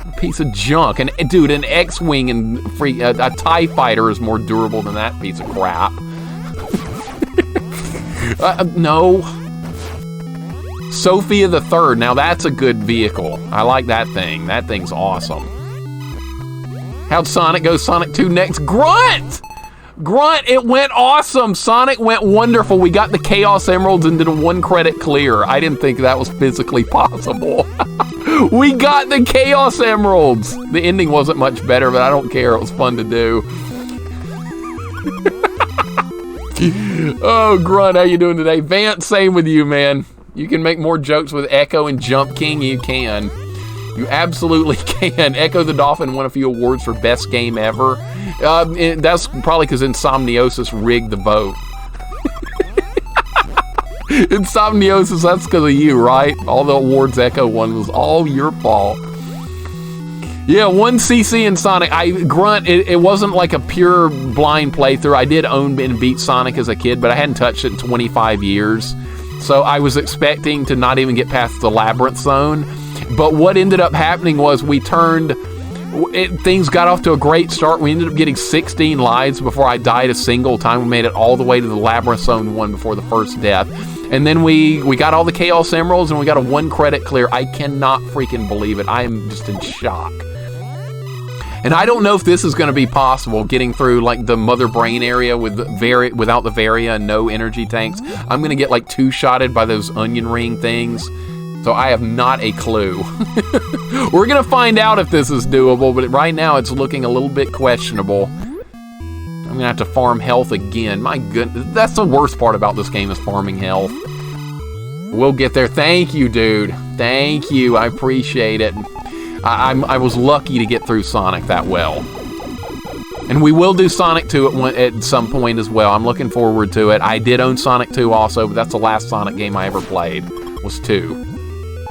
A piece of junk. And dude, an X-Wing and a TIE fighter is more durable than that piece of crap. No. Sophia the Third. Now that's a good vehicle. I like that thing. That thing's awesome. How'd Sonic go? Sonic 2 next. Grunt! Grunt, it went awesome. Sonic went wonderful. We got the Chaos Emeralds and did a 1 credit clear. I didn't think that was physically possible. We got the Chaos Emeralds. The ending wasn't much better, but I don't care. It was fun to do. Oh, Grunt, how you doing today? Vance, same with you, man. You can make more jokes with Echo and Jump King. You can. You absolutely can. Echo the Dolphin won a few awards for best game ever. That's probably because Insomniosis rigged the vote. Insomniosis, that's because of you, right? All the awards Echo won was all your fault. Yeah, 1 CC in Sonic. Grunt, it wasn't like a pure blind playthrough. I did own and beat Sonic as a kid, but I hadn't touched it in 25 years. So I was expecting to not even get past the Labyrinth Zone. But what ended up happening was things got off to a great start. We ended up getting 16 lives before I died a single time. We made it all the way to the Labyrinth Zone 1 before the first death. And then we got all the Chaos Emeralds and we got a 1 credit clear. I cannot freaking believe it. I am just in shock. And I don't know if this is going to be possible, getting through like the Mother Brain area without the Varia and no energy tanks. I'm going to get like 2-shotted by those onion ring things. So I have not a clue. We're going to find out if this is doable, but right now it's looking a little bit questionable. I'm going to have to farm health again. My goodness, that's the worst part about this game is farming health. We'll get there. Thank you, dude. Thank you. I appreciate it. I was lucky to get through Sonic that well. And we will do Sonic 2 at some point as well. I'm looking forward to it. I did own Sonic 2 also, but that's the last Sonic game I ever played, was 2.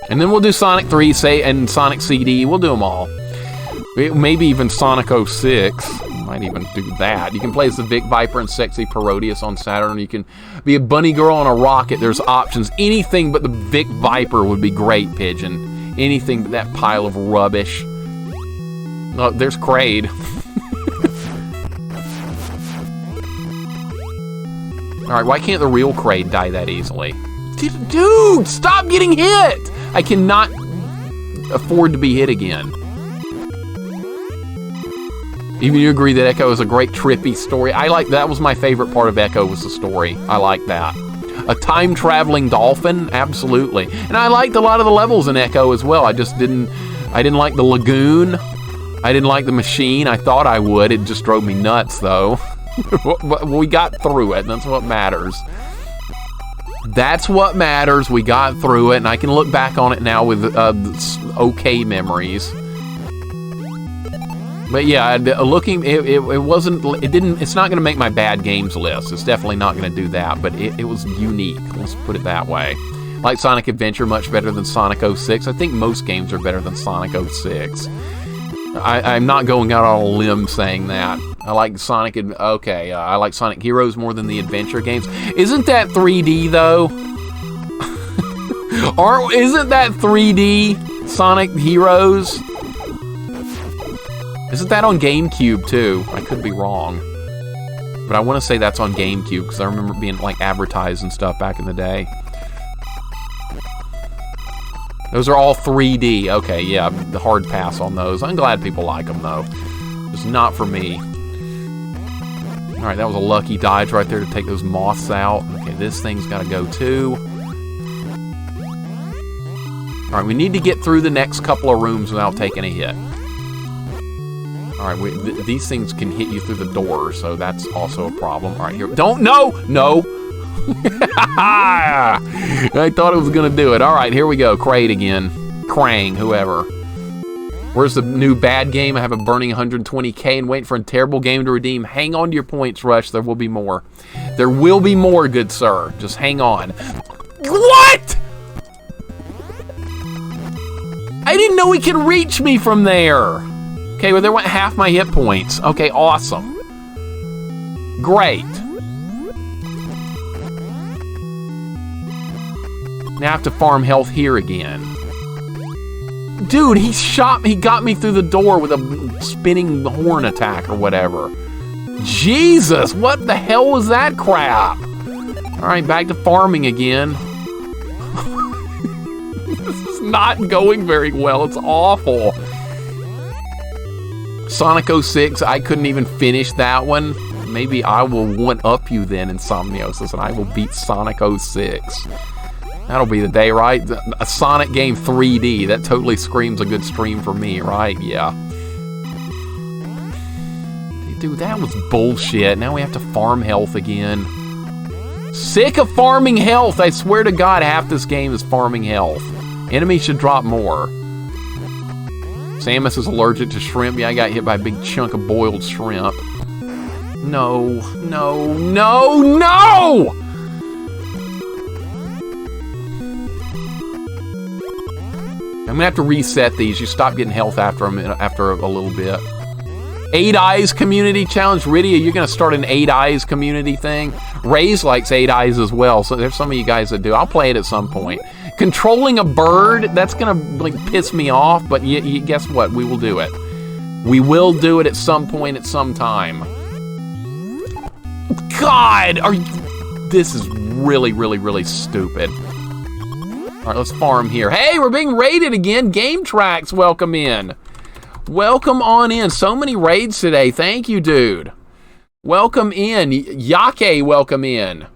And then we'll do Sonic 3, and Sonic CD. We'll do them all. Maybe even Sonic 06. Might even do that. You can play as the Vic Viper and Sexy Parodius on Saturn. You can be a bunny girl on a rocket. There's options. Anything but the Vic Viper would be great, Pigeon. Anything but that pile of rubbish. Oh, there's Kraid. Alright, why can't the real Kraid die that easily? Dude, stop getting hit! I cannot afford to be hit again. Even you agree that Echo is a great trippy story. That was my favorite part of Echo, was the story. I like that. A time-traveling dolphin? Absolutely. And I liked a lot of the levels in Echo as well. I didn't like the lagoon. I didn't like the machine. I thought I would. It just drove me nuts, though. We got through it. That's what matters. That's what matters. We got through it, and I can look back on it now with okay memories. But yeah, it's not going to make my bad games list. It's definitely not going to do that, but it was unique. Let's put it that way. Like Sonic Adventure, much better than Sonic 06. I think most games are better than Sonic 06. I'm not going out on a limb saying that. I like Sonic Heroes more than the adventure games. Isn't that 3D though? Isn't that 3D Sonic Heroes? Isn't that on GameCube too? I could be wrong. But I want to say that's on GameCube because I remember being like advertised and stuff back in the day. Those are all 3D. Okay, yeah, the hard pass on those. I'm glad people like them though. It's not for me. Alright, that was a lucky dodge right there to take those moths out. Okay, Okay, this thing's got to go too. All right, we need to get through the next couple of rooms without taking a hit. All right, these things can hit you through the door, so that's also a problem. All right, here. Don't, no. I thought it was going to do it. All right, here we go. Crate again. Krang, whoever. Where's the new bad game? I have a burning 120K and waiting for a terrible game to redeem. Hang on to your points, Rush. There will be more. There will be more, good sir. Just hang on. What? I didn't know he could reach me from there. Okay, well, there went half my hit points. Okay, awesome. Great. Now I have to farm health here again. Dude, he got me through the door with a spinning horn attack or whatever. Jesus, what the hell was that crap? All right, back to farming again. This is not going very well. It's awful. Sonic 06, I couldn't even finish that one. Maybe I will one-up you then, Insomniosis, and I will beat Sonic 06. That'll be the day, right? A Sonic game 3D. That totally screams a good stream for me, right? Yeah. Dude, that was bullshit. Now we have to farm health again. Sick of farming health. I swear to God, half this game is farming health. Enemies should drop more. Samus is allergic to shrimp. Yeah, I got hit by a big chunk of boiled shrimp. No. I'm gonna have to reset these. You stop getting health after a little bit. 8 Eyes community challenge. Rydia, you're gonna start an 8 Eyes community thing. Ray's likes 8 Eyes as well, so there's some of you guys that do. I'll play it at some point. Controlling a bird, that's gonna like piss me off, but guess what? We will do it. We will do it at some point at some time. God, this is really stupid. All right, let's farm here. Hey, we're being raided again. Game Tracks, welcome in. Welcome on in. So many raids today. Thank you, dude. Welcome in. Yake, welcome in.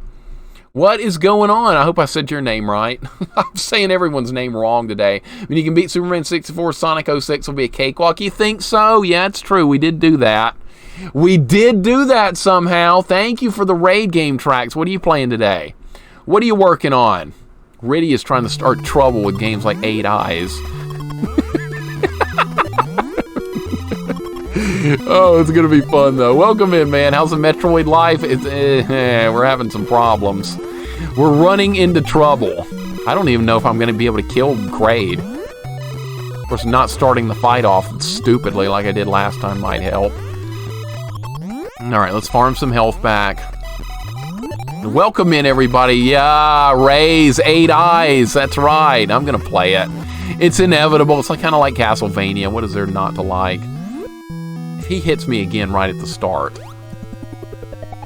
What is going on? I hope I said your name right. I'm saying everyone's name wrong today. When you can beat Superman 64, Sonic 06 will be a cakewalk. You think so? Yeah, it's true. We did do that. We did do that somehow. Thank you for the raid, Game Tracks. What are you playing today? What are you working on? Rydia is trying to start trouble with games like 8 Eyes. Oh, it's gonna be fun though. Welcome in, man. How's the Metroid life? We're having some problems. We're running into trouble. I don't even know if I'm gonna be able to kill Kraid. Of course, not starting the fight off stupidly like I did last time might help. All right, let's farm some health back. Welcome in, everybody. Yeah, Ray's 8 Eyes. That's right. I'm gonna play it. It's inevitable. It's like kind of like Castlevania. What is there not to like? If he hits me again right at the start.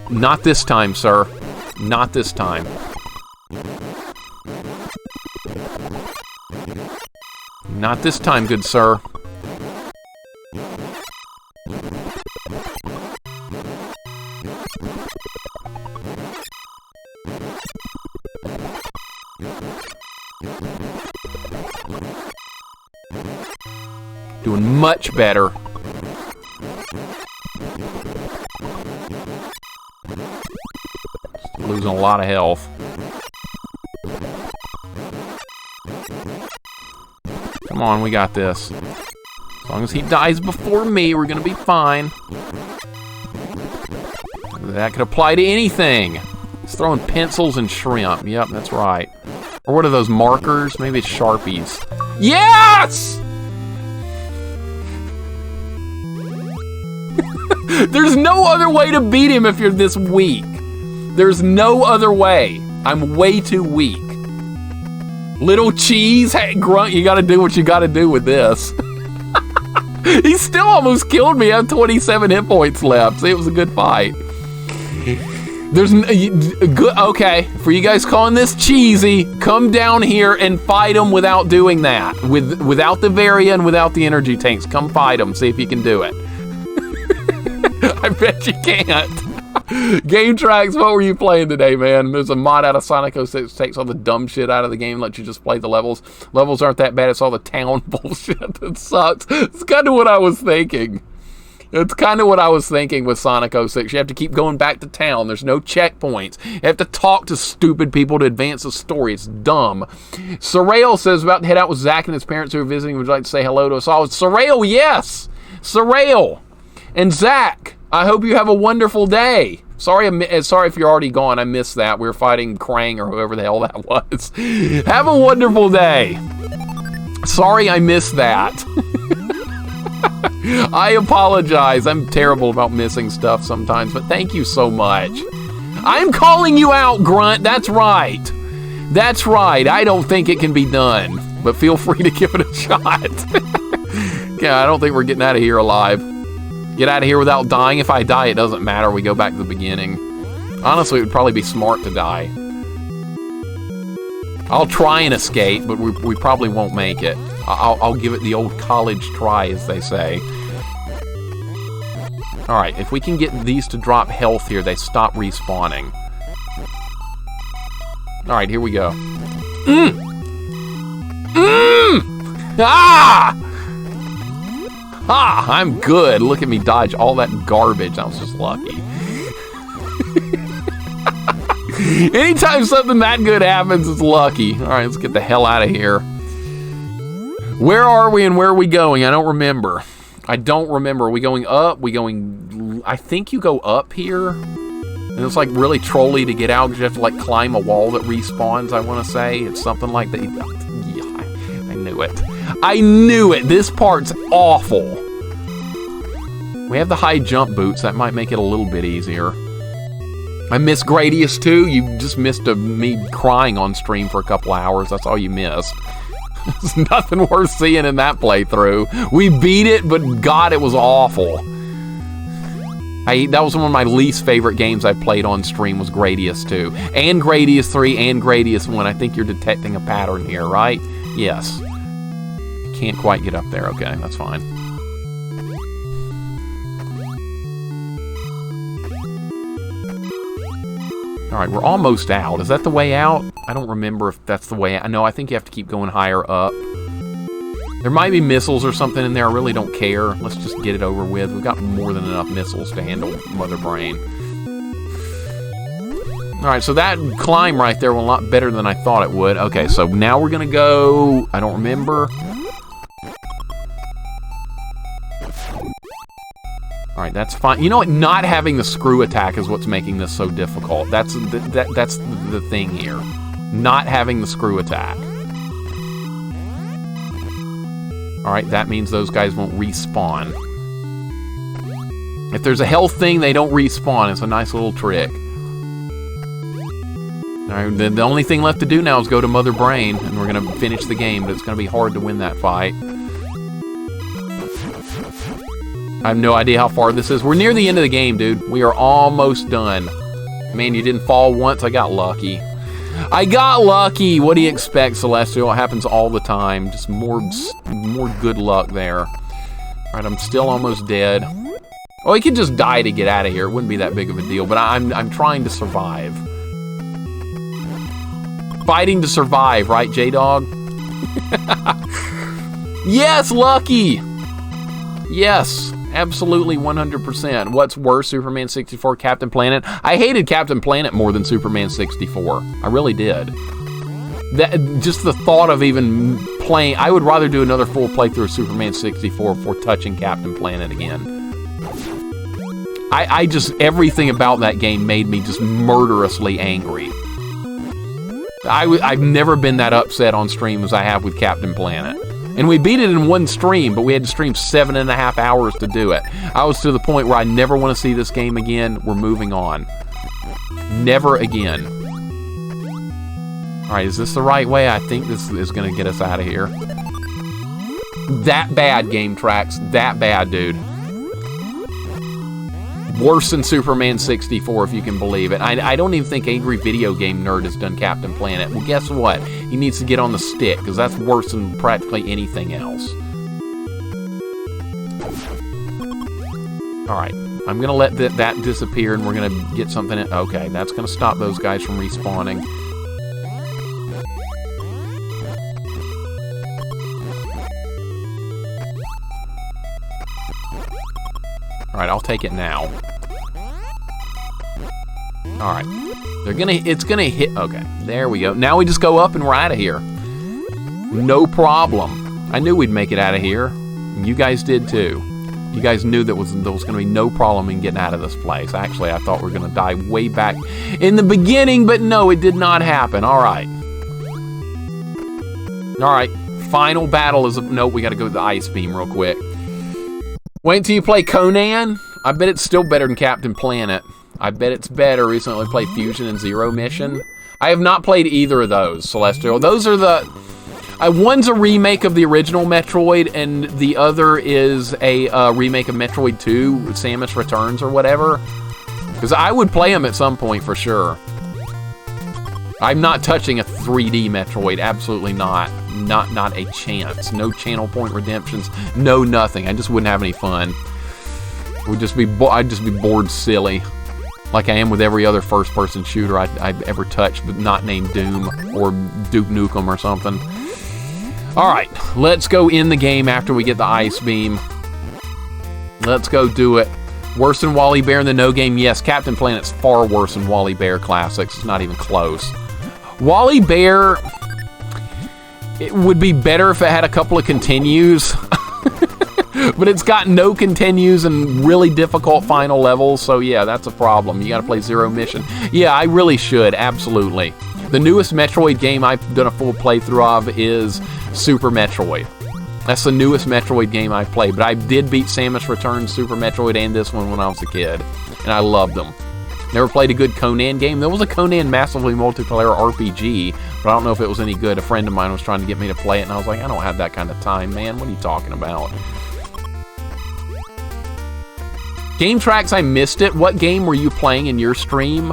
Not this time, sir. Not this time. Not this time, good sir. Doing much better. Just losing a lot of health. Come on, we got this. As long as he dies before me, we're gonna be fine. That could apply to anything. He's throwing pencils and shrimp. Yep, that's right. Or what are those markers? Maybe it's Sharpies. Yes! There's no other way to beat him if you're this weak. There's no other way. I'm way too weak. Little cheese, hey, Grunt, you gotta do what you gotta do with this. He still almost killed me. I have 27 hit points left. See, it was a good fight. There's good. Okay, for you guys calling this cheesy, come down here and fight him without doing that. Without the Varia and without the energy tanks. Come fight him. See if you can do it. I bet you can't. Game Tracks, what were you playing today, man? There's a mod out of Sonic 06 takes all the dumb shit out of the game, lets you just play the levels. Levels aren't that bad, it's all the town bullshit that sucks. It's kind of what I was thinking. It's kind of what I was thinking with Sonic 06. You have to keep going back to town. There's no checkpoints. You have to talk to stupid people to advance the story. It's dumb. Sorrel says, about to head out with Zach and his parents who are visiting. Would you like to say hello to us all? Sorrel, yes! Sorrel! And Zach, I hope you have a wonderful day. Sorry if you're already gone. I missed that. We were fighting Krang or whoever the hell that was. Have a wonderful day. Sorry I missed that. I apologize. I'm terrible about missing stuff sometimes, but thank you so much. I'm calling you out, Grunt. That's right. That's right. I don't think it can be done, but feel free to give it a shot. Yeah, I don't think we're getting out of here alive. Get out of here without dying. If I die, it doesn't matter. We go back to the beginning. Honestly, it would probably be smart to die. I'll try and escape, but we probably won't make it. I'll give it the old college try, as they say. Alright, if we can get these to drop health here, they stop respawning. Alright, here we go. Ah! Ah! I'm good. Look at me dodge all that garbage. I was just lucky. Anytime something that good happens, it's lucky. Alright, let's get the hell out of here. Where are we and where are we going? I don't remember. I don't remember. Are we going up? We going... I think you go up here. And it's like really trolly to get out because you have to like climb a wall that respawns, I want to say. It's something like that. Yeah, I knew it. I knew it. This part's awful. We have the high jump boots. That might make it a little bit easier. I miss Gradius too. You just missed me crying on stream for a couple hours. That's all you missed. There's nothing worth seeing in that playthrough. We beat it, but God, it was awful. That was one of my least favorite games I played on stream was Gradius 2. And Gradius 3 and Gradius 1. I think you're detecting a pattern here, right? Yes. Can't quite get up there. Okay, that's fine. Alright, we're almost out. Is that the way out? I don't remember if that's the way out. No, I think you have to keep going higher up. There might be missiles or something in there. I really don't care. Let's just get it over with. We've got more than enough missiles to handle Mother Brain. Alright, so that climb right there went a lot better than I thought it would. Okay, so now we're going to go... I don't remember. Alright, that's fine. You know what? Not having the screw attack is what's making this so difficult. That's the thing here. Not having the screw attack. Alright, that means those guys won't respawn. If there's a health thing, they don't respawn. It's a nice little trick. Alright, the only thing left to do now is go to Mother Brain, and we're going to finish the game, but it's going to be hard to win that fight. I have no idea how far this is. We're near the end of the game, dude. We are almost done. Man, you didn't fall once. I got lucky. I got lucky. What do you expect, Celestial? It happens all the time. Just more good luck there. All right, I'm still almost dead. Oh, he could just die to get out of here. It wouldn't be that big of a deal, but I'm trying to survive. Fighting to survive, right, J-Dog? Yes, lucky. Yes. Absolutely 100%. What's worse, Superman 64, Captain Planet? I hated Captain Planet more than Superman 64. I really did. Just the thought of even playing... I would rather do another full playthrough of Superman 64 before touching Captain Planet again. I just... Everything about that game made me just murderously angry. I've never been that upset on stream as I have with Captain Planet. And we beat it in one stream, but we had to stream 7.5 hours to do it. I was to the point where I never want to see this game again. We're moving on. Never again. Alright, is this the right way? I think this is going to get us out of here. That bad, Game Tracks. That bad, dude. Worse than Superman 64, if you can believe it. I don't even think Angry Video Game Nerd has done Captain Planet. Well, guess what? He needs to get on the stick, because that's worse than practically anything else. Alright, I'm going to let that disappear, and we're going to get something. Okay, that's going to stop those guys from respawning. Alright, I'll take it now. Alright. It's gonna hit. Okay, there we go. Now we just go up and we're out of here. No problem. I knew we'd make it out of here. You guys did too. You guys knew there was gonna be no problem in getting out of this place. Actually, I thought we were gonna die way back in the beginning, but no, it did not happen. Alright. Alright. Final battle is... Nope, we gotta go to the ice beam real quick. Wait until you play Conan. I bet it's still better than Captain Planet. I bet it's better. Recently played Fusion and Zero Mission. I have not played either of those, Celestial. Those are the... one's a remake of the original Metroid, and the other is a remake of Metroid 2, Samus Returns or whatever. Because I would play them at some point for sure. I'm not touching a 3D Metroid. Absolutely not. Not a chance. No channel point redemptions. No nothing. I just wouldn't have any fun. I'd just be bored silly, like I am with every other first-person shooter I've ever touched, but not named Doom or Duke Nukem or something. All right, let's go in the game after we get the ice beam. Let's go do it. Worse than Wally Bear in the No Game? Yes, Captain Planet's far worse than Wally Bear Classics. It's not even close. Wally Bear... It would be better if it had a couple of continues. But it's got no continues and really difficult final levels, so yeah, that's a problem. You gotta play Zero Mission. Yeah, I really should, absolutely. The newest Metroid game I've done a full playthrough of is Super Metroid. That's the newest Metroid game I've played, but I did beat Samus Returns, Super Metroid, and this one when I was a kid, and I loved them. Never played a good Conan game. There was a Conan massively multiplayer RPG, but I don't know if it was any good. A friend of mine was trying to get me to play it, and I was like, I don't have that kind of time, man. What are you talking about? Game Tracks, I missed it. What game were you playing in your stream?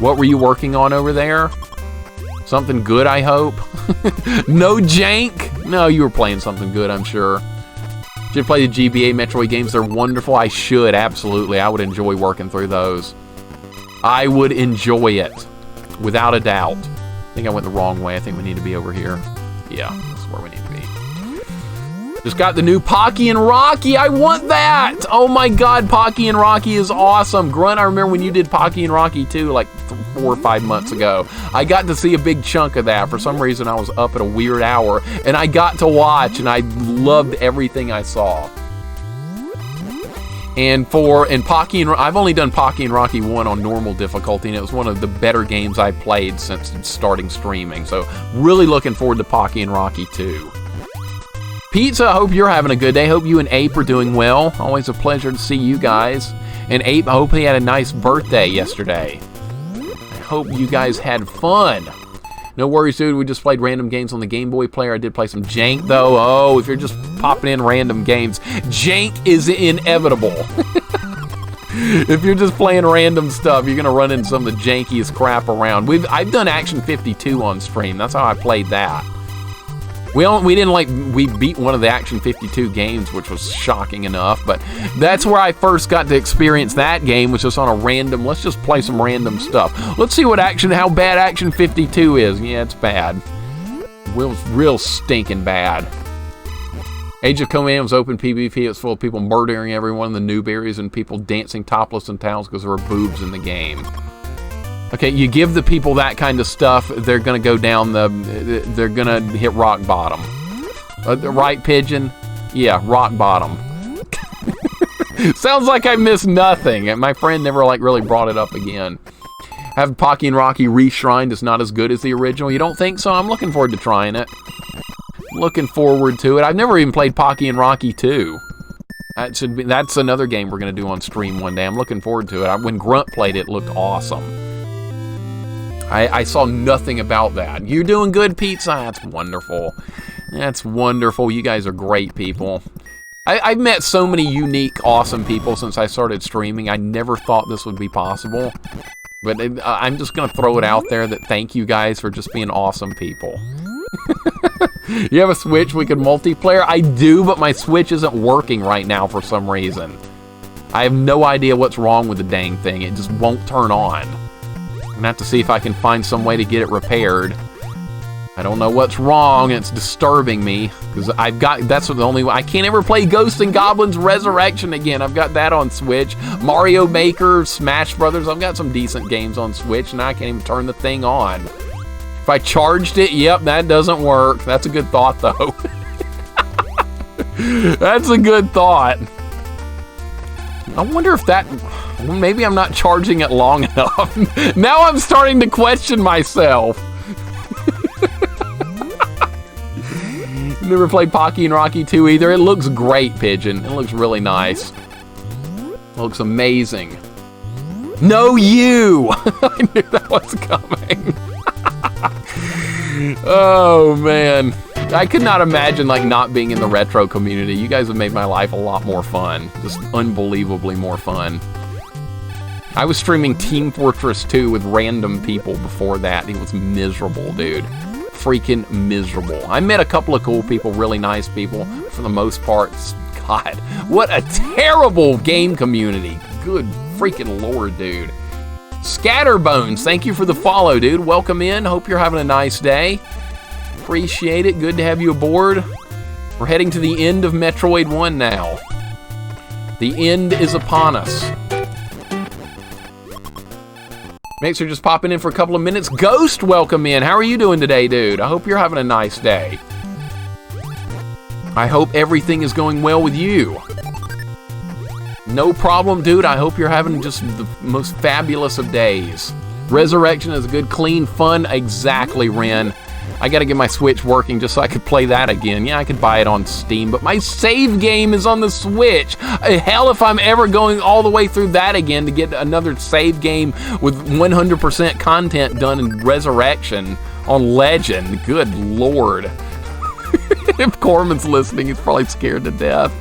What were you working on over there? Something good, I hope. No jank? No, you were playing something good, I'm sure. Should play the GBA Metroid games. They're wonderful. I should, absolutely. I would enjoy working through those. I would enjoy it, without a doubt. I think I went the wrong way. I think we need to be over here. Yeah, that's where we need to be. Just got the new Pocky and Rocky. I want that! Oh my god, Pocky and Rocky is awesome. Grunt, I remember when you did Pocky and Rocky 2 like 4 or 5 months ago. I got to see a big chunk of that. For some reason, I was up at a weird hour, and I got to watch, and I loved everything I saw. And Pocky and I've only done Pocky and Rocky 1 on normal difficulty, and it was one of the better games I played since starting streaming. So really looking forward to Pocky and Rocky 2. Pizza, I hope you're having a good day. Hope you and Ape are doing well. Always a pleasure to see you guys. And Ape, I hope he had a nice birthday yesterday. I hope you guys had fun. No worries, dude. We just played random games on the Game Boy player. I did play some jank, though. Oh, if you're just popping in random games, jank is inevitable. If you're just playing random stuff, you're going to run into some of the jankiest crap around. I've done Action 52 on stream. That's how I played that. We beat one of the Action 52 games, which was shocking enough, but that's where I first got to experience that game, was just on a random, let's just play some random stuff. Let's see how bad Action 52 is. Yeah, it's bad. Real stinking bad. Age of Command was open PvP. It was full of people murdering everyone in the noob areas and people dancing topless in towels because there were boobs in the game. Okay, you give the people that kind of stuff, they're gonna go down they're gonna hit rock bottom. Right, Pigeon? Yeah, rock bottom. Sounds like I missed nothing, and my friend never really brought it up again. Have Pocky and Rocky Reshrined is not as good as the original. You don't think so? I'm looking forward to trying it. Looking forward to it. I've never even played Pocky and Rocky 2. That's another game we're gonna do on stream one day. I'm looking forward to it. When Grunt played it, it looked awesome. I saw nothing about that. You're doing good, Pizza? That's wonderful. That's wonderful. You guys are great people. I've met so many unique, awesome people since I started streaming. I never thought this would be possible. But I'm just going to throw it out there that thank you guys for just being awesome people. You have a Switch we can multiplayer? I do, but my Switch isn't working right now for some reason. I have no idea what's wrong with the dang thing. It just won't turn on. I'm gonna have to see if I can find some way to get it repaired. I don't know what's wrong. It's disturbing me because that's the only way. I can't ever play Ghosts and Goblins Resurrection again. I've got that on Switch. Mario Maker, Smash Brothers. I've got some decent games on Switch, and I can't even turn the thing on. If I charged it, yep, that doesn't work. That's a good thought, though. That's a good thought. I wonder if that... Maybe I'm not charging it long enough. Now I'm starting to question myself. Never played Pocky and Rocky 2 either. It looks great, Pigeon. It looks really nice. It looks amazing. No, you! I knew that was coming. Oh, man. I could not imagine, like, not being in the retro community. You guys have made my life a lot more fun. Just unbelievably more fun. I was streaming Team Fortress 2 with random people before that. It was miserable, dude. Freaking miserable. I met a couple of cool people, really nice people. For the most part, God, what a terrible game community. Good freaking Lord, dude. Scatterbones, thank you for the follow, dude. Welcome in. Hope you're having a nice day. Appreciate it. Good to have you aboard. We're heading to the end of Metroid 1 now. The end is upon us. Mixer just popping in for a couple of minutes. Ghost, welcome in. How are you doing today, dude? I hope you're having a nice day. I hope everything is going well with you. No problem, dude. I hope you're having just the most fabulous of days. Resurrection is good, clean, fun. Exactly, Ren. I gotta get my Switch working just so I could play that again. Yeah, I could buy it on Steam, but my save game is on the Switch. Hell, if I'm ever going all the way through that again to get another save game with 100% content done in Resurrection on Legend. Good Lord. If Corman's listening, he's probably scared to death.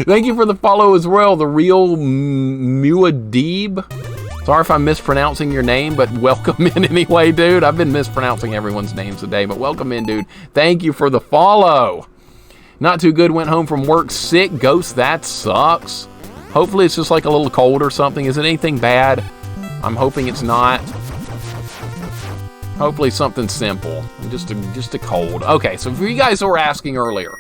Thank you for the follow as well, the real Muad'Dib. Sorry if I'm mispronouncing your name, but welcome in anyway, dude. I've been mispronouncing everyone's names today, but welcome in, dude. Thank you for the follow. Not too good, went home from work sick. Ghost, that sucks. Hopefully it's just like a little cold or something. Is it anything bad? I'm hoping it's not. Hopefully something simple. Just a cold. Okay, so for you guys who were asking earlier,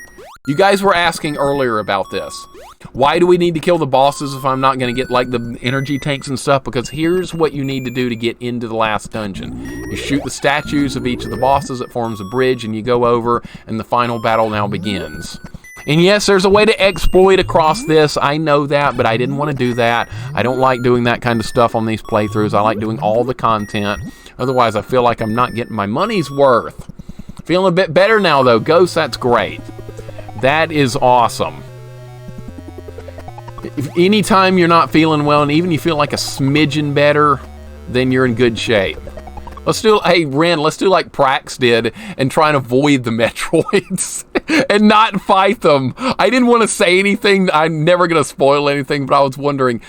about this. Why do we need to kill the bosses if I'm not going to get like the energy tanks and stuff? Because here's what you need to do to get into the last dungeon. You shoot the statues of each of the bosses, it forms a bridge, and you go over, and the final battle now begins. And yes, there's a way to exploit across this. I know that, but I didn't want to do that. I don't like doing that kind of stuff on these playthroughs. I like doing all the content. Otherwise, I feel like I'm not getting my money's worth. Feeling a bit better now, though. Ghost, that's great. That is awesome. If anytime you're not feeling well, and even you feel like a smidgen better, then you're in good shape. Let's do, hey, Ren, let's do like Prax did and try and avoid the Metroids and not fight them. I didn't want to say anything. I'm never going to spoil anything, but I was wondering,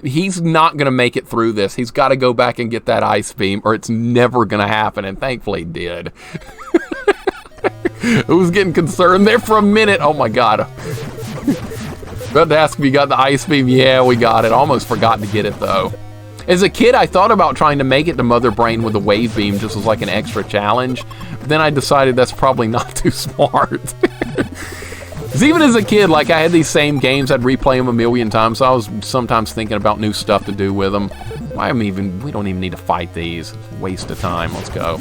he's not going to make it through this. He's got to go back and get that ice beam or it's never going to happen, and thankfully he did. I was getting concerned there for a minute. Oh my God. About to ask if you got the ice beam. Yeah, we got it. Almost forgot to get it though. As a kid, I thought about trying to make it to Mother Brain with a wave beam just as like an extra challenge. But then I decided that's probably not too smart. Because even as a kid, like I had these same games, I'd replay them a million times. So I was sometimes thinking about new stuff to do with them. We don't even need to fight these. It's a waste of time. Let's go.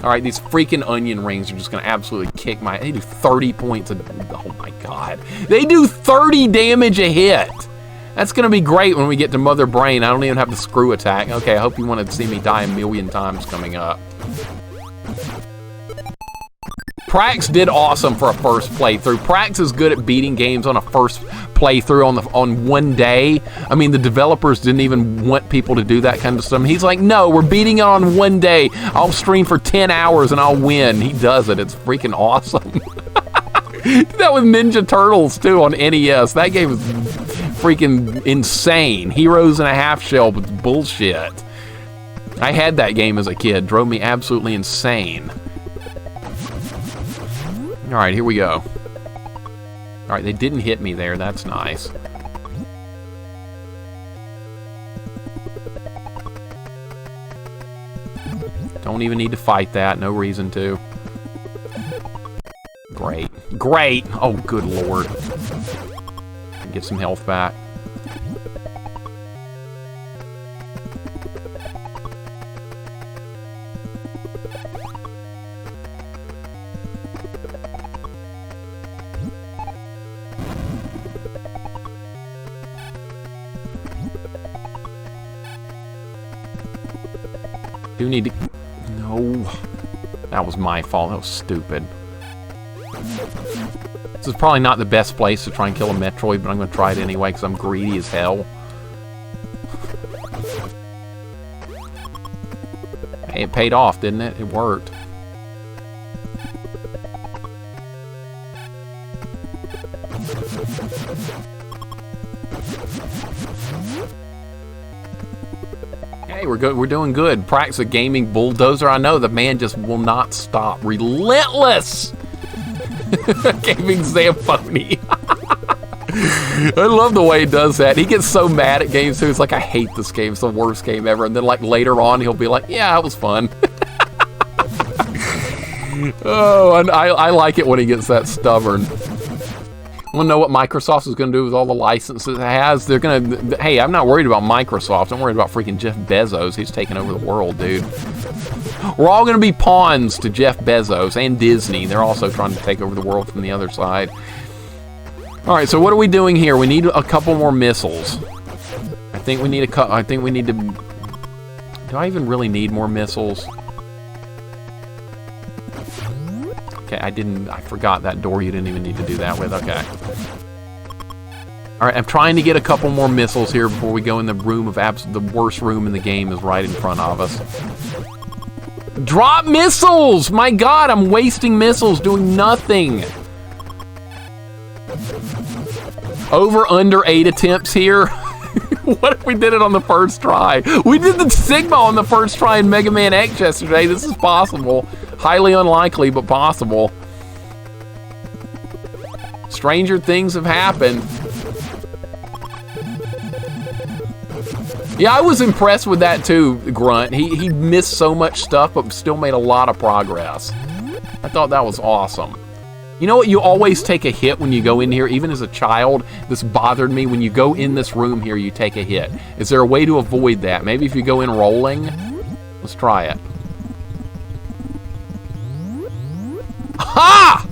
All right, these freaking onion rings are just gonna absolutely kick my... They do 30 points a... Oh my God. They do 30 damage a hit. That's gonna be great when we get to Mother Brain. I don't even have the screw attack. Okay, I hope you want to see me die a million times coming up. Prax did awesome for a first playthrough. Prax is good at beating games on a first playthrough on one day. I mean, the developers didn't even want people to do that kind of stuff. He's like, no, we're beating it on one day. I'll stream for 10 hours and I'll win. He does it. It's freaking awesome. Did that with Ninja Turtles too on NES. That game was freaking insane. Heroes in a Half Shell with bullshit. I had that game as a kid. Drove me absolutely insane. All right, here we go. Alright, they didn't hit me there. That's nice. Don't even need to fight that. No reason to. Great. Great! Oh, good lord. Get some health back. Do need to... No. That was my fault. That was stupid. This is probably not the best place to try and kill a Metroid, but I'm going to try it anyway because I'm greedy as hell. Hey, it paid off, didn't it? It worked. Hey, we're good. We're doing good. Practice a gaming bulldozer. I know the man just will not stop. Relentless. Gaming Zamponi. I love the way he does that. He gets so mad at games too. It's like, I hate this game. It's the worst game ever. And then like later on, he'll be like, yeah, it was fun. Oh, and I like it when he gets that stubborn. I want to know what Microsoft is going to do with all the licenses it has. They're going to... Hey, I'm not worried about Microsoft. I'm worried about freaking Jeff Bezos. He's taking over the world, dude. We're all going to be pawns to Jeff Bezos and Disney. They're also trying to take over the world from the other side. All right, so what are we doing here? We need a couple more missiles. I think we need I think we need to... Do I even really need more missiles? Okay, I forgot that door you didn't even need to do that with. Okay. All right, I'm trying to get a couple more missiles here before we go in the room of the worst room in the game is right in front of us. Drop missiles! My God, I'm wasting missiles doing nothing. Over under 8 attempts here. What if we did it on the first try? We did the Sigma on the first try in Mega Man X yesterday. This is possible. Highly unlikely, but possible. Stranger things have happened. Yeah, I was impressed with that too, Grunt. He missed so much stuff, but still made a lot of progress. I thought that was awesome. You know what? You always take a hit when you go in here. Even as a child, this bothered me. When you go in this room here, you take a hit. Is there a way to avoid that? Maybe if you go in rolling? Let's try it. Ha!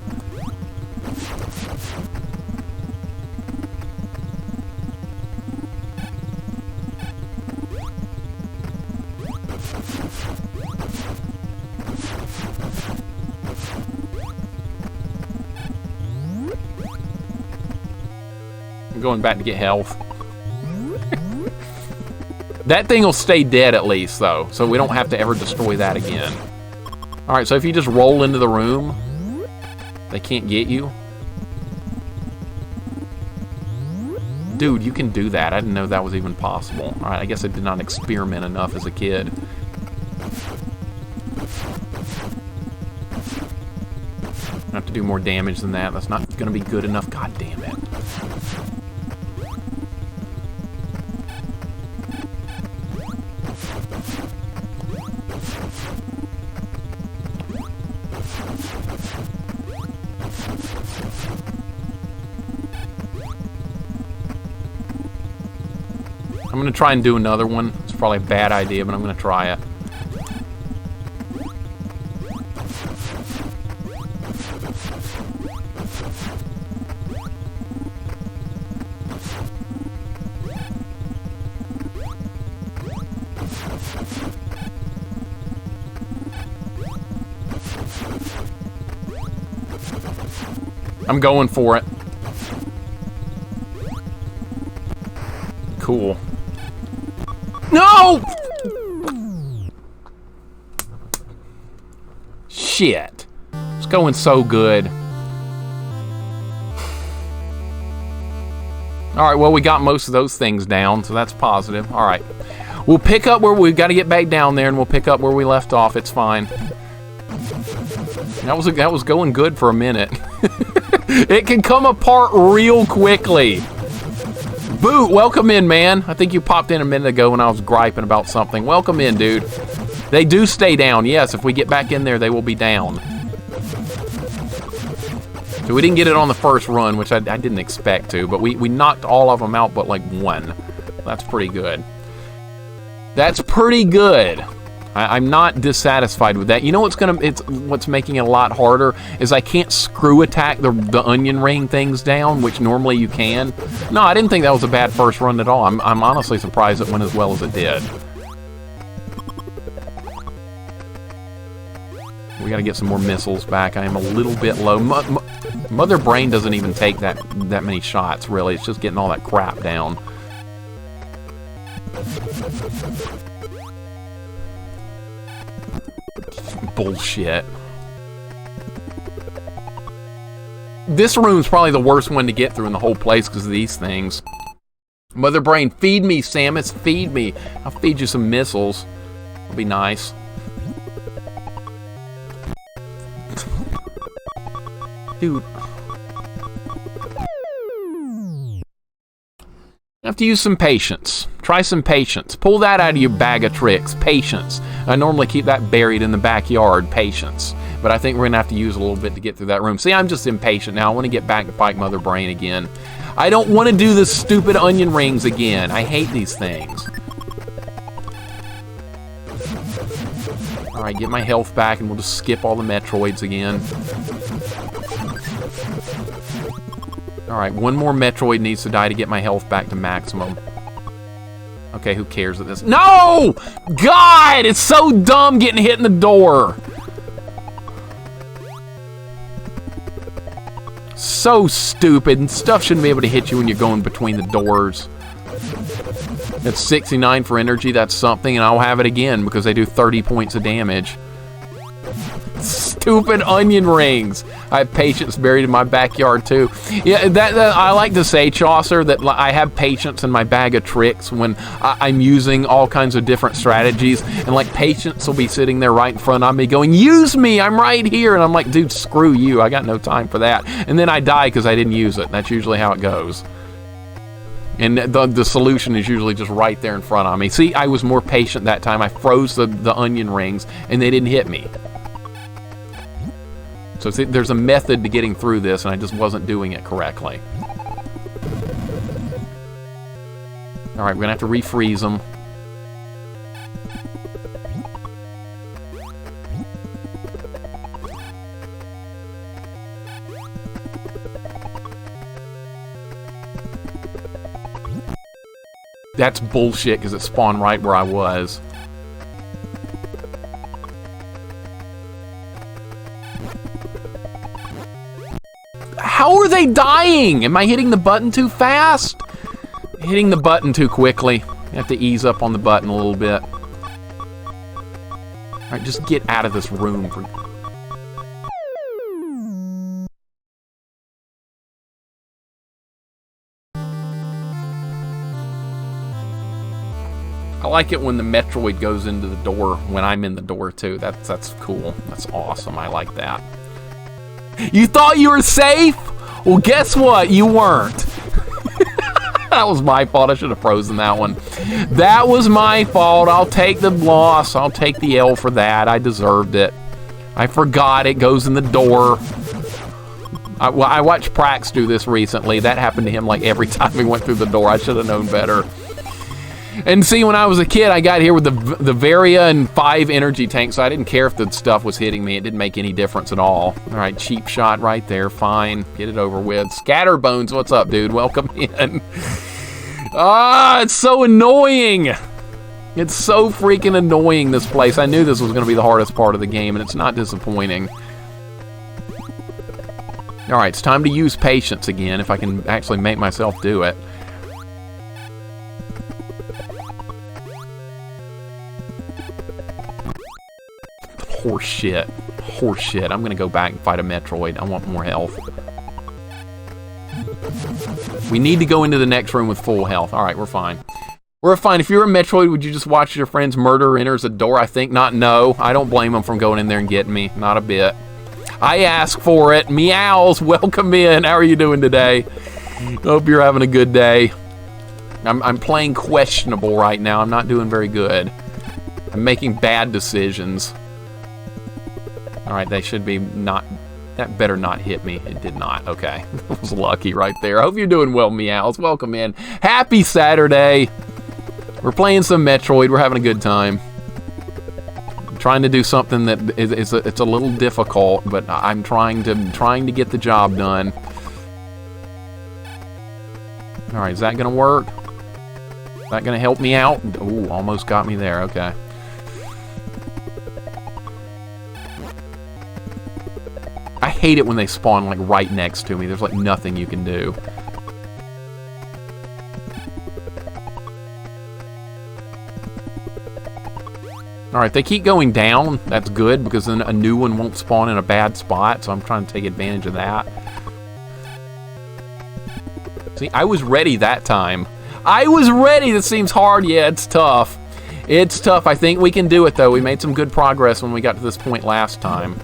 I'm going back to get health. That thing will stay dead at least, though, so we don't have to ever destroy that again. Alright, so if you just roll into the room, they can't get you. Dude, you can do that. I didn't know that was even possible. Alright, I guess I did not experiment enough as a kid. I have to do more damage than that. That's not going to be good enough. God damn it. I'm going to try and do another one. It's probably a bad idea, but I'm going to try it. I'm going for it. Cool. No! Shit. It's going so good. Alright, well, we got most of those things down, so that's positive. Alright. We'll pick up where we've got to get back down there, and we'll pick up where we left off. It's fine. That was going good for a minute. It can come apart real quickly. Boot, welcome in, man. I think you popped in a minute ago when I was griping about something. Welcome in, dude. They do stay down. Yes, if we get back in there, they will be down. So we didn't get it on the first run, which I didn't expect to, but we knocked all of them out but like one. That's pretty good. That's pretty good. I'm not dissatisfied with that. You know what's making it a lot harder is I can't screw attack the onion ring things down, which normally you can. No, I didn't think that was a bad first run at all. I'm honestly surprised it went as well as it did. We gotta get some more missiles back. I am a little bit low. Mother Brain doesn't even take that many shots, really. It's just getting all that crap down. Bullshit. This room's probably the worst one to get through in the whole place because of these things. Mother Brain, feed me, Samus, feed me. I'll feed you some missiles. It'll be nice. Dude. You have to use some patience. Try some patience. Pull that out of your bag of tricks. Patience. I normally keep that buried in the backyard. Patience. But I think we're going to have to use a little bit to get through that room. See, I'm just impatient now. I want to get back to fight Mother Brain again. I don't want to do the stupid onion rings again. I hate these things. Alright, get my health back and we'll just skip all the Metroids again. Alright, one more Metroid needs to die to get my health back to maximum. Okay, who cares at this? No! God! It's so dumb getting hit in the door! So stupid, and stuff shouldn't be able to hit you when you're going between the doors. That's 69 for energy, that's something, and I'll have it again because they do 30 points of damage. Stupid onion rings. I have patience buried in my backyard too. Yeah, that I like to say, Chaucer, that I have patience in my bag of tricks when I'm using all kinds of different strategies, and like patience will be sitting there right in front of me going, use me, I'm right here, and I'm like, dude, screw you, I got no time for that. And then I die because I didn't use it. That's usually how it goes. And the solution is usually just right there in front of me. See, I was more patient that time. I froze the onion rings and they didn't hit me. So see, there's a method to getting through this, and I just wasn't doing it correctly. Alright, we're gonna have to refreeze them. That's bullshit, because it spawned right where I was. How are they dying? Am I hitting the button too fast? Hitting the button too quickly. I have to ease up on the button a little bit. Alright, just get out of this room. I like it when the Metroid goes into the door when I'm in the door too. That's cool. That's awesome. I like that. You thought you were safe? Well, guess what? You weren't. That was my fault. I should have frozen that one. That was my fault. I'll take the loss. I'll take the L for that. I deserved it. I forgot it goes in the door. I watched Prax do this recently. That happened to him like every time he went through the door. I should have known better. And see, when I was a kid, I got here with the Varia and 5 energy tanks, so I didn't care if the stuff was hitting me. It didn't make any difference at all. All right, cheap shot right there. Fine. Get it over with. Scatterbones, what's up, dude? Welcome in. Ah, it's so annoying. It's so freaking annoying, this place. I knew this was going to be the hardest part of the game, and it's not disappointing. All right, it's time to use patience again, if I can actually make myself do it. Horseshit. Horseshit. I'm gonna go back and fight a Metroid. I want more health. We need to go into the next room with full health. Alright, we're fine. We're fine. If you're a Metroid, would you just watch your friend's murderer enters a door? I think not. No. I don't blame them from going in there and getting me. Not a bit. I ask for it. Meows, welcome in. How are you doing today? Hope you're having a good day. I'm playing questionable right now. I'm not doing very good. I'm making bad decisions. Alright, they should be not... That better not hit me. It did not. Okay. I was lucky right there. I hope you're doing well, Meows. Welcome in. Happy Saturday. We're playing some Metroid. We're having a good time. I'm trying to do something that it's a little difficult, but I'm trying to get the job done. Alright, is that gonna work? Is that gonna help me out? Ooh, almost got me there. Okay. I hate it when they spawn like right next to me. There's like nothing you can do. Alright, they keep going down. That's good because then a new one won't spawn in a bad spot, so I'm trying to take advantage of that. See, I was ready that time. I was ready! This seems hard. Yeah, it's tough. It's tough. I think we can do it, though. We made some good progress when we got to this point last time.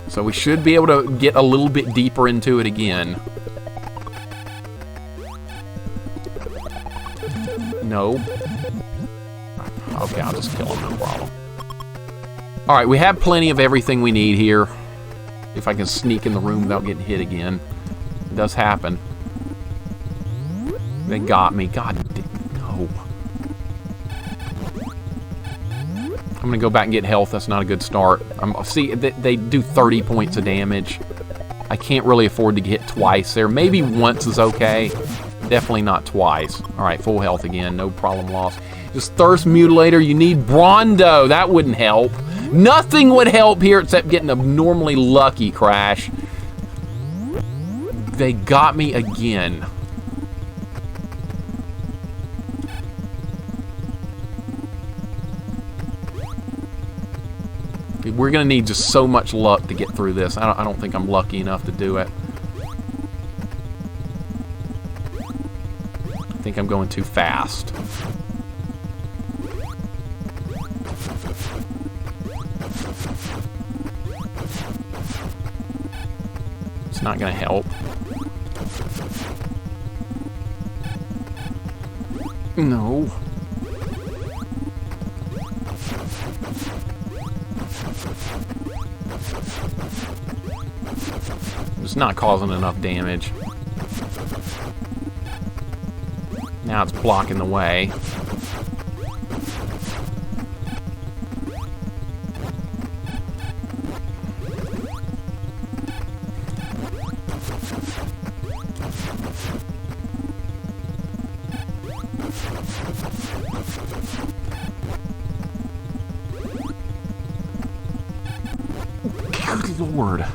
So we should be able to get a little bit deeper into it again. No. Okay, I'll just kill him, no problem. Alright, we have plenty of everything we need here. If I can sneak in the room without getting hit again. It does happen. They got me. God damn, no. I'm gonna go back and get health. That's not a good start. See, they do 30 points of damage. I can't really afford to get hit twice there. Maybe once is okay. Definitely not twice. Alright, full health again. No problem lost. Just Thirst Mutilator. You need Brondo. That wouldn't help. Nothing would help here except getting a normally lucky crash. They got me again. We're gonna need just so much luck to get through this. I don't think I'm lucky enough to do it. I think I'm going too fast. It's not gonna help. No. It's not causing enough damage. Now it's blocking the way. Good Lord.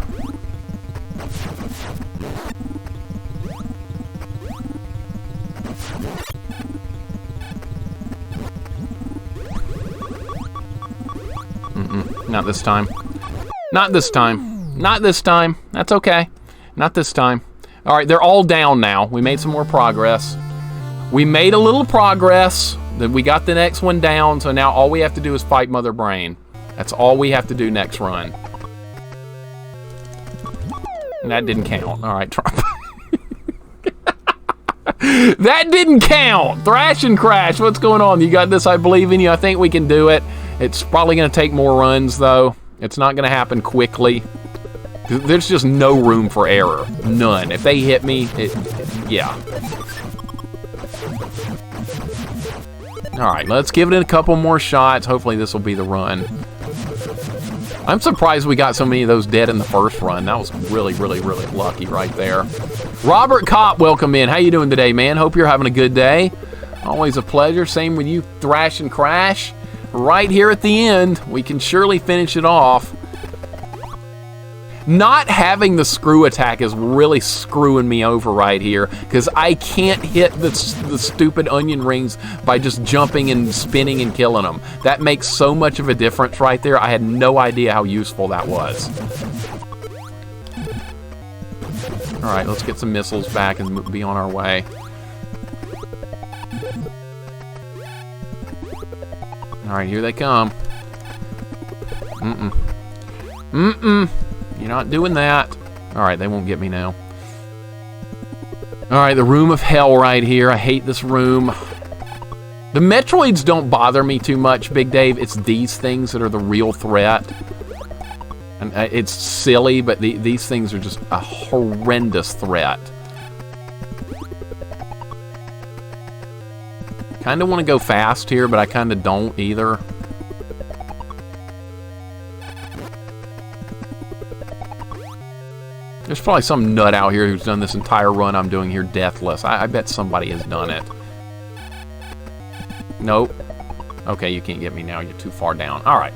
Not this time. Not this time. Not this time. That's okay. Not this time. Alright, they're all down now. We made some more progress. We made a little progress. Then we got the next one down, so now all we have to do is fight Mother Brain. That's all we have to do next run. And that didn't count. Alright, try. That didn't count! Thrash and Crash, what's going on? You got this, I believe in you. I think we can do it. It's probably going to take more runs, though. It's not going to happen quickly. There's just no room for error. None. If they hit me, yeah. Alright, let's give it a couple more shots. Hopefully this will be the run. I'm surprised we got so many of those dead in the first run. That was really, really, really lucky right there. Robert Kopp, welcome in. How you doing today, man? Hope you're having a good day. Always a pleasure. Same with you, Thrash and Crash. Right here at the end, we can surely finish it off. Not having the screw attack is really screwing me over right here, because I can't hit the stupid onion rings by just jumping and spinning and killing them. That makes so much of a difference right there. I had no idea how useful that was. Alright, let's get some missiles back and be on our way. Alright, here they come. You're not doing that. Alright, they won't get me now. Alright, the room of hell right here. I hate this room. The Metroids don't bother me too much, Big Dave. It's these things that are the real threat. And it's silly, but these things are just a horrendous threat. Kind of want to go fast here, but I kind of don't either. There's probably some nut out here who's done this entire run I'm doing here deathless. I bet somebody has done it. Nope. Okay, you can't get me now. You're too far down. All right.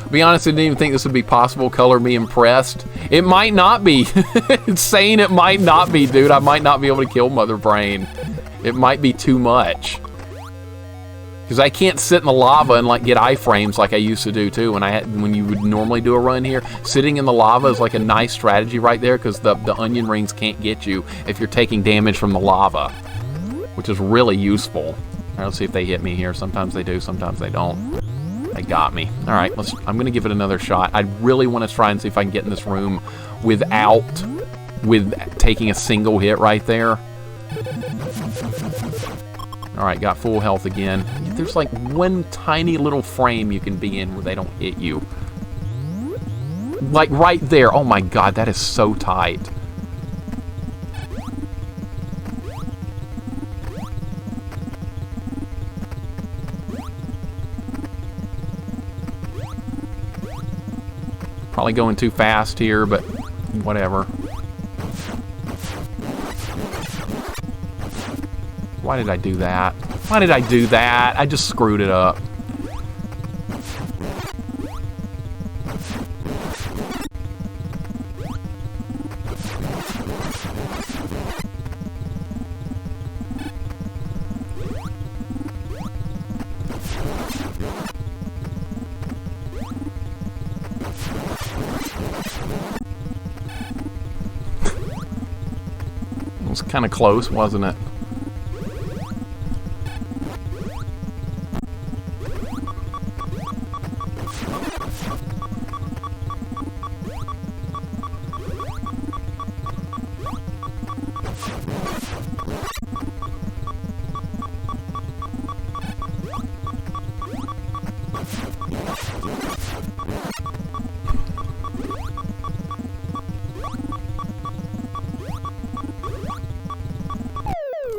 To be honest, I didn't even think this would be possible. Color me impressed. It might not be. It's saying it might not be, dude. I might not be able to kill Mother Brain. It might be too much. Because I can't sit in the lava and like get iframes like I used to do too. When you would normally do a run here, sitting in the lava is like a nice strategy right there because the onion rings can't get you if you're taking damage from the lava, which is really useful. Let's see if they hit me here. Sometimes they do, sometimes they don't. They got me. All right, I'm gonna give it another shot. I really want to try and see if I can get in this room with taking a single hit right there. All right, got full health again. There's like one tiny little frame you can be in where they don't hit you. Like right there. Oh my god, that is so tight. Probably going too fast here, but whatever. Why did I do that? Why did I do that? I just screwed it up. It was kind of close, wasn't it?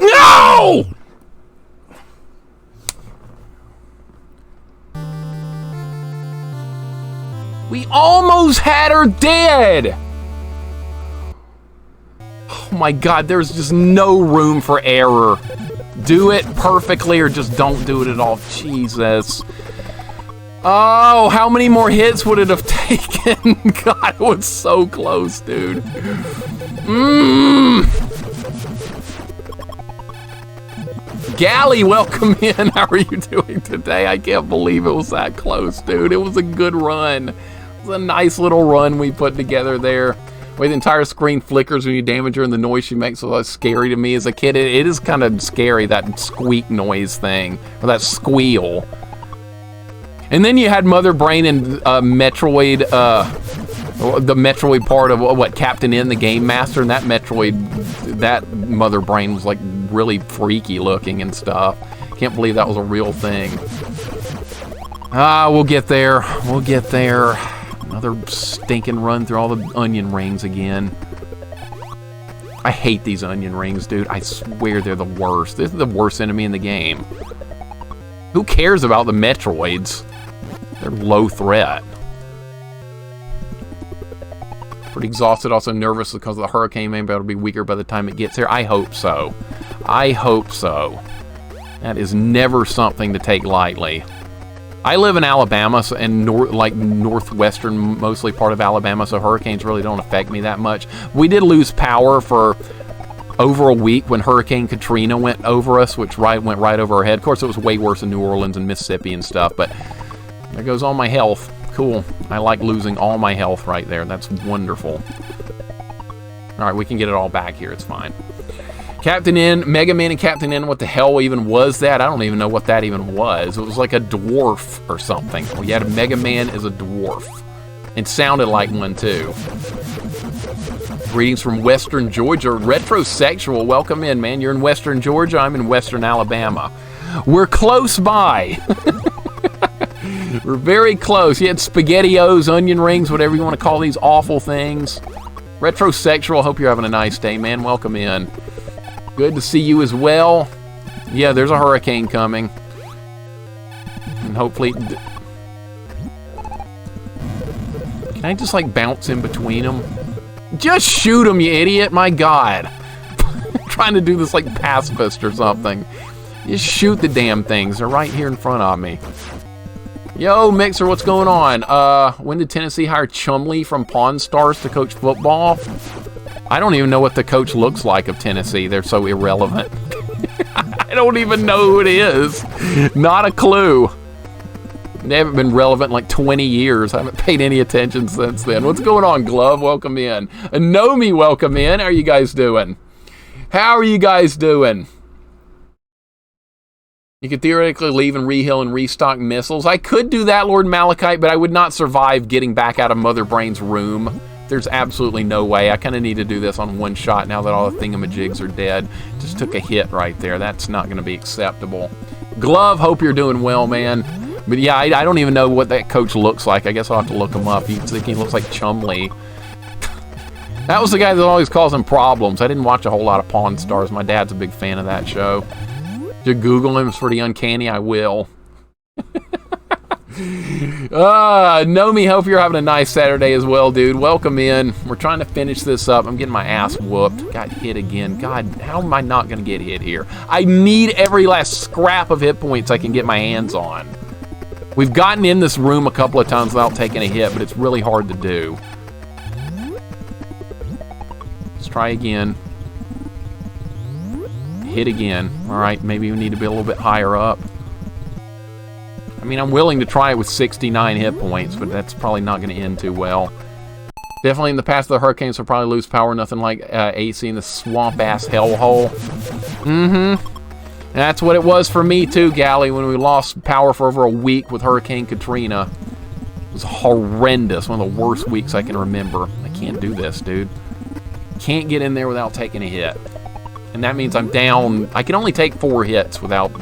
No! We almost had her dead! Oh my god, there's just no room for error. Do it perfectly or just don't do it at all. Jesus. Oh, how many more hits would it have taken? God, it was so close, dude. Gally, welcome in. How are you doing today? I can't believe it was that close, dude. It was a good run. It was a nice little run we put together there. Where the entire screen flickers when you damage her and the noise she makes was scary to me as a kid. It is kind of scary, that squeak noise thing, or that squeal. And then you had Mother Brain and Metroid, the Metroid part of what, Captain N, the Game Master, and that Mother Brain was like really freaky looking and stuff. Can't believe that was a real thing. We'll get there. We'll get there. Another stinking run through all the onion rings again. I hate these onion rings, dude. I swear they're the worst. This is the worst enemy in the game. Who cares about the Metroids? They're low threat. Pretty exhausted, also nervous because of the hurricane. Maybe it'll be weaker by the time it gets here. I hope so. I hope so. That is never something to take lightly. I live in Alabama, and northwestern, mostly part of Alabama, so hurricanes really don't affect me that much. We did lose power for over a week when Hurricane Katrina went over us, which went right over our head. Of course, it was way worse in New Orleans and Mississippi and stuff, but there goes all my health. Cool. I like losing all my health right there. That's wonderful. All right, we can get it all back here. It's fine. Captain N, Mega Man and Captain N, what the hell even was that? I don't even know what that even was. It was like a dwarf or something. Well, you had a Mega Man as a dwarf. And sounded like one, too. Greetings from Western Georgia. Retrosexual, welcome in, man. You're in Western Georgia. I'm in Western Alabama. We're close by. We're very close. You had SpaghettiOs, onion rings, whatever you want to call these awful things. Retrosexual, hope you're having a nice day, man. Welcome in. Good to see you as well. Yeah, there's a hurricane coming. And hopefully... Can I just, like, bounce in between them? Just shoot them, you idiot. My God. I'm trying to do this like pacifist or something. Just shoot the damn things. They're right here in front of me. Yo, Mixer, what's going on? When did Tennessee hire Chumley from Pawn Stars to coach football? I don't even know what the coach looks like of Tennessee. They're so irrelevant. I don't even know who it is. Not a clue. They haven't been relevant in like 20 years. I haven't paid any attention since then. What's going on, Glove? Welcome in. Anomi, welcome in. How are you guys doing? How are you guys doing? You could theoretically leave and reheal and restock missiles. I could do that, Lord Malachite, but I would not survive getting back out of Mother Brain's room. There's absolutely no way. I kind of need to do this on one shot now that all the thingamajigs are dead. Just took a hit right there. That's not going to be acceptable. Glove, hope you're doing well, man. But yeah, I don't even know what that coach looks like. I guess I'll have to look him up. You think he looks like Chumley. That was the guy that always causing problems. I didn't watch a whole lot of Pawn Stars. My dad's a big fan of that show. To Google him for the uncanny, I will. Nomi, hope you're having a nice Saturday as well, dude. Welcome in. We're trying to finish this up. I'm getting my ass whooped. Got hit again. God, how am I not going to get hit here? I need every last scrap of hit points I can get my hands on. We've gotten in this room a couple of times without taking a hit, but it's really hard to do. Let's try again. Hit again. All right, maybe we need to be a little bit higher up. I mean, I'm willing to try it with 69 hit points, but that's probably not going to end too well. Definitely in the past, the hurricanes will probably lose power. Nothing like AC in the swamp-ass hellhole. Mm-hmm. And that's what it was for me, too, Gally, when we lost power for over a week with Hurricane Katrina. It was horrendous. One of the worst weeks I can remember. I can't do this, dude. Can't get in there without taking a hit. And that means I'm down. I can only take 4 hits without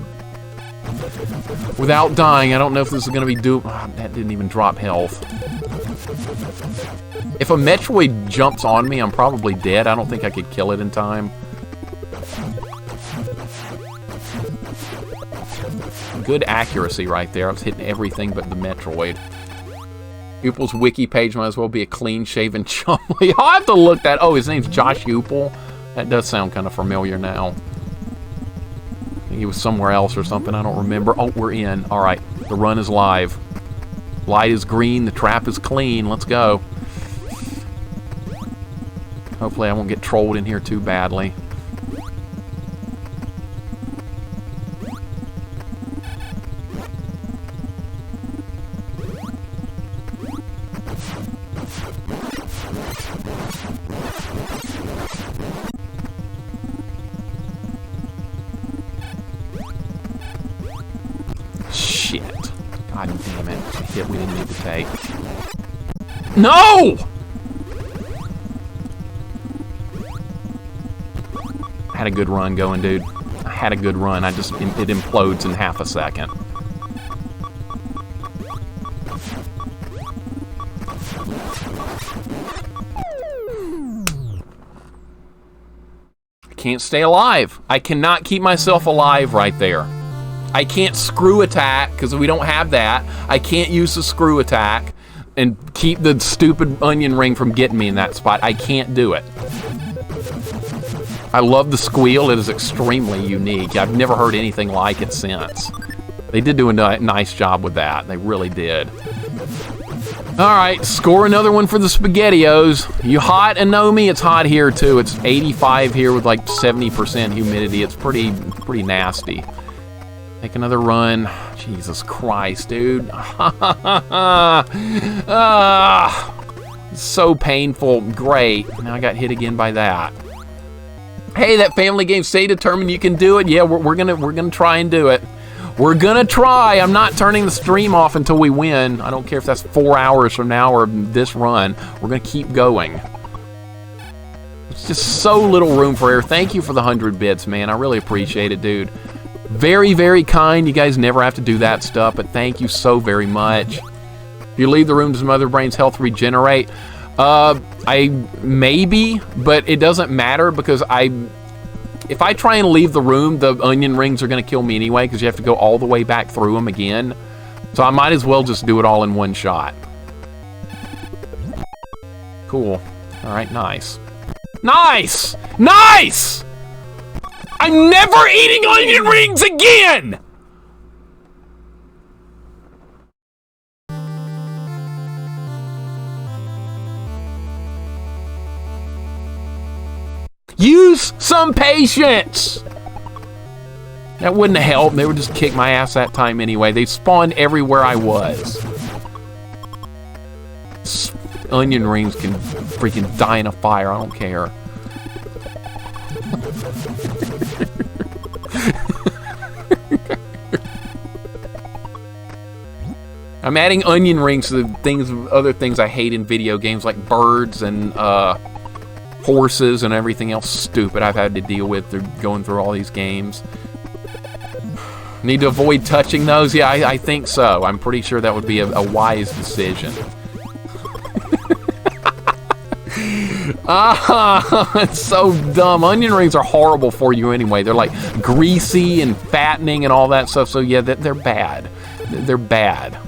dying. I don't know if this is going to be that didn't even drop health. If a Metroid jumps on me, I'm probably dead. I don't think I could kill it in time. Good accuracy right there. I was hitting everything but the Metroid. Upel's wiki page might as well be a clean-shaven Chumley. I'll have to look that. Oh, his name's Josh Upel. That does sound kind of familiar now. I think he was somewhere else or something. I don't remember. Oh, we're in. All right. The run is live. Light is green. The trap is clean. Let's go. Hopefully I won't get trolled in here too badly. God damn it. It's a hit we didn't need to take. No! I had a good run going, dude. I had a good run. It implodes in half a second. I can't stay alive. I cannot keep myself alive right there. I can't screw attack, because we don't have that. I can't use the screw attack and keep the stupid onion ring from getting me in that spot. I can't do it. I love the squeal. It is extremely unique. I've never heard anything like it since. They did do a nice job with that. They really did. All right, score another one for the SpaghettiOs. You hot, Anomi? It's hot here, too. It's 85 here with like 70% humidity. It's pretty nasty. Take another run. Jesus Christ, dude. So painful. Great. Now I got hit again by that. Hey, that family game, stay determined you can do it. Yeah, we're gonna try and do it. We're gonna try. I'm not turning the stream off until we win. I don't care if that's 4 hours from now or this run. We're gonna keep going. It's just so little room for error. Thank you for the 100 bits, man. I really appreciate it, dude. Very, very kind. You guys never have to do that stuff, but thank you so very much. If you leave the room, does Mother Brain's health regenerate? Maybe, but it doesn't matter because if I try and leave the room, the onion rings are going to kill me anyway because you have to go all the way back through them again. So I might as well just do it all in one shot. Cool. All right, nice. Nice! Nice! I'm never eating onion rings again! Use some patience! That wouldn't have helped. They would just kick my ass that time anyway. They spawned everywhere I was. Onion rings can freaking die in a fire. I don't care. I'm adding onion rings to the other things I hate in video games, like birds and horses and everything else stupid I've had to deal with through going through all these games. Need to avoid touching those? Yeah, I think so. I'm pretty sure that would be a wise decision. It's so dumb. Onion rings are horrible for you anyway. They're like greasy and fattening and all that stuff. So yeah, they're bad. They're bad.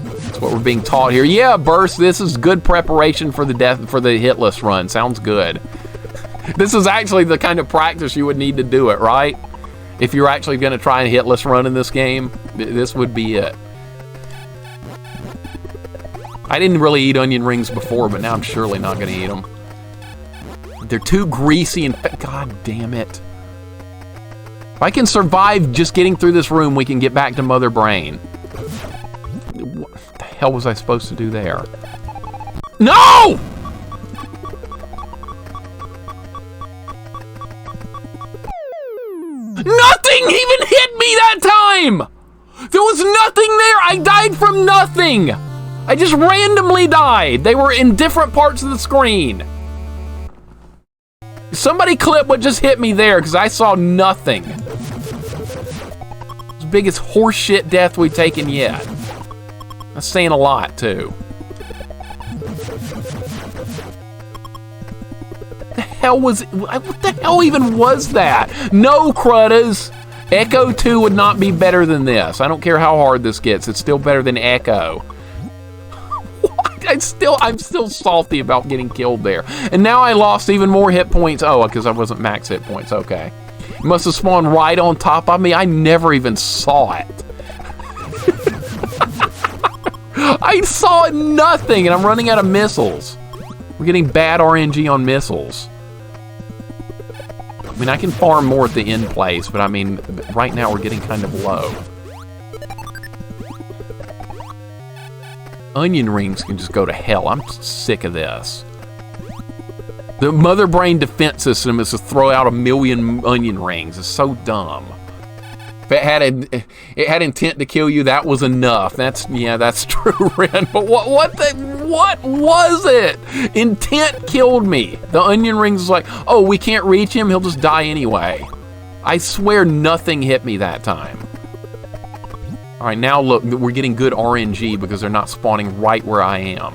That's what we're being taught here. Yeah, Burst, this is good preparation for the hitless run. Sounds good. This is actually the kind of practice you would need to do it, right? If you're actually going to try a hitless run in this game, this would be it. I didn't really eat onion rings before, but now I'm surely not going to eat them. They're too greasy and... God damn it. If I can survive just getting through this room, we can get back to Mother Brain. What the hell was I supposed to do there? No! Nothing even hit me that time! There was nothing there! I died from nothing! I just randomly died. They were in different parts of the screen. Somebody clip what just hit me there, because I saw nothing. It's the biggest horseshit death we've taken yet. That's saying a lot, too. What the hell even was that? No, Cruddas. Echo 2 would not be better than this. I don't care how hard this gets. It's still better than Echo. What? I'm still salty about getting killed there. And now I lost even more hit points. Oh, because I wasn't max hit points. Okay. It must have spawned right on top of me. I never even saw it. I saw nothing, and I'm running out of missiles. We're getting bad RNG on missiles. I mean, I can farm more at the end place, but I mean, right now we're getting kind of low. Onion rings can just go to hell. I'm sick of this. The Mother Brain defense system is to throw out 1,000,000 onion rings. It's so dumb. If it had intent to kill you, that was enough. Yeah, that's true, Ren. But what was it? Intent killed me. The onion rings was like, oh, we can't reach him. He'll just die anyway. I swear nothing hit me that time. All right, now look, we're getting good RNG because they're not spawning right where I am.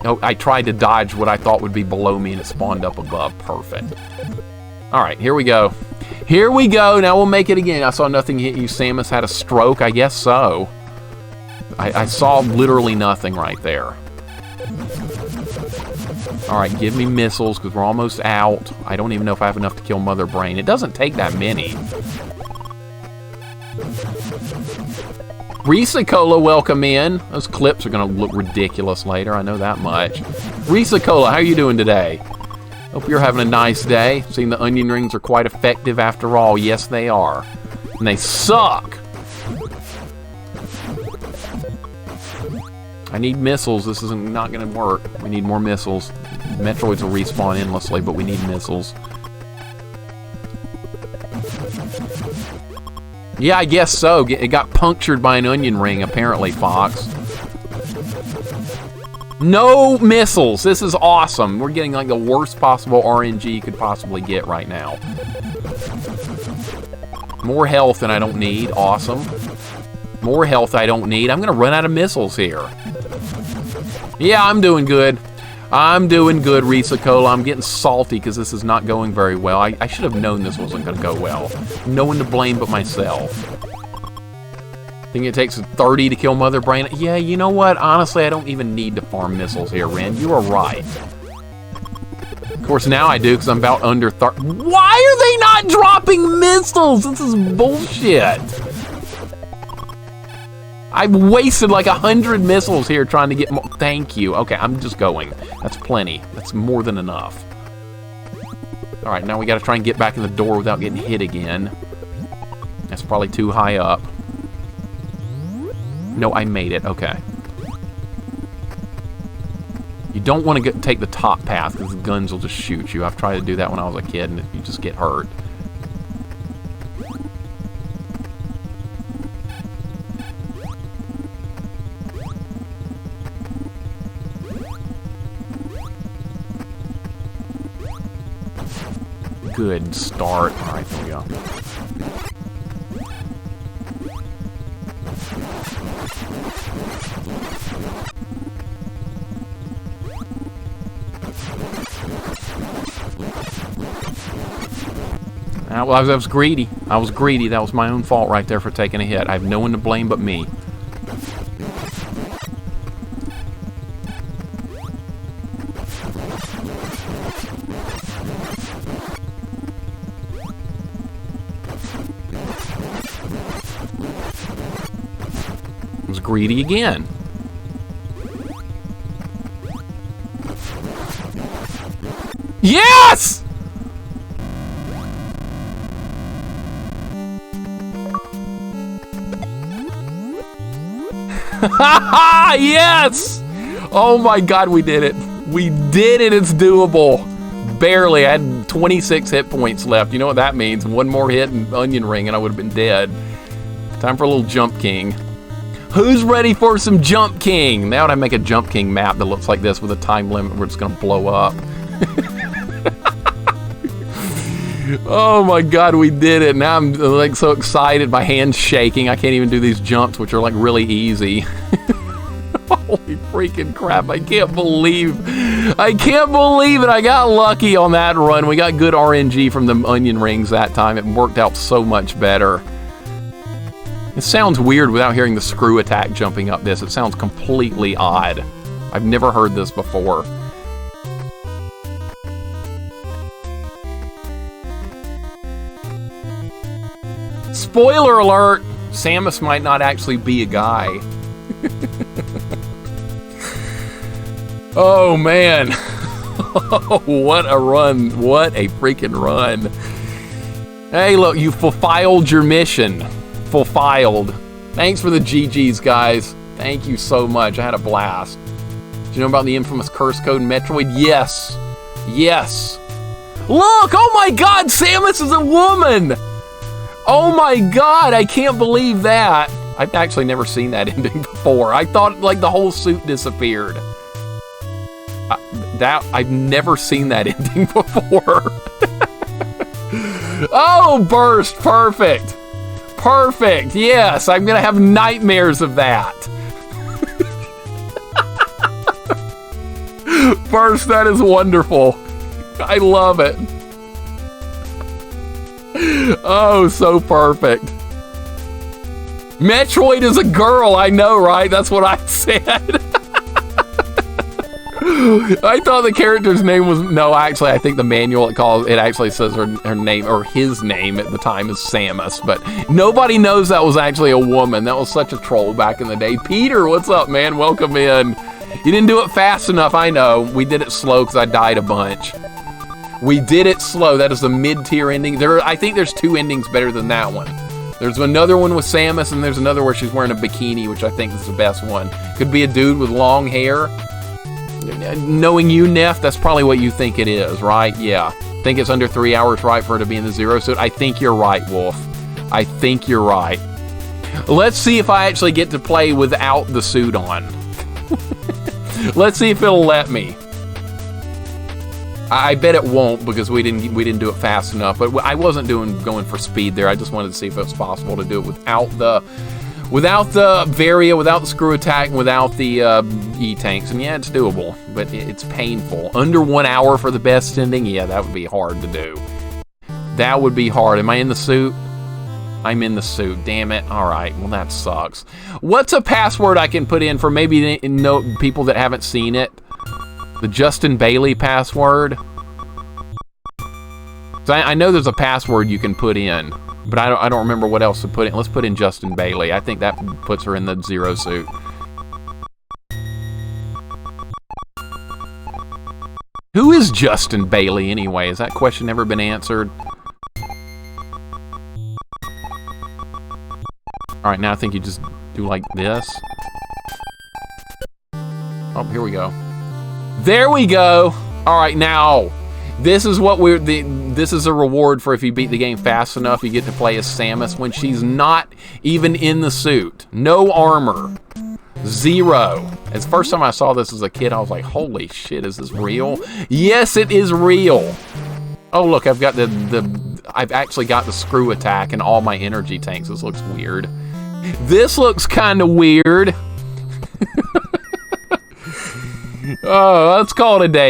No, I tried to dodge what I thought would be below me and it spawned up above. Perfect. All right, here we go. Here we go. Now we'll make it again. I saw nothing hit you. Samus had a stroke. I guess so. I saw literally nothing right there. All right, give me missiles because we're almost out. I don't even know if I have enough to kill Mother Brain. It doesn't take that many. Risa Cola, welcome in. Those clips are going to look ridiculous later. I know that much. Risa Cola, how are you doing today? Hope you're having a nice day. Seeing the onion rings are quite effective after all. Yes, they are. And they suck. I need missiles. This isn't not going to work. We need more missiles. Metroids will respawn endlessly, but we need missiles. Yeah, I guess so. It got punctured by an onion ring, apparently, Fox. No missiles. This is awesome. We're getting like the worst possible RNG you could possibly get right now. More health than I don't need. Awesome. More health I don't need. I'm going to run out of missiles here. Yeah, I'm doing good. I'm doing good, Risa Cola. I'm getting salty because this is not going very well. I should have known this wasn't going to go well. No one to blame but myself. Think it takes 30 to kill Mother Brain? Yeah, you know what? Honestly, I don't even need to farm missiles here, Ren. You are right. Of course, now I do because I'm about under 30. Why are they not dropping missiles? This is bullshit. I've wasted like 100 missiles here trying to get more. Thank you. Okay, I'm just going. That's plenty. That's more than enough. All right, now we got to try and get back in the door without getting hit again. That's probably too high up. No, I made it. Okay. You don't want to take the top path because the guns will just shoot you. I've tried to do that when I was a kid and you just get hurt. Good start. All right, there we go. Well, I was greedy. I was greedy. That was my own fault right there for taking a hit. I have no one to blame but me. I was greedy again. Yes! Yes! Oh my god, we did it. We did it. It's doable. Barely. I had 26 hit points left. You know what that means? One more hit and onion ring and I would have been dead. Time for a little Jump King. Who's ready for some Jump King? Now I make a Jump King map that looks like this with a time limit where it's going to blow up. Oh my god, we did it. Now I'm like so excited, my hand's shaking. I can't even do these jumps, which are like really easy. Holy freaking crap, I can't believe it. I got lucky on that run. We got good RNG from the onion rings that time. It worked out so much better. It sounds weird without hearing the screw attack jumping up this. It sounds completely odd. I've never heard this before. Spoiler alert! Samus might not actually be a guy. Oh man. Oh, what a run. What a freaking run. Hey, look, you fulfilled your mission. Fulfilled. Thanks for the GGs, guys. Thank you so much. I had a blast. Did you know about the infamous curse code in Metroid? Yes. Yes. Look! Oh my god! Samus is a woman! Oh my god, I can't believe that. I've actually never seen that ending before. I thought like the whole suit disappeared. I've never seen that ending before. Oh, burst, perfect. Perfect, yes, I'm gonna have nightmares of that. Burst, that is wonderful. I love it. Oh, so perfect. Metroid is a girl, I know, right? That's what I said. I thought the character's name was... No, actually, I think the manual it actually says her name, or his name at the time is Samus, but nobody knows that was actually a woman. That was such a troll back in the day. Peter, what's up, man? Welcome in. You didn't do it fast enough, I know. We did it slow because I died a bunch. We did it slow. That is the mid-tier ending. I think there's two endings better than that one. There's another one with Samus, and there's another where she's wearing a bikini, which I think is the best one. Could be a dude with long hair. Knowing you, Neff, that's probably what you think it is, right? Yeah. Think it's under 3 hours, right, for her to be in the Zero suit? I think you're right, Wolf. I think you're right. Let's see if I actually get to play without the suit on. Let's see if it'll let me. I bet it won't because we didn't do it fast enough. But I wasn't going for speed there. I just wanted to see if it was possible to do it without the Varia, without the screw attack, and without the E-tanks. And yeah, it's doable, but it's painful. Under 1 hour for the best ending? Yeah, that would be hard to do. That would be hard. Am I in the suit? I'm in the suit. Damn it. All right. Well, that sucks. What's a password I can put in for maybe people that haven't seen it? The Justin Bailey password? So I know there's a password you can put in, but I don't remember what else to put in. Let's put in Justin Bailey. I think that puts her in the Zero suit. Who is Justin Bailey anyway? Has that question ever been answered? All right, now I think you just do like this. Oh, here we go. There we go. All right, now this is what this is a reward for if you beat the game fast enough. You get to play as Samus when she's not even in the suit. No armor. Zero. As the first time I saw this as a kid, I was like, holy shit, is this real? Yes, it is real. Oh, look, I've actually got the screw attack and all my energy tanks. This looks weird. This looks kind of weird. Oh, let's call it a day, guys.